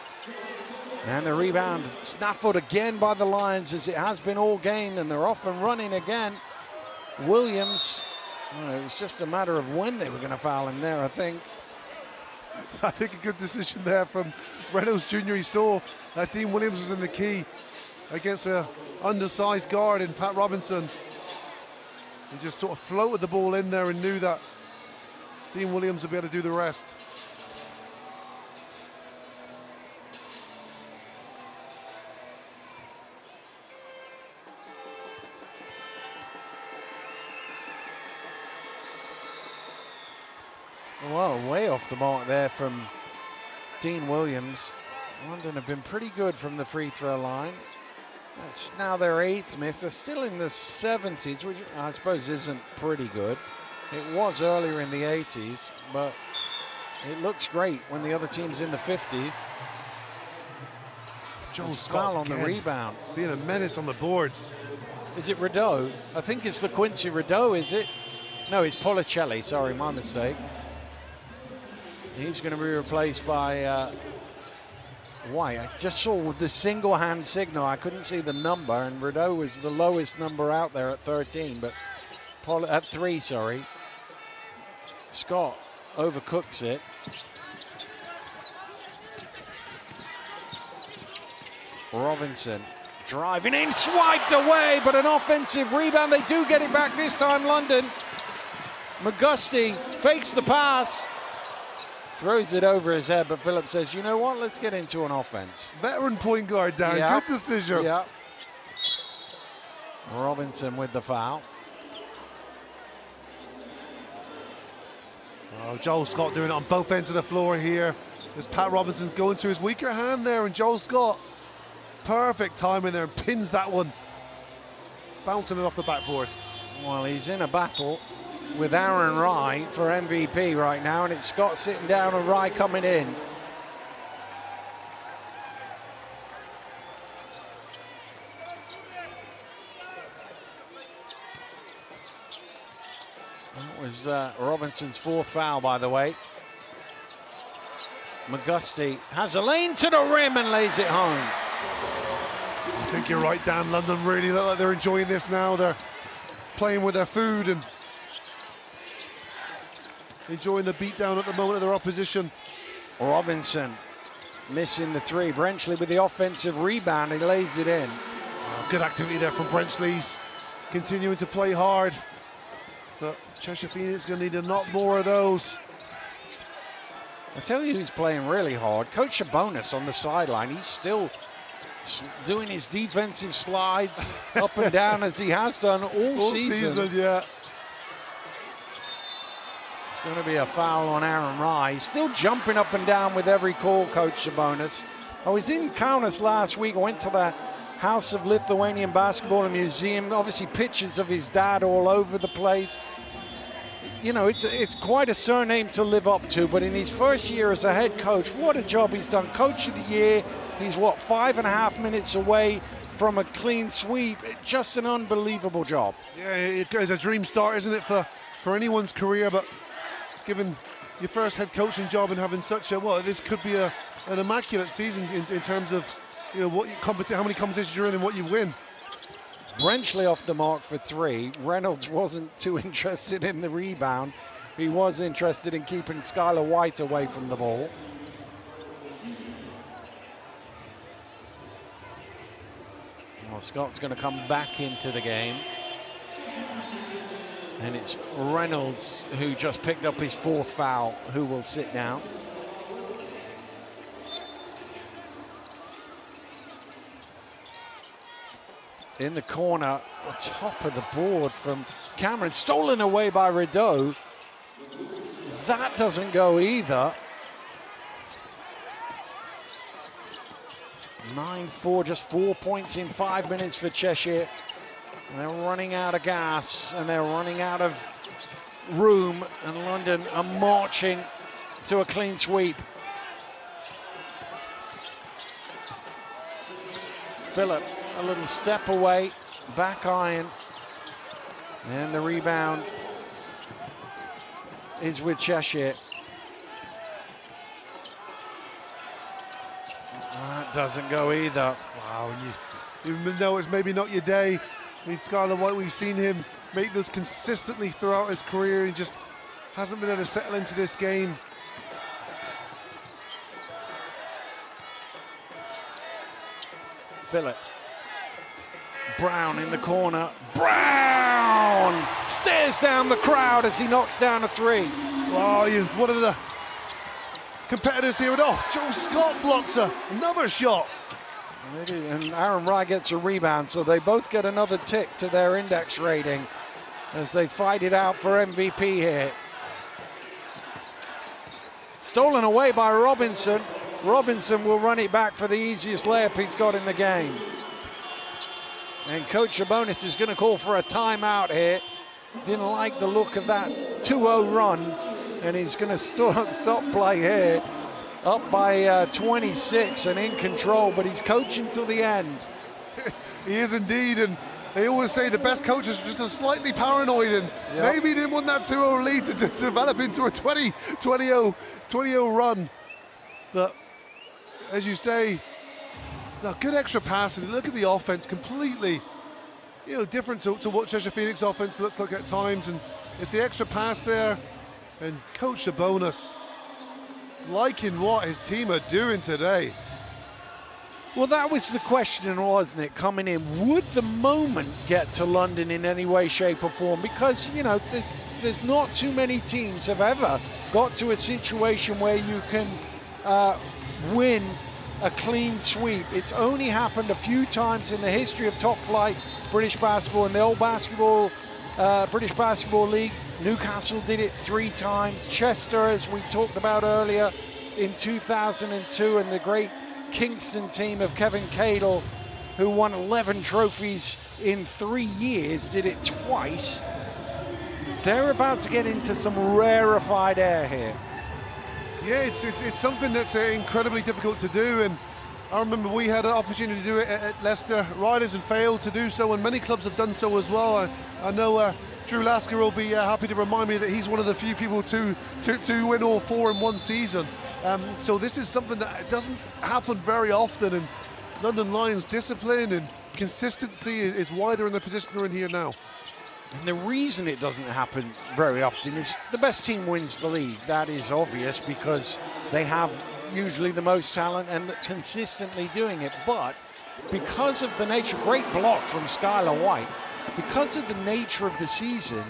And the rebound snaffled again by the Lions, as it has been all game, and they're off and running again. Williams, well, it was just a matter of when they were going to foul him there, I think. I think a good decision there from Reynolds Jr. He saw that Dean Williams was in the key against an undersized guard in Pat Robinson. He just sort of floated the ball in there and knew that Dean Williams would be able to do the rest. Well, way off the mark there from Dean Williams. London have been pretty good from the free throw line. That's now their 8th miss. They're still in the 70s, which I suppose isn't pretty good. It was earlier in the 80s, but it looks great when the other team's in the 50s. Joel There's Scott foul on the rebound. Being a menace on the boards. Is it Rideau? I think it's LaQuincy Rideau, is it? No, it's Policelli. Sorry, my mistake. He's going to be replaced by White. I just saw with the single hand signal. I couldn't see the number, and Rideau was the lowest number out there at 13, but at 3, sorry. Scott overcooks it. Robinson driving in, swiped away, but an offensive rebound. They do get it back this time, London. McGusty fakes the pass, throws it over his head, but Phillips says, you know what, let's get into an offense. Veteran point guard, Darren, Yep. good decision. Yeah. Robinson with the foul. Oh, Joel Scott doing it on both ends of the floor here. As Pat Robinson's going to his weaker hand there, and Joel Scott, perfect timing there, and pins that one, bouncing it off the backboard. Well, he's in a battle with Aaron Rye for MVP right now, and it's Scott sitting down and Rye coming in. That was Robinson's 4th foul, by the way. McGusty has a lane to the rim and lays it home. I think you're right, Dan. London really look like they're enjoying this now. They're playing with their food and enjoying the beatdown at the moment of their opposition. Robinson missing the 3. Brenchley with the offensive rebound. He lays it in. Oh, good activity there from Brenchley's. Continuing to play hard. But Cheshire Phoenix is going to need a lot more of those. I tell you who's playing really hard. Coach Sabonis on the sideline. He's still doing his defensive slides up and down as he has done all season. Yeah. It's going to be a foul on Aaron Rye. He's still jumping up and down with every call, Coach Sabonis. I was in Kaunas last week. I went to the House of Lithuanian Basketball and Museum. Obviously pictures of his dad all over the place. You know, it's quite a surname to live up to, but in his first year as a head coach, what a job he's done. Coach of the year, he's what, 5.5 minutes away from a clean sweep. Just an unbelievable job. Yeah, it's a dream start, isn't it, for anyone's career, but given your first head coaching job and having such a, well, this could be an immaculate season in terms of, you know, how many competitions you're in and what you win. Brenchley off the mark for 3. Reynolds wasn't too interested in the rebound. He was interested in keeping Skylar White away from the ball. Well, Scott's going to come back into the game. And it's Reynolds, who just picked up his 4th foul, who will sit down. In the corner, top of the board from Cameron, stolen away by Rideau. That doesn't go either. 9-4, just 4 points in 5 minutes for Cheshire. They're running out of gas and they're running out of room, and London are marching to a clean sweep. Phillip, a little step away, back iron, and the rebound is with Cheshire. That doesn't go either. Wow, even though it's maybe not your day, I mean, Skylar White, we've seen him make those consistently throughout his career. He just hasn't been able to settle into this game. Phillip. Brown in the corner. Brown stares down the crowd as he knocks down a 3. Oh, he's one of the competitors here. Oh, Joe Scott blocks another shot. And Aaron Rye gets a rebound, so they both get another tick to their index rating as they fight it out for MVP here. Stolen away by Robinson. Robinson will run it back for the easiest layup he's got in the game. And Coach Sabonis is going to call for a timeout here. Didn't like the look of that 2-0 run, and he's going to stop play here. Up by 26 and in control, but he's coaching till the end. He is indeed, and they always say the best coaches are just slightly paranoid, and maybe he didn't want that 2-0 lead to develop into a 20-0 run. But as you say, no, good extra passing. Look at the offense, completely, different to what Cheshire Phoenix offense looks like at times, and it's the extra pass there, and Coach Sabonis liking what his team are doing today. Well, that was the question, wasn't it, coming in? Would the moment get to London in any way, shape or form? Because, there's not too many teams have ever got to a situation where you can win a clean sweep. It's only happened a few times in the history of top flight British basketball. In the old British Basketball League, Newcastle did it 3 times. Chester, as we talked about earlier, in 2002, and the great Kingston team of Kevin Cadle, who won 11 trophies in 3 years, did it twice. They're about to get into some rarefied air here. Yeah, it's something that's incredibly difficult to do, and I remember we had an opportunity to do it at Leicester Riders and failed to do so, and many clubs have done so as well. I know Drew Lasker will be happy to remind me that he's one of the few people to win all 4 in one season. So this is something that doesn't happen very often, and London Lions' discipline and consistency is why they're in the position they're in here now. And the reason it doesn't happen very often is the best team wins the league. That is obvious because they have usually the most talent and consistently doing it. But because of the nature, great block from Skylar White, because of the nature of the season,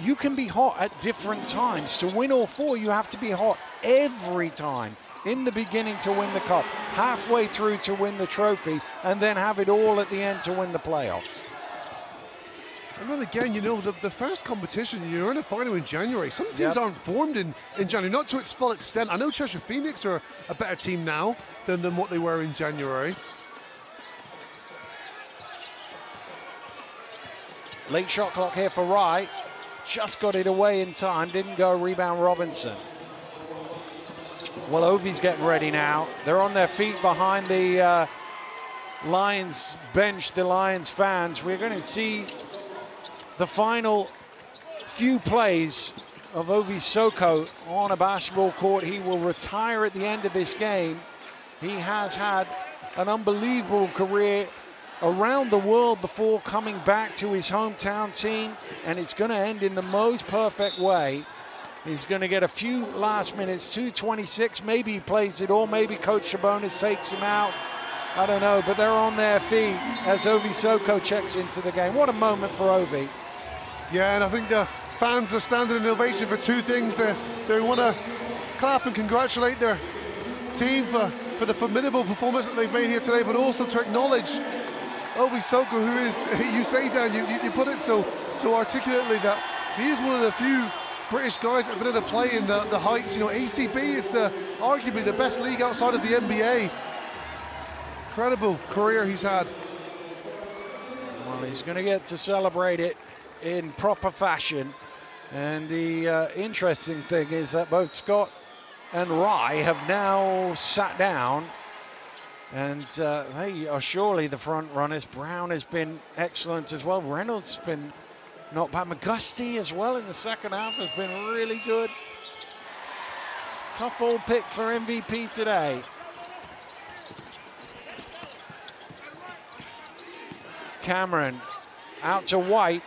you can be hot at different times. To win all 4, you have to be hot every time. In the beginning to win the cup, halfway through to win the trophy, and then have it all at the end to win the playoffs. And then again, the first competition, you're in a final in January. Some teams aren't formed in January, not to its full extent. I know Cheshire Phoenix are a better team now than what they were in January. Late shot clock here for Rye. Just got it away in time, didn't go. Rebound Robinson. Well, Ovi's getting ready now. They're on their feet behind the Lions bench, the Lions fans. We're going to see the final few plays of Ovi Soko on a basketball court. He will retire at the end of this game. He has had an unbelievable career around the world before coming back to his hometown team, and it's going to end in the most perfect way. He's going to get a few last minutes, 2:26. Maybe he plays it all. Maybe Coach Sabonis takes him out. I don't know, but they're on their feet as Ovi Soko checks into the game. What a moment for Ovi. Yeah, and I think the fans are standing in ovation for 2 things. They want to clap and congratulate their team for the formidable performance that they've made here today, but also to acknowledge Ovi Soko, who is, you say, Dan, you put it so articulately, that he is one of the few British guys that have been able to play in the heights. ACB is arguably the best league outside of the NBA. Incredible career he's had. Well, he's going to get to celebrate it in proper fashion. And the interesting thing is that both Scott and Rye have now sat down, and they are surely the front runners. Brown has been excellent as well. Reynolds has been not bad. McGusty as well in the second half has been really good. Tough old pick for MVP today. Cameron out to White,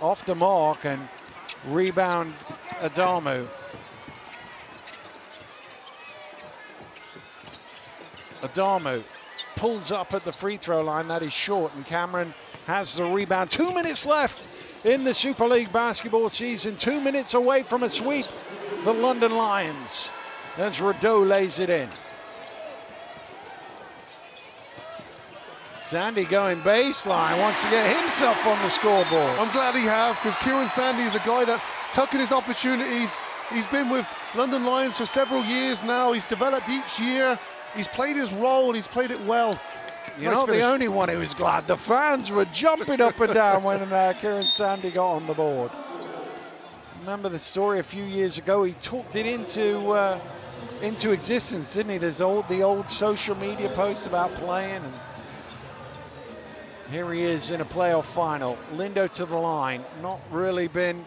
off the mark, and rebound Adamu. Adamu pulls up at the free throw line. That is short, and Cameron has the rebound. 2 minutes left in the Super League basketball season. 2 minutes away from a sweep. The London Lions, as Rideau lays it in. Sandy going baseline, wants to get himself on the scoreboard. I'm glad he has, because Kieran Sandy is a guy that's tucking his opportunities. He's been with London Lions for several years now. He's developed each year. He's played his role, and he's played it well. You're not the only one who was glad. The fans were jumping up and down when Kieran Sandy got on the board. Remember the story a few years ago? He talked it into existence, didn't he? There's the old social media posts about playing. And Here he is in a playoff final. Lindo to the line. Not really been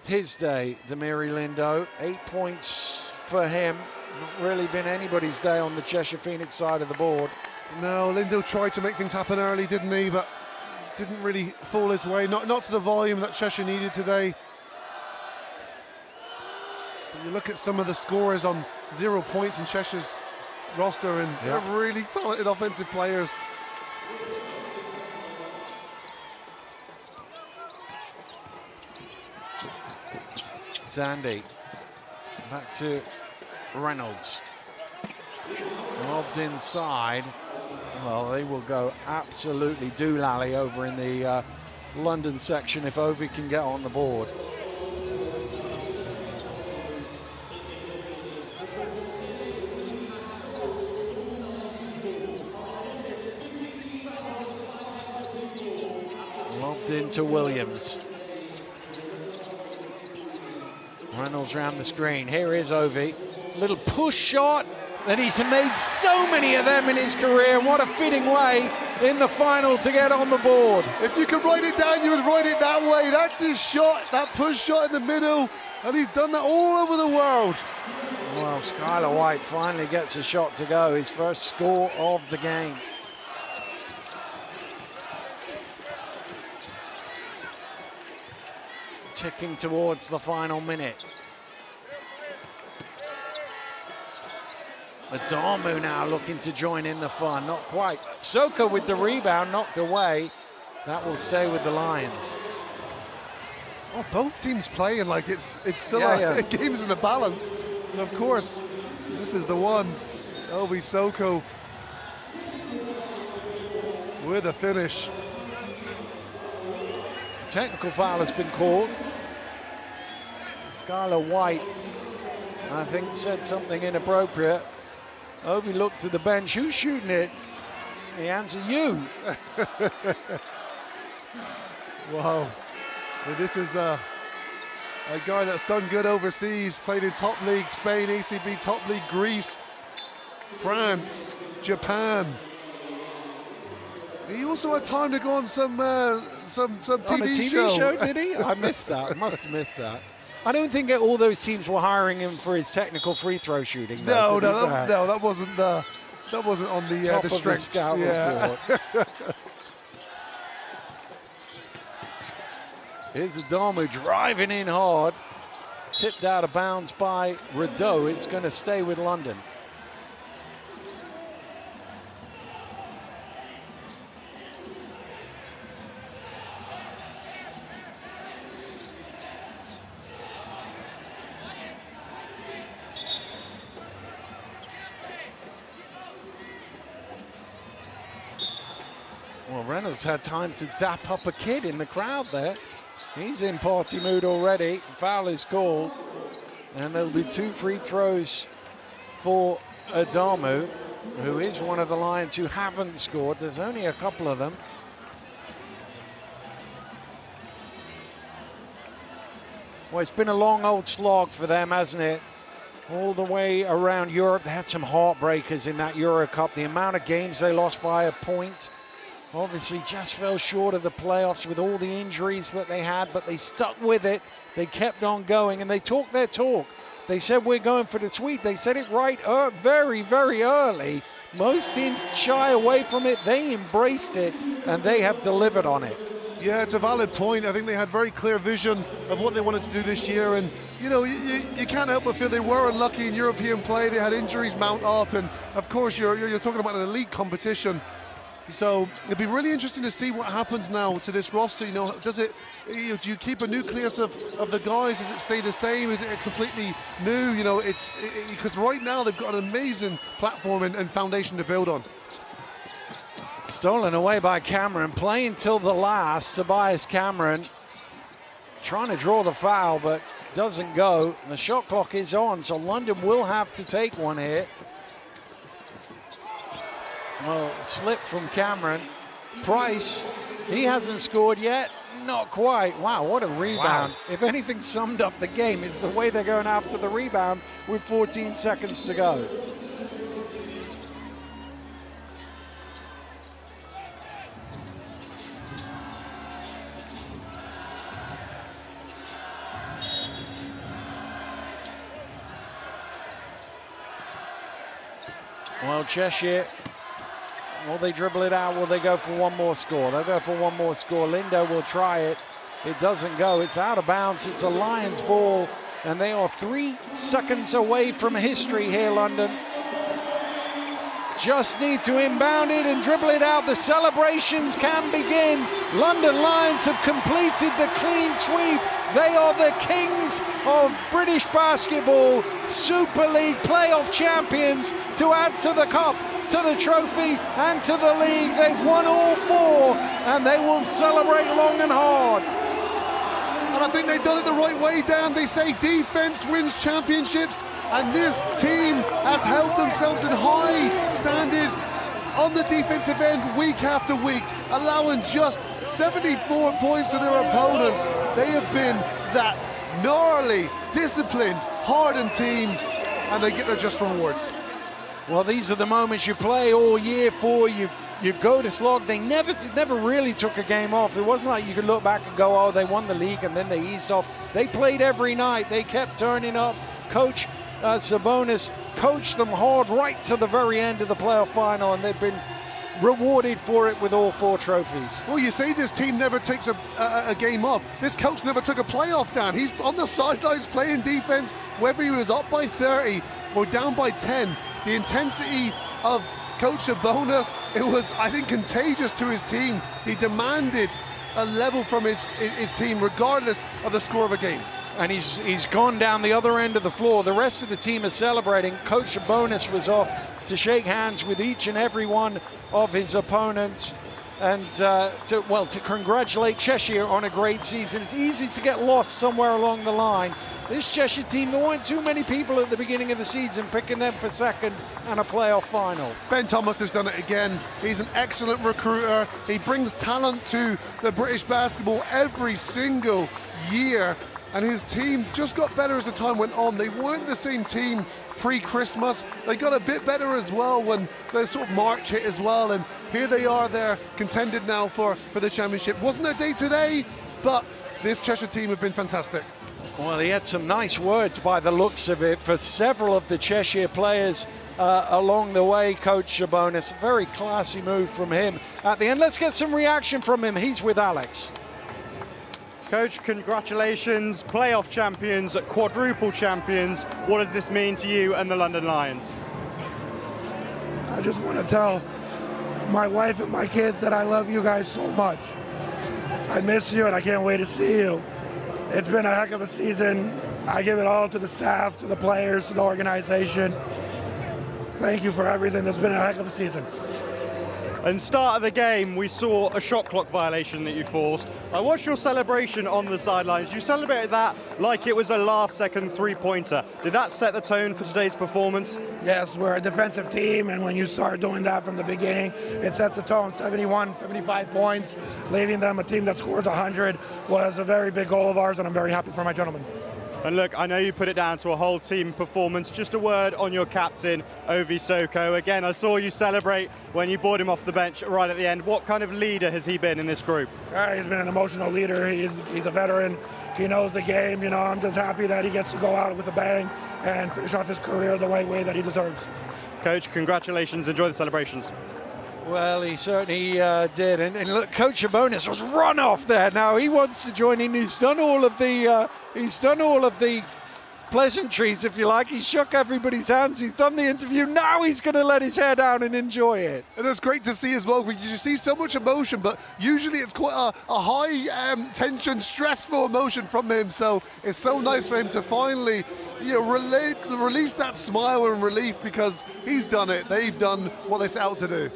his day, Damiri Lindo. 8 points for him. Not really been anybody's day on the Cheshire Phoenix side of the board. No, Lindo tried to make things happen early, didn't he? But didn't really fall his way. Not to the volume that Cheshire needed today. But you look at some of the scorers on 0 points in Cheshire's roster, and they're really talented offensive players. Sandy, back to Reynolds. Lobbed inside. Well, they will go absolutely doolally over in the London section if Ovi can get on the board. Lobbed into Williams. Reynolds round the screen. Here is Ovi. Little push shot, and he's made so many of them in his career. What a fitting way in the final to get on the board. If you could write it down, you would write it that way. That's his shot, that push shot in the middle, and he's done that all over the world. Well, Skylar White finally gets a shot to go, his first score of the game. Ticking towards the final minute. Adamu now looking to join in the fun, not quite. Soka with the rebound, knocked away. That will stay with the Lions. Oh, both teams playing like it's still a game's in the balance. And of course, this is the one. Obi Soko with a finish. Technical foul has been called. Skylar White, I think, said something inappropriate. Ovi looked to the bench. Who's shooting it? The answer, you. Wow. Well, this is a guy that's done good overseas, played in top league Spain, ACB top league Greece, France, Japan. He also had time to go on some TV show, did he? I missed that. I must have missed that. I don't think all those teams were hiring him for his technical free throw shooting. No, that wasn't on the top the of strengths. The scout report. Here's Adamu driving in hard, tipped out of bounds by Rideau. It's going to stay with London. Well, Reynolds had time to dap up a kid in the crowd there. He's in party mood already. Foul is called. And there'll be 2 free throws for Adamu, who is one of the Lions who haven't scored. There's only a couple of them. Well, it's been a long old slog for them, hasn't it? All the way around Europe. They had some heartbreakers in that Euro Cup. The amount of games they lost by a point. Obviously just fell short of the playoffs with all the injuries that they had, but they stuck with it. They kept on going, and they talked their talk. They said, we're going for the sweep. They said it right very, very early. Most teams shy away from it. They embraced it, and they have delivered on it. Yeah, it's a valid point. I think they had very clear vision of what they wanted to do this year, and you know, you can't help but feel they were unlucky in European play. They had injuries mount up, and of course you're talking about an elite competition. So it'd be really interesting to see what happens now to this roster. You know, does it? Do you keep a nucleus of the guys? Does it stay the same? Is it a completely new? You know, it's because right now they've got an amazing platform and foundation to build on. Stolen away by Cameron, playing till the last. Tobias Cameron trying to draw the foul, but doesn't go. The shot clock is on, so London will have to take one here. Well, slip from Cameron. Price, he hasn't scored yet. Not quite. Wow, what a rebound. Wow. If anything summed up the game, it's the way they're going after the rebound with 14 seconds to go. Well, Cheshire, will they dribble it out? Will they go for one more score? They'll go for one more score. Lindo will try it. It doesn't go. It's out of bounds. It's a Lions ball, and they are 3 seconds away from history here, London. Just need to inbound it and dribble it out. The celebrations can begin. London Lions have completed the clean sweep. They are the kings of British basketball, Super League playoff champions, to add to the cup, to the trophy, and to the league. They've won all 4, and they will celebrate long and hard. And I think they've done it the right way, Dan. They say defense wins championships, and this team has held themselves in high standard on the defensive end week after week, allowing just 74 points to their opponents. They have been that gnarly, disciplined, hardened team, and they get their just rewards. Well, these are the moments you play all year for. You go to slog. They never really took a game off. It wasn't like you could look back and go, oh, they won the league and then they eased off. They played every night. They kept turning up. Coach Sabonis coached them hard right to the very end of the playoff final, and they've been rewarded for it with all 4 trophies. Well, you say this team never takes a game off. This coach never took a playoff down. He's on the sidelines playing defense, whether he was up by 30 or down by 10. The intensity of Coach Sabonis, it was, I think, contagious to his team. He demanded a level from his team, regardless of the score of a game. And he's gone down the other end of the floor. The rest of the team is celebrating. Coach Sabonis was off to shake hands with each and every one of his opponents, and to congratulate Cheshire on a great season. It's easy to get lost somewhere along the line. This Cheshire team, there weren't too many people at the beginning of the season picking them for second and a playoff final. Ben Thomas has done it again. He's an excellent recruiter. He brings talent to the British basketball every single year. And his team just got better as the time went on. They weren't the same team pre-Christmas. They got a bit better as well when the sort of March hit as well. And here they are, they're contended now for the championship. Wasn't their day today, but this Cheshire team have been fantastic. Well, he had some nice words by the looks of it for several of the Cheshire players along the way, Coach Sabonis. A very classy move from him at the end. Let's get some reaction from him. He's with Alex. Coach, congratulations, playoff champions, quadruple champions. What does this mean to you and the London Lions? I just want to tell my wife and my kids that I love you guys so much. I miss you and I can't wait to see you. It's been a heck of a season. I give it all to the staff, to the players, to the organization. Thank you for everything. It's been a heck of a season. And start of the game, we saw a shot clock violation that you forced. I watched your celebration on the sidelines. You celebrated that like it was a last-second three-pointer. Did that set the tone for today's performance? Yes, we're a defensive team, and when you start doing that from the beginning, it sets the tone. 71, 75 points, leaving them a team that scores 100 was a very big goal of ours, and I'm very happy for my gentlemen. And look, I know you put it down to a whole team performance. Just a word on your captain, Ovi Soko. Again, I saw you celebrate when you brought him off the bench right at the end. What kind of leader has he been in this group? He's been an emotional leader. He's a veteran. He knows the game. You know, I'm just happy that he gets to go out with a bang and finish off his career the way that he deserves. Coach, congratulations. Enjoy the celebrations. Well, he certainly did. And look, Coach Sabonis was run off there. Now he wants to join in. He's done all of the pleasantries, if you like. He shook everybody's hands. He's done the interview. Now he's going to let his hair down and enjoy it. And it's great to see as well, because you see so much emotion, but usually it's quite a high tension, stressful emotion from him. So it's so nice for him to finally, release that smile and relief, because he's done it. They've done what they set out to do.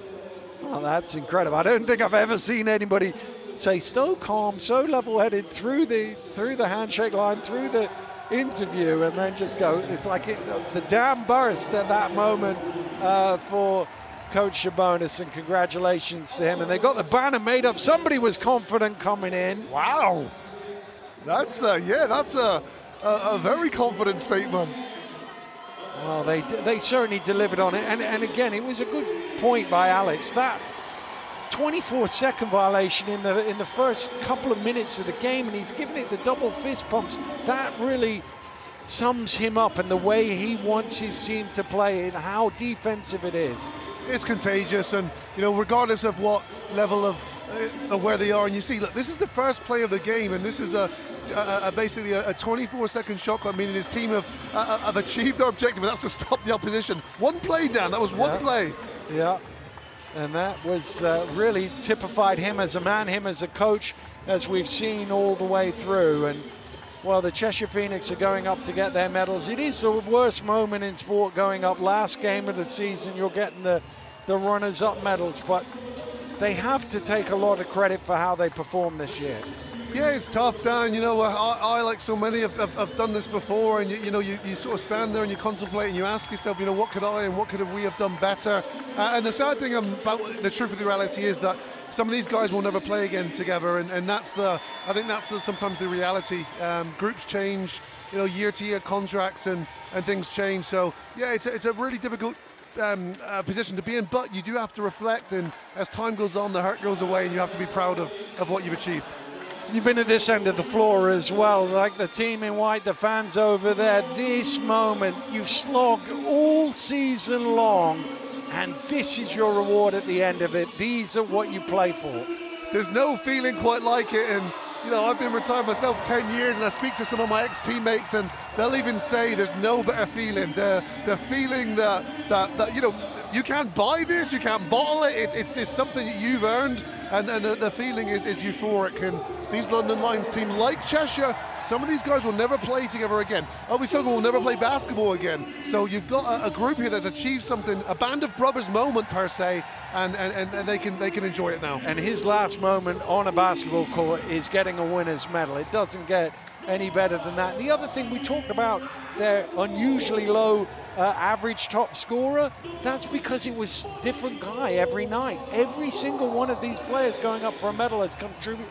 Oh, that's incredible. I don't think I've ever seen anybody say so calm, so level-headed through the handshake line, through the interview, and then just go. It's like the dam burst at that moment for Coach Sabonis, and congratulations to him. And they got the banner made up. Somebody was confident coming in. Wow, that's a very confident statement. Well, they certainly delivered on it, and again, it was a good point by Alex. That 24-second violation in the first couple of minutes of the game, and he's given it the double fist pumps. That really sums him up and the way he wants his team to play and how defensive it is. It's contagious, and you know, regardless of what level of where they are, and you see, look, this is the first play of the game, and this is basically a 24-second shot clock, meaning his team have achieved their objective, and that's to stop the opposition. One play, Dan, that was one play. Yeah, and that was really typified him as a man, him as a coach, as we've seen all the way through. And well, the Cheshire Phoenix are going up to get their medals. It is the worst moment in sport, going up last game of the season. You're getting the runners-up medals, but they have to take a lot of credit for how they performed this year. Yeah, it's tough, Dan. You know, I like so many, have done this before, and you know, you sort of stand there and you contemplate and you ask yourself, you know, what could I and what could we have done better? And the sad thing about the truth of the reality is that some of these guys will never play again together, and that's I think that's sometimes the reality. Groups change, you know, year-to-year contracts and things change. So yeah, it's a really difficult position to be in, but you do have to reflect, and as time goes on, the hurt goes away, and you have to be proud of what you've achieved. You've been at this end of the floor as well, like the team in white, the fans over there. This moment you've slogged all season long, and this is your reward at the end of it. These are what you play for. There's no feeling quite like it, and you know, I've been retired myself 10 years, and I speak to some of my ex-teammates, and they'll even say there's no better feeling. The feeling that you know, you can't buy this, you can't bottle it. It's just something that you've earned, and the feeling is euphoric. And these London Lions team, like Cheshire, some of these guys will never play together again. We still will never play basketball again. So you've got a group here that's achieved something, a band of brothers moment per se, and they can enjoy it now. And his last moment on a basketball court is getting a winner's medal. It doesn't get any better than that. The other thing we talked about, their unusually low average top scorer, that's because it was different guy every night. Every single one of these players going up for a medal has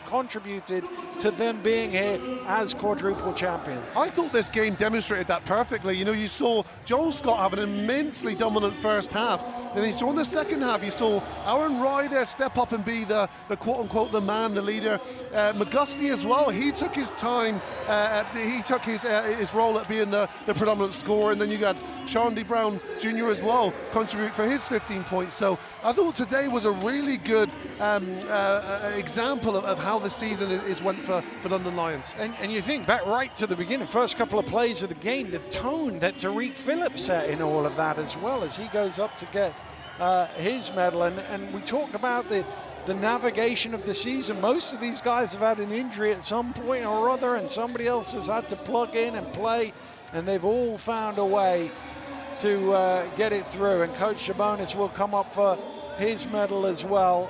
contributed to them being here as quadruple champions. I thought this game demonstrated that perfectly. You know, you saw Joel Scott have an immensely dominant first half. Then you saw in the second half, you saw Aaron Rye there step up and be the quote-unquote the man, the leader. McGusty as well, he took his time, he took his role at being the predominant scorer, and then you got Sean D. Brown Jr. as well contribute for his 15 points. So I thought today was a really good example of how the season is went for London Lions. And you think back right to the beginning, first couple of plays of the game, the tone that Tariq Phillips set in all of that as well, as he goes up to get his medal. And we talked about the navigation of the season. Most of these guys have had an injury at some point or other, and somebody else has had to plug in and play, and they've all found a way to get it through. And Coach Shabonis will come up for his medal as well.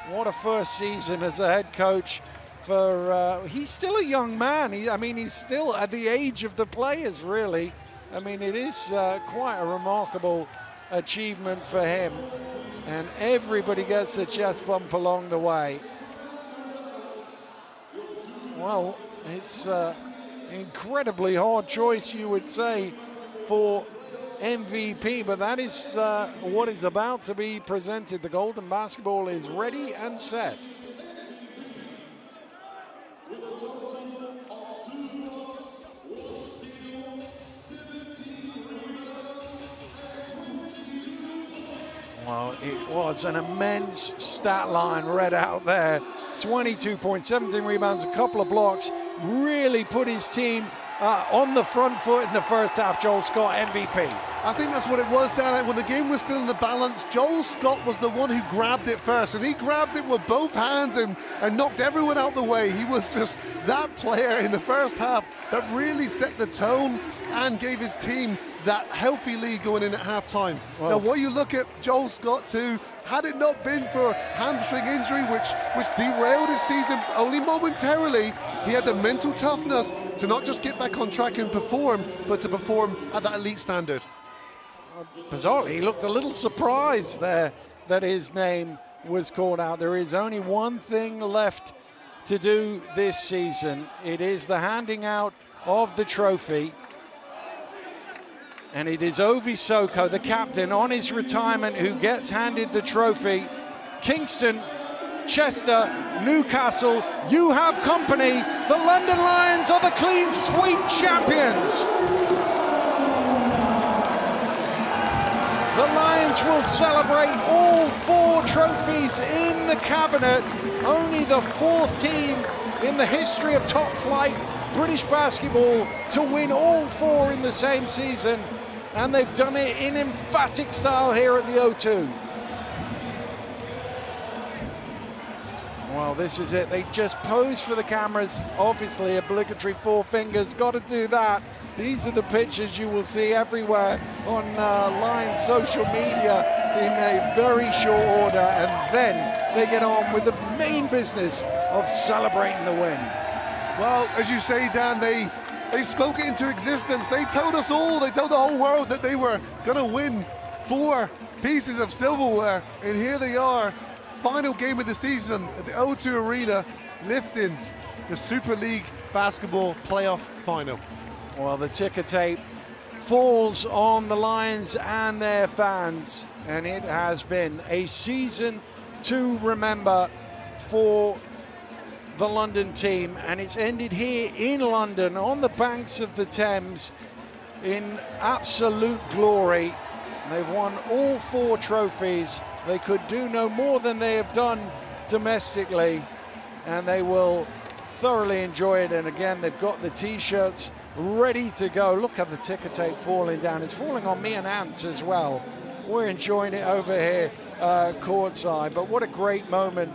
What a first season as a head coach for, he's still a young man. He's still at the age of the players, really. I mean, it is quite a remarkable achievement for him. And everybody gets a chest bump along the way. Well, it's an incredibly hard choice, you would say, for MVP, but that is what is about to be presented. The golden basketball is ready and set. Well, it was an immense stat line read out there. 22 points, 17 rebounds, a couple of blocks. Really put his team on the front foot in the first half. Joel Scott, MVP. I think that's what it was, Dan. When the game was still in the balance, Joel Scott was the one who grabbed it first, and he grabbed it with both hands and knocked everyone out the way. He was just that player in the first half that really set the tone and gave his team that healthy lead going in at halftime. Wow. Now, what you look at Joel Scott too, had it not been for hamstring injury, which derailed his season only momentarily, he had the mental toughness to not just get back on track and perform, but to perform at that elite standard. Bizarrely, he looked a little surprised there that his name was called out. There is only one thing left to do this season. It is the handing out of the trophy. And it is Ovi Soko, the captain, on his retirement, who gets handed the trophy. Kingston, Chester, Newcastle, you have company. The London Lions are the clean sweep champions. The Lions will celebrate all 4 trophies in the cabinet. Only the 4th team in the history of top flight British basketball to win all 4 in the same season. And they've done it in emphatic style here at the O2. Well, this is it. They just posed for the cameras. Obviously, obligatory 4 fingers. Got to do that. These are the pictures you will see everywhere on Lions social media in a very short order. And then they get on with the main business of celebrating the win. Well, as you say, Dan, they spoke it into existence. They told us all, they told the whole world that they were going to win 4 pieces of silverware. And here they are. Final game of the season at the O2 Arena, lifting the Super League basketball playoff final. Well, the ticker tape falls on the Lions and their fans, and it has been a season to remember for the London team, and it's ended here in London on the banks of the Thames in absolute glory. They've won all 4 trophies. They could do no more than they have done domestically, and they will thoroughly enjoy it. And again, they've got the t-shirts ready to go. Look at the ticker tape falling down. It's falling on me and Ant as well. We're enjoying it over here courtside. But what a great moment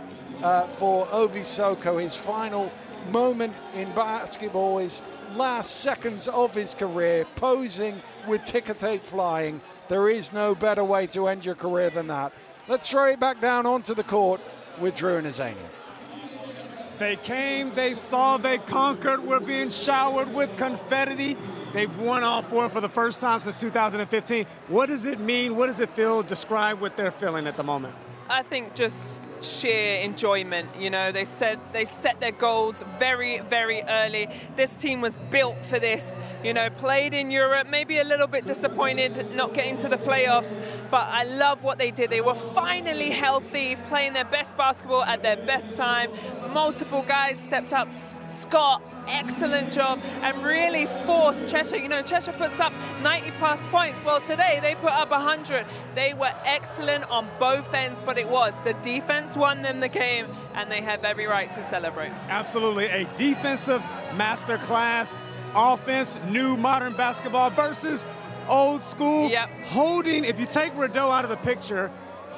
for Ovi Soko, his final moment in basketball, his last seconds of his career, posing with ticker tape flying. There is no better way to end your career than that. Let's throw it back down onto the court with Drew and Azania. They came, they saw, they conquered. We're being showered with confetti. They've won all 4 for the first time since 2015. What does it mean? What does it feel? Describe what they're feeling at the moment. I think just sheer enjoyment. You know, they set their goals very, very early. This team was built for this. You know, played in Europe, maybe a little bit disappointed not getting to the playoffs, but I love what they did. They were finally healthy, playing their best basketball at their best time. Multiple guys stepped up. Scott, excellent job, and really forced Cheshire. You know, Cheshire puts up 90+ points. Well, today they put up 100. They were excellent on both ends, but it was the defense won them the game, and they have every right to celebrate. Absolutely, a defensive masterclass. Offense, new modern basketball versus old school. Yep. Holding, if you take Rideau out of the picture,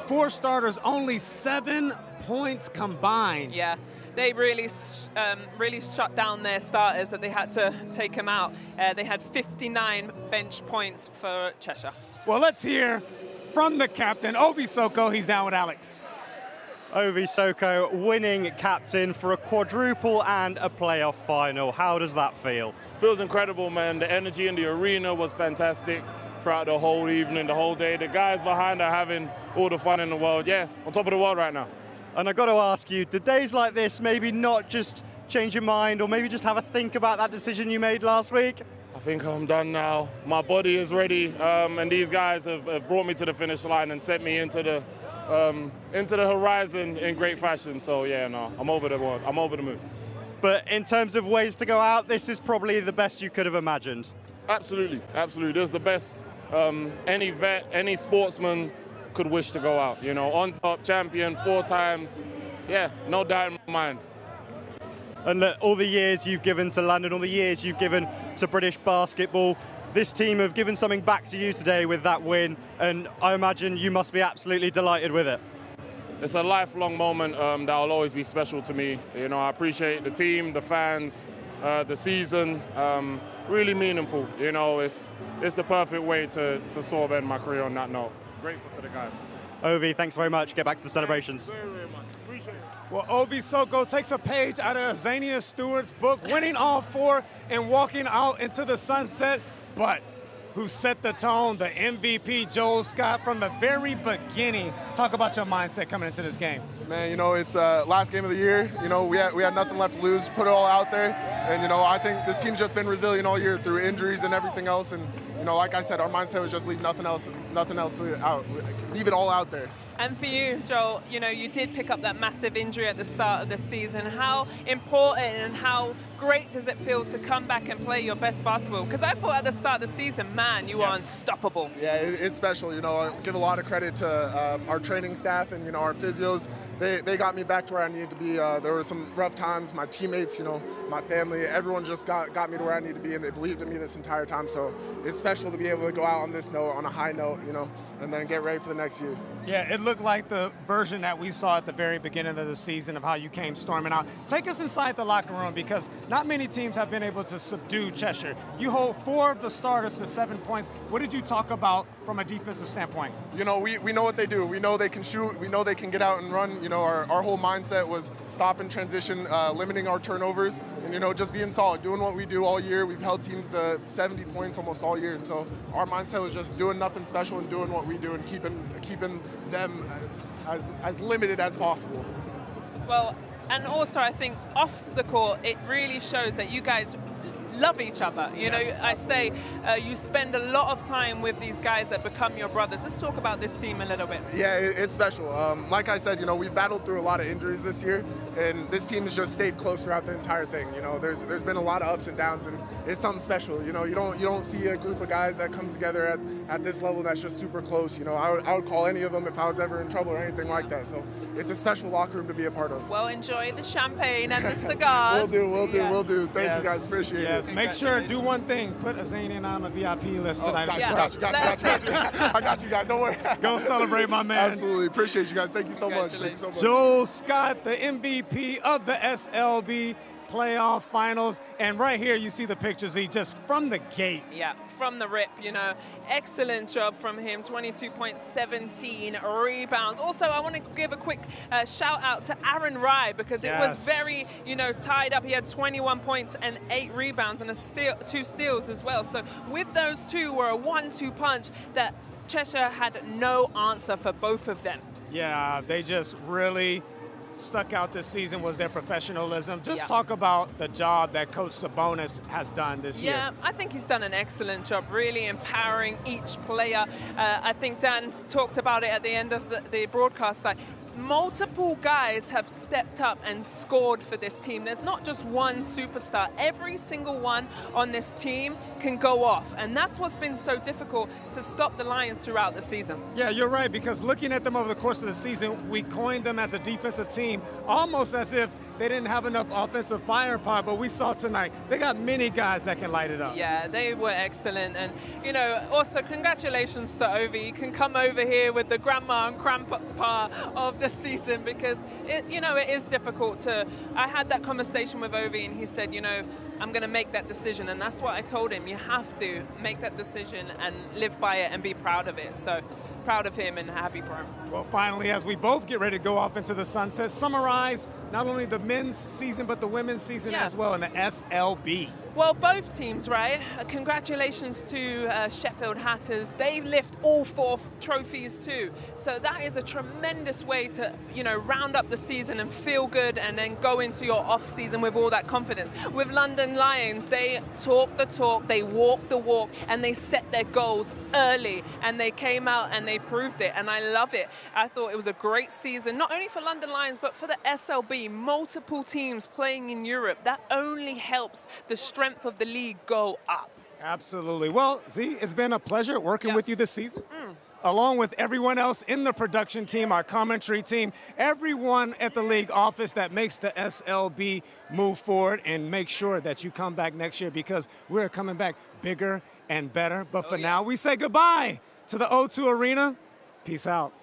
4 starters, only 7 points combined. Yeah, they really shut down their starters, that they had to take them out. They had 59 bench points for Cheshire. Well, let's hear from the captain, Ovi Soko. He's down with Alex. Ovi Soko, winning captain for a quadruple and a playoff final. How does that feel? Feels incredible, man. The energy in the arena was fantastic throughout the whole evening, the whole day. The guys behind are having all the fun in the world. Yeah, on top of the world right now. And I've got to ask you, did days like this maybe not just change your mind, or maybe just have a think about that decision you made last week? I think I'm done now. My body is ready, and these guys have brought me to the finish line and sent me into the horizon in great fashion. So yeah, no, I'm over the world. I'm over the moon. But in terms of ways to go out, this is probably the best you could have imagined. Absolutely, absolutely. This is the best any vet, any sportsman could wish to go out. You know, on top, champion 4 times. Yeah, no doubt in my mind. And look, all the years you've given to London, all the years you've given to British basketball, this team have given something back to you today with that win, and I imagine you must be absolutely delighted with it. It's a lifelong moment that will always be special to me. You know, I appreciate the team, the fans, the season. Really meaningful. You know, it's the perfect way to sort of end my career on that note. Grateful to the guys. Ovi, thanks very much. Get back to the celebrations. Very, very much. Appreciate it. Well, Ovi Soko takes a page out of Azania Stewart's book, winning all 4 and walking out into the sunset. But who set the tone? The MVP, Joel Scott, from the very beginning. Talk about your mindset coming into this game. Man, you know, it's last game of the year. You know, we had nothing left to lose, put it all out there. And, you know, I think this team's just been resilient all year through injuries and everything else. And, you know, like I said, our mindset was just leave nothing else out. Leave it all out there. And for you, Joel, you know, you did pick up that massive injury at the start of the season. How important and how great does it feel to come back and play your best basketball? Because I thought at the start of the season, man, you are unstoppable. Yeah, it's special. You know, I give a lot of credit to our training staff and, you know, our physios. They got me back to where I needed to be. There were some rough times. My teammates, you know, my family, everyone just got me to where I needed to be, and they believed in me this entire time. So it's special to be able to go out on this note, on a high note, you know, and then get ready for the next year. Yeah, it looked like the version that we saw at the very beginning of the season of how you came storming out. Take us inside the locker room, because not many teams have been able to subdue Cheshire. You hold 4 of the starters to 7 points. What did you talk about from a defensive standpoint? You know, we know what they do. We know they can shoot. We know they can get out and run. You know, our whole mindset was stop and transition, limiting our turnovers, and, you know, just being solid, doing what we do all year. We've held teams to 70 points almost all year, and so our mindset was just doing nothing special and doing what we do and keeping them as limited as possible. Well, and also I think off the court, it really shows that you guys love each other. You know, I say you spend a lot of time with these guys that become your brothers. Let's talk about this team a little bit. Yeah, it's special. Like I said, you know, we've battled through a lot of injuries this year, and this team has just stayed close throughout the entire thing. You know, there's been a lot of ups and downs, and it's something special. You know, you don't see a group of guys that comes together at this level that's just super close. You know, I would call any of them if I was ever in trouble or anything like that. So it's a special locker room to be a part of. Well, enjoy the champagne and the cigars. We'll do. Thank you guys, appreciate it. Make sure, do one thing, put Azanian on the VIP list tonight. Got you. I got you guys, don't worry. Go celebrate, my man. Absolutely, appreciate you guys. Thank you so much. Thank you so much. Joel Scott, the MVP of the SLB playoff finals, and right here you see the pictures, he just from the gate. Yeah, from the rip, you know, excellent job from him, 22 points, 17 rebounds. Also, I want to give a quick shout out to Aaron Rye, because it was very, you know, tied up. He had 21 points and 8 rebounds and 2 steals as well. So with those two were a 1-2 punch that Cheshire had no answer for both of them. Yeah, they just really stuck out this season was their professionalism. Just talk about the job that Coach Sabonis has done this year. Yeah, I think he's done an excellent job, really empowering each player. I think Dan talked about it at the end of the broadcast. Like, multiple guys have stepped up and scored for this team. There's not just one superstar. Every single one on this team can go off, and that's what's been so difficult to stop the Lions throughout the season. Yeah, you're right, because looking at them over the course of the season, we coined them as a defensive team, almost as if they didn't have enough offensive firepower, but we saw tonight, they got many guys that can light it up. Yeah, they were excellent. And, you know, also congratulations to Ovi. You can come over here with the grandma and grandpa of the season, because, you know, it is difficult to, I had that conversation with Ovi, and he said, you know, I'm going to make that decision. And that's what I told him. You have to make that decision and live by it and be proud of it. So proud of him and happy for him. Well, finally, as we both get ready to go off into the sunset, summarize not only the men's season, but the women's season as well in the SLB. Well, both teams, right? Congratulations to Sheffield Hatters. They lift all 4 trophies too. So that is a tremendous way to, you know, round up the season and feel good and then go into your off season with all that confidence. With London Lions, they talk the talk, they walk the walk, and they set their goals early, and they came out and they proved it, and I love it. I thought it was a great season, not only for London Lions, but for the SLB. Multiple teams playing in Europe. That only helps the strength of the league go up. Absolutely. Well, Z, it's been a pleasure working with you this season. Along with everyone else in the production team, our commentary team, everyone at the league office that makes the SLB move forward, and make sure that you come back next year, because we're coming back bigger and better. But for now, we say goodbye to the O2 Arena. Peace out.